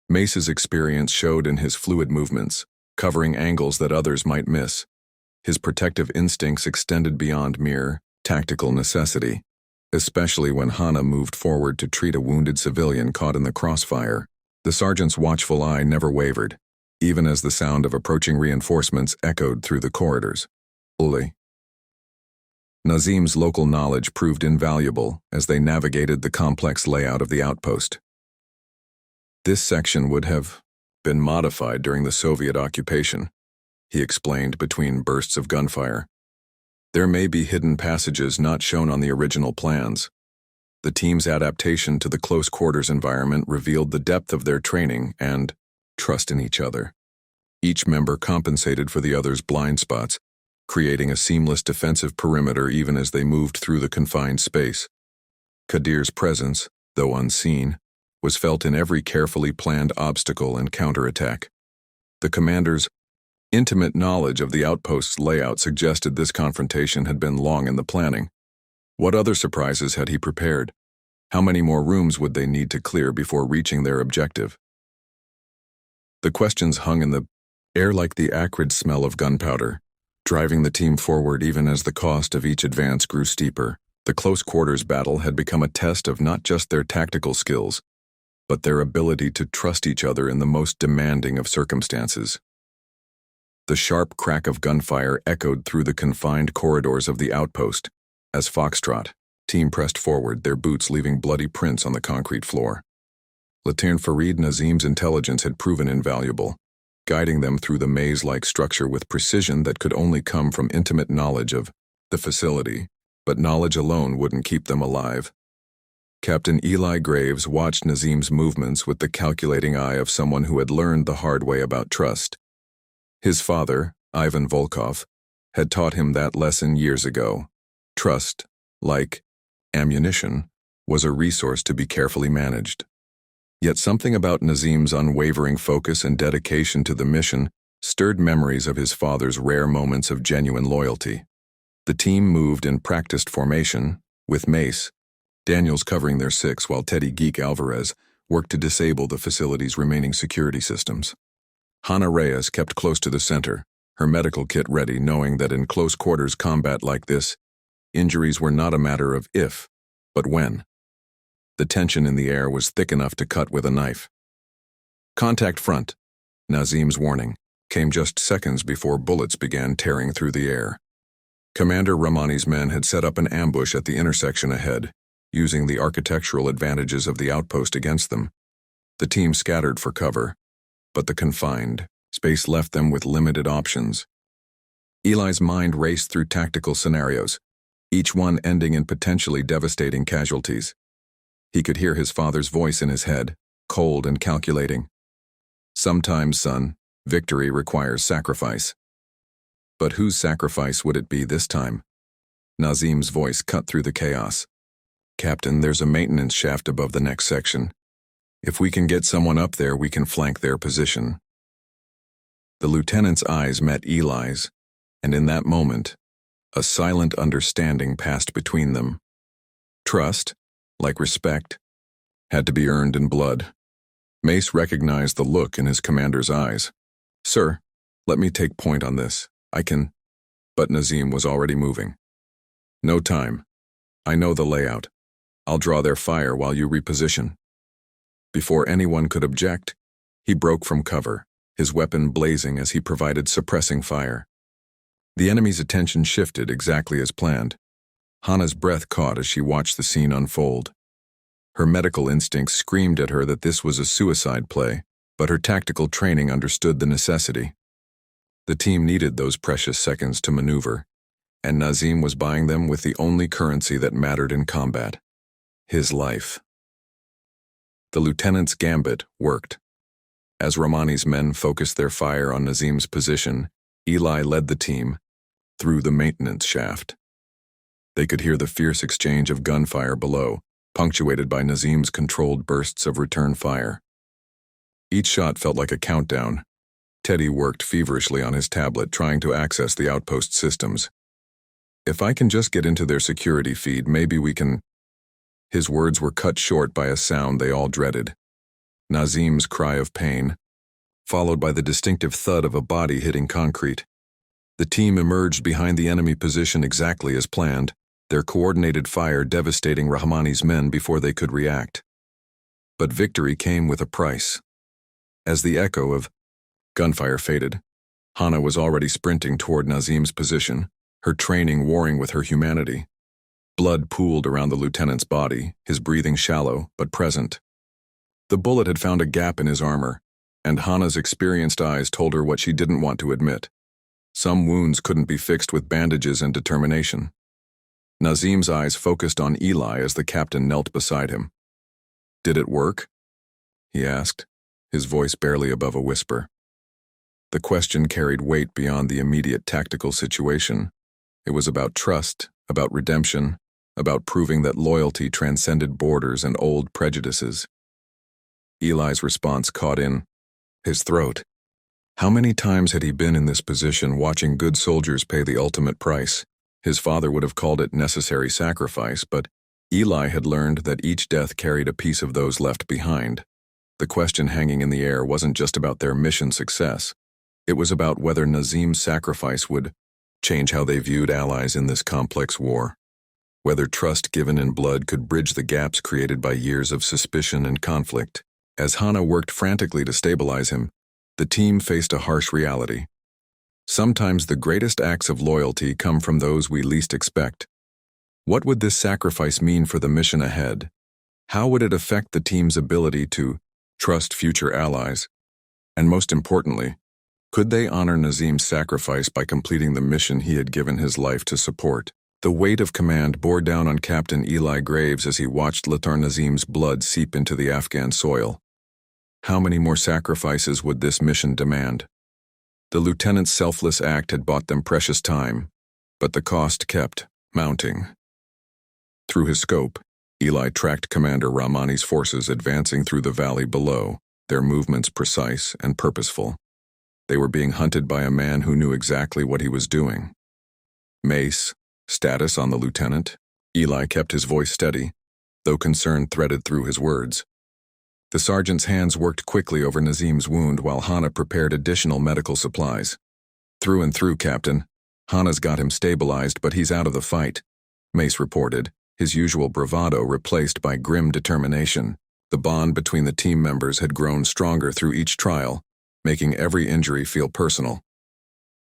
Mace's experience showed in his fluid movements, covering angles that others might miss. His protective instincts extended beyond mere tactical necessity, especially when Hana moved forward to treat a wounded civilian caught in the crossfire. The sergeant's watchful eye never wavered, even as the sound of approaching reinforcements echoed through the corridors. Uli. Nazim's local knowledge proved invaluable as they navigated the complex layout of the outpost. This section would have been modified during the Soviet occupation, he explained between bursts of gunfire. There may be hidden passages not shown on the original plans. The team's adaptation to the close quarters environment revealed the depth of their training and trust in each other. Each member compensated for the other's blind spots, creating a seamless defensive perimeter even as they moved through the confined space. Qadir's presence, though unseen, was felt in every carefully planned obstacle and counterattack. The commander's intimate knowledge of the outpost's layout suggested this confrontation had been long in the planning. What other surprises had he prepared? How many more rooms would they need to clear before reaching their objective? The questions hung in the air like the acrid smell of gunpowder, driving the team forward even as the cost of each advance grew steeper. The close quarters battle had become a test of not just their tactical skills, but their ability to trust each other in the most demanding of circumstances. The sharp crack of gunfire echoed through the confined corridors of the outpost. As Foxtrot, team pressed forward, their boots leaving bloody prints on the concrete floor. Lieutenant Farid Nazim's intelligence had proven invaluable, guiding them through the maze-like structure with precision that could only come from intimate knowledge of the facility, but knowledge alone wouldn't keep them alive. Captain Eli Graves watched Nazim's movements with the calculating eye of someone who had learned the hard way about trust. His father, Ivan Volkov, had taught him that lesson years ago. Trust, like ammunition, was a resource to be carefully managed. Yet something about Nazim's unwavering focus and dedication to the mission stirred memories of his father's rare moments of genuine loyalty. The team moved in practiced formation, with Mace, Daniels covering their six while Teddy Geek Alvarez worked to disable the facility's remaining security systems. Hana Reyes kept close to the center, her medical kit ready, knowing that in close quarters combat like this, injuries were not a matter of if, but when. The tension in the air was thick enough to cut with a knife. Contact front, Nazim's warning, came just seconds before bullets began tearing through the air. Commander Rahmani's men had set up an ambush at the intersection ahead, using the architectural advantages of the outpost against them. The team scattered for cover, but the confined space left them with limited options. Eli's mind raced through tactical scenarios, each one ending in potentially devastating casualties. He could hear his father's voice in his head, cold and calculating. Sometimes, son, victory requires sacrifice. But whose sacrifice would it be this time? Nazim's voice cut through the chaos. Captain, there's a maintenance shaft above the next section. If we can get someone up there, we can flank their position. The lieutenant's eyes met Eli's, and in that moment, a silent understanding passed between them. Trust, like respect, had to be earned in blood. Mace recognized the look in his commander's eyes. Sir, let me take point on this. I can... But Nazim was already moving. No time. I know the layout. I'll draw their fire while you reposition. Before anyone could object, he broke from cover, his weapon blazing as he provided suppressing fire. The enemy's attention shifted exactly as planned. Hana's breath caught as she watched the scene unfold. Her medical instincts screamed at her that this was a suicide play, but her tactical training understood the necessity. The team needed those precious seconds to maneuver, and Nazim was buying them with the only currency that mattered in combat: his life. The lieutenant's gambit worked. As Rahmani's men focused their fire on Nazim's position, Eli led the team through the maintenance shaft. They could hear the fierce exchange of gunfire below, punctuated by Nazim's controlled bursts of return fire. Each shot felt like a countdown. Teddy worked feverishly on his tablet, trying to access the outpost systems. "If I can just get into their security feed, maybe we can—" His words were cut short by a sound they all dreaded: Nazim's cry of pain, followed by the distinctive thud of a body hitting concrete. The team emerged behind the enemy position exactly as planned, their coordinated fire devastating Rahmani's men before they could react. But victory came with a price. As the echo of gunfire faded, Hana was already sprinting toward Nazim's position, her training warring with her humanity. Blood pooled around the lieutenant's body, his breathing shallow but present. The bullet had found a gap in his armor, and Hana's experienced eyes told her what she didn't want to admit. Some wounds couldn't be fixed with bandages and determination. Nazim's eyes focused on Eli as the captain knelt beside him. "Did it work?" he asked, his voice barely above a whisper. The question carried weight beyond the immediate tactical situation. It was about trust, about redemption, about proving that loyalty transcended borders and old prejudices. Eli's response caught in his throat. How many times had he been in this position, watching good soldiers pay the ultimate price? His father would have called it necessary sacrifice, but Eli had learned that each death carried a piece of those left behind. The question hanging in the air wasn't just about their mission success. It was about whether Nazim's sacrifice would change how they viewed allies in this complex war. Whether trust given in blood could bridge the gaps created by years of suspicion and conflict. As Hana worked frantically to stabilize him, the team faced a harsh reality. Sometimes the greatest acts of loyalty come from those we least expect. What would this sacrifice mean for the mission ahead? How would it affect the team's ability to trust future allies? And most importantly, could they honor Nazim's sacrifice by completing the mission he had given his life to support? The weight of command bore down on Captain Eli Graves as he watched Latar Nazim's blood seep into the Afghan soil. How many more sacrifices would this mission demand? The lieutenant's selfless act had bought them precious time, but the cost kept mounting. Through his scope, Eli tracked Commander Rahmani's forces advancing through the valley below, their movements precise and purposeful. They were being hunted by a man who knew exactly what he was doing. Mace, status on the lieutenant. Eli kept his voice steady, though concern threaded through his words. The sergeant's hands worked quickly over Nazim's wound while Hana prepared additional medical supplies. "Through and through, Captain. Hana's got him stabilized, but he's out of the fight," Mace reported, his usual bravado replaced by grim determination. The bond between the team members had grown stronger through each trial, making every injury feel personal.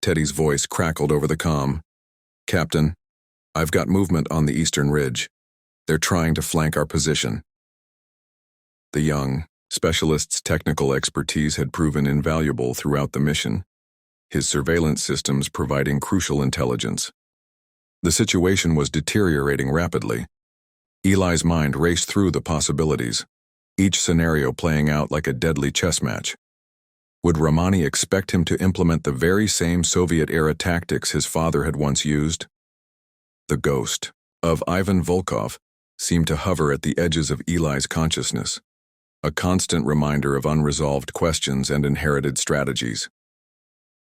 Teddy's voice crackled over the comm. "Captain, I've got movement on the eastern ridge. They're trying to flank our position." The young specialist's technical expertise had proven invaluable throughout the mission, his surveillance systems providing crucial intelligence. The situation was deteriorating rapidly. Eli's mind raced through the possibilities, each scenario playing out like a deadly chess match. Would Rahmani expect him to implement the very same Soviet-era tactics his father had once used? The ghost of Ivan Volkov seemed to hover at the edges of Eli's consciousness, a constant reminder of unresolved questions and inherited strategies.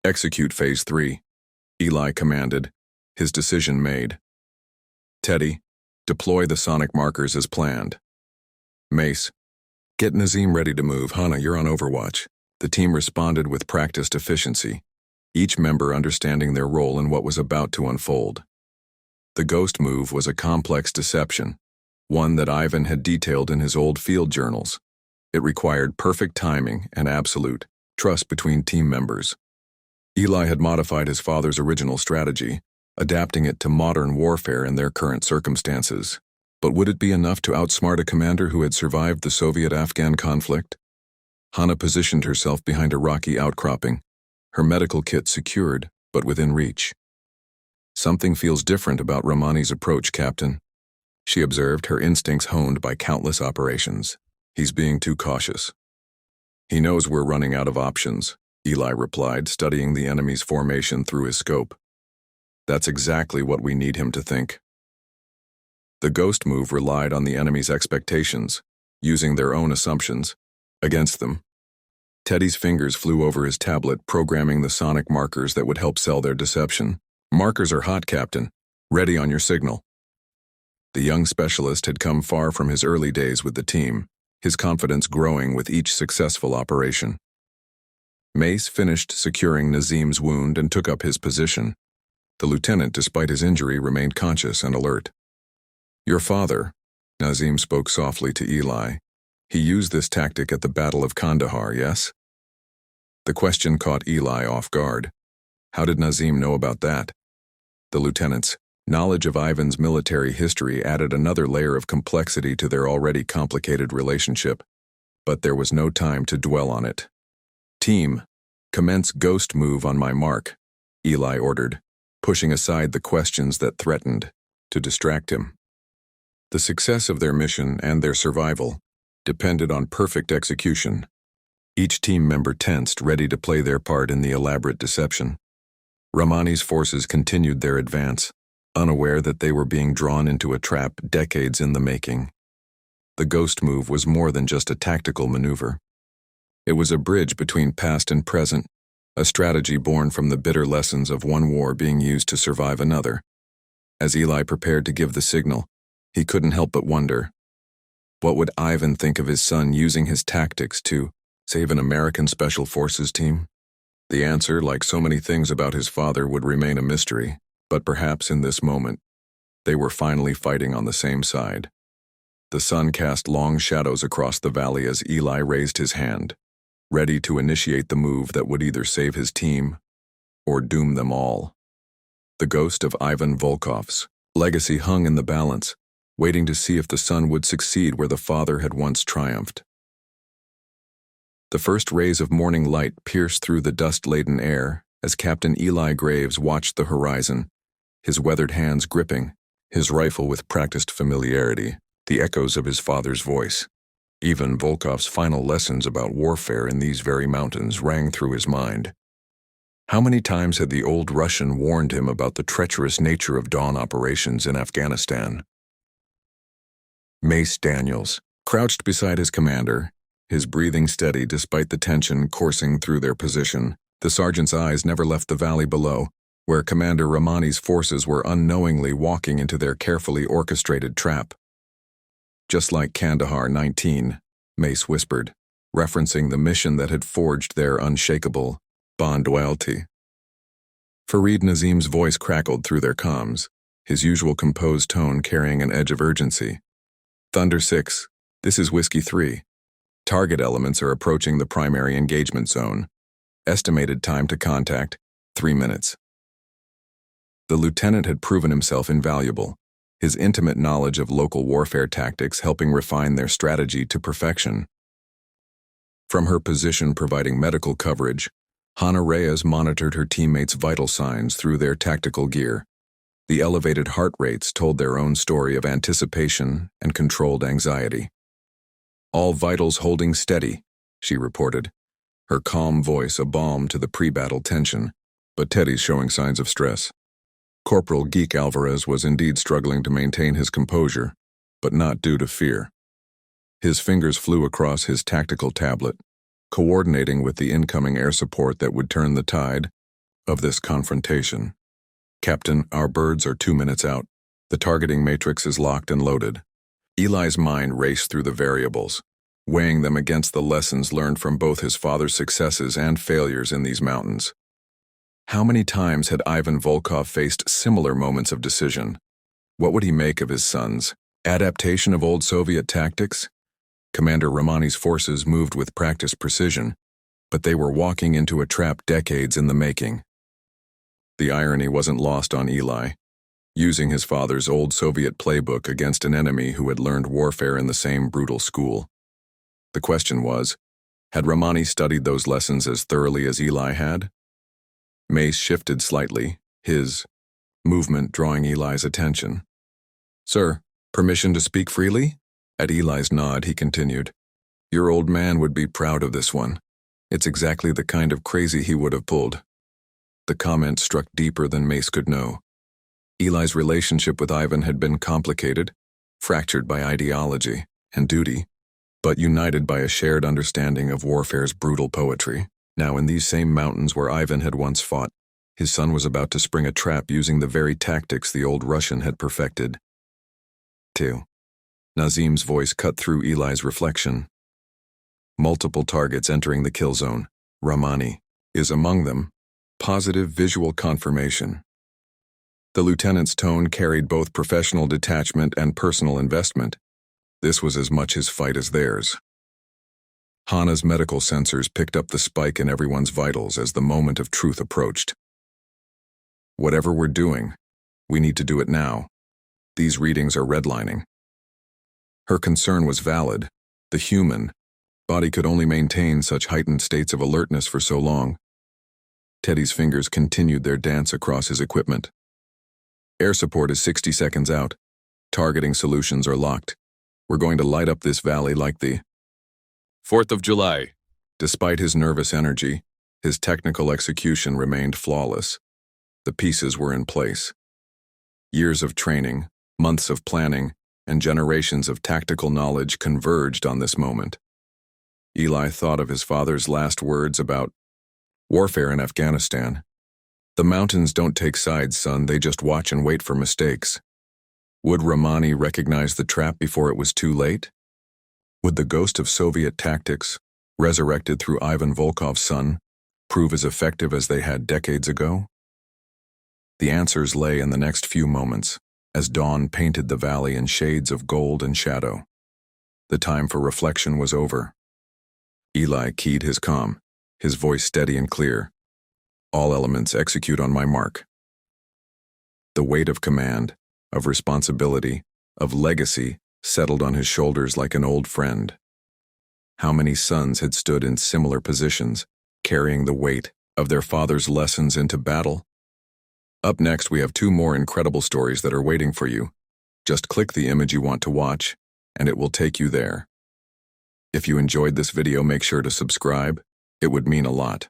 "Execute Phase 3, Eli commanded, his decision made. "Teddy, deploy the sonic markers as planned." "Mace, get Nazim ready to move. Hana, you're on overwatch." The team responded with practiced efficiency, each member understanding their role in what was about to unfold. The ghost move was a complex deception, one that Ivan had detailed in his old field journals. It required perfect timing and absolute trust between team members. Eli had modified his father's original strategy, adapting it to modern warfare in their current circumstances. But would it be enough to outsmart a commander who had survived the Soviet-Afghan conflict? Hana positioned herself behind a rocky outcropping, her medical kit secured, but within reach. Something feels different about Rahmani's approach, Captain, she observed, her instincts honed by countless operations. He's being too cautious. He knows we're running out of options, Eli replied, studying the enemy's formation through his scope. That's exactly what we need him to think. The ghost move relied on the enemy's expectations, using their own assumptions, against them. Teddy's fingers flew over his tablet, programming the sonic markers that would help sell their deception. Markers are hot, Captain. Ready on your signal. The young specialist had come far from his early days with the team, his confidence growing with each successful operation. Mace finished securing Nazim's wound and took up his position. The lieutenant, despite his injury, remained conscious and alert. Your father, Nazim spoke softly to Eli. He used this tactic at the Battle of Kandahar, yes? The question caught Eli off guard. How did Nazim know about that? The lieutenant's knowledge of Ivan's military history added another layer of complexity to their already complicated relationship, but there was no time to dwell on it. Team, commence ghost move on my mark, Eli ordered, pushing aside the questions that threatened to distract him. The success of their mission and their survival depended on perfect execution. Each team member tensed, ready to play their part in the elaborate deception. Rahmani's forces continued their advance, unaware that they were being drawn into a trap decades in the making. The ghost move was more than just a tactical maneuver. It was a bridge between past and present, a strategy born from the bitter lessons of one war being used to survive another. As Eli prepared to give the signal, he couldn't help but wonder, what would Ivan think of his son using his tactics to save an American Special Forces team? The answer, like so many things about his father, would remain a mystery. But perhaps in this moment, they were finally fighting on the same side. The sun cast long shadows across the valley as Eli raised his hand, ready to initiate the move that would either save his team or doom them all. The ghost of Ivan Volkov's legacy hung in the balance, waiting to see if the son would succeed where the father had once triumphed. The first rays of morning light pierced through the dust-laden air as Captain Eli Graves watched the horizon, his weathered hands gripping his rifle with practiced familiarity, the echoes of his father's voice. Ivan Volkov's final lessons about warfare in these very mountains rang through his mind. How many times had the old Russian warned him about the treacherous nature of dawn operations in Afghanistan? Mace Daniels crouched beside his commander, his breathing steady despite the tension coursing through their position. The sergeant's eyes never left the valley below, where Commander Rahmani's forces were unknowingly walking into their carefully orchestrated trap. Just like Kandahar 19, Mace whispered, referencing the mission that had forged their unshakable bond loyalty. Farid Nazim's voice crackled through their comms, his usual composed tone carrying an edge of urgency. Thunder 6, this is Whiskey 3. Target elements are approaching the primary engagement zone. Estimated time to contact, 3 minutes. The lieutenant had proven himself invaluable, his intimate knowledge of local warfare tactics helping refine their strategy to perfection. From her position providing medical coverage, Hannah Reyes monitored her teammates' vital signs through their tactical gear. The elevated heart rates told their own story of anticipation and controlled anxiety. All vitals holding steady, she reported, her calm voice a balm to the pre-battle tension, but Teddy's showing signs of stress. Corporal Geek Alvarez was indeed struggling to maintain his composure, but not due to fear. His fingers flew across his tactical tablet, coordinating with the incoming air support that would turn the tide of this confrontation. Captain, our birds are 2 minutes out. The targeting matrix is locked and loaded. Eli's mind raced through the variables, weighing them against the lessons learned from both his father's successes and failures in these mountains. How many times had Ivan Volkov faced similar moments of decision? What would he make of his son's adaptation of old Soviet tactics? Commander Rahmani's forces moved with practiced precision, but they were walking into a trap decades in the making. The irony wasn't lost on Eli, using his father's old Soviet playbook against an enemy who had learned warfare in the same brutal school. The question was, had Rahmani studied those lessons as thoroughly as Eli had? Mace shifted slightly, his movement drawing Eli's attention. "Sir, permission to speak freely?" At Eli's nod, he continued, "Your old man would be proud of this one. It's exactly the kind of crazy he would have pulled." The comment struck deeper than Mace could know. Eli's relationship with Ivan had been complicated, fractured by ideology and duty, but united by a shared understanding of warfare's brutal poetry. Now, in these same mountains where Ivan had once fought, his son was about to spring a trap using the very tactics the old Russian had perfected. 2. Nazim's voice cut through Eli's reflection. "Multiple targets entering the kill zone. Rahmani is among them. Positive visual confirmation." The lieutenant's tone carried both professional detachment and personal investment. This was as much his fight as theirs. Hana's medical sensors picked up the spike in everyone's vitals as the moment of truth approached. "Whatever we're doing, we need to do it now. These readings are redlining." Her concern was valid. The human body could only maintain such heightened states of alertness for so long. Teddy's fingers continued their dance across his equipment. "Air support is 60 seconds out. Targeting solutions are locked. We're going to light up this valley like the 4th of July. Despite his nervous energy, his technical execution remained flawless. The pieces were in place. Years of training, months of planning, and generations of tactical knowledge converged on this moment. Eli thought of his father's last words about warfare in Afghanistan. "The mountains don't take sides, son, they just watch and wait for mistakes." Would Rahmani recognize the trap before it was too late? Would the ghost of Soviet tactics, resurrected through Ivan Volkov's son, prove as effective as they had decades ago? The answers lay in the next few moments, as dawn painted the valley in shades of gold and shadow. The time for reflection was over. Eli keyed his comm, his voice steady and clear. "All elements execute on my mark." The weight of command, of responsibility, of legacy settled on his shoulders like an old friend. How many sons had stood in similar positions, carrying the weight of their father's lessons into battle? Up next, we have 2 more incredible stories that are waiting for you. Just click the image you want to watch, and it will take you there. If you enjoyed this video, make sure to subscribe. It would mean a lot.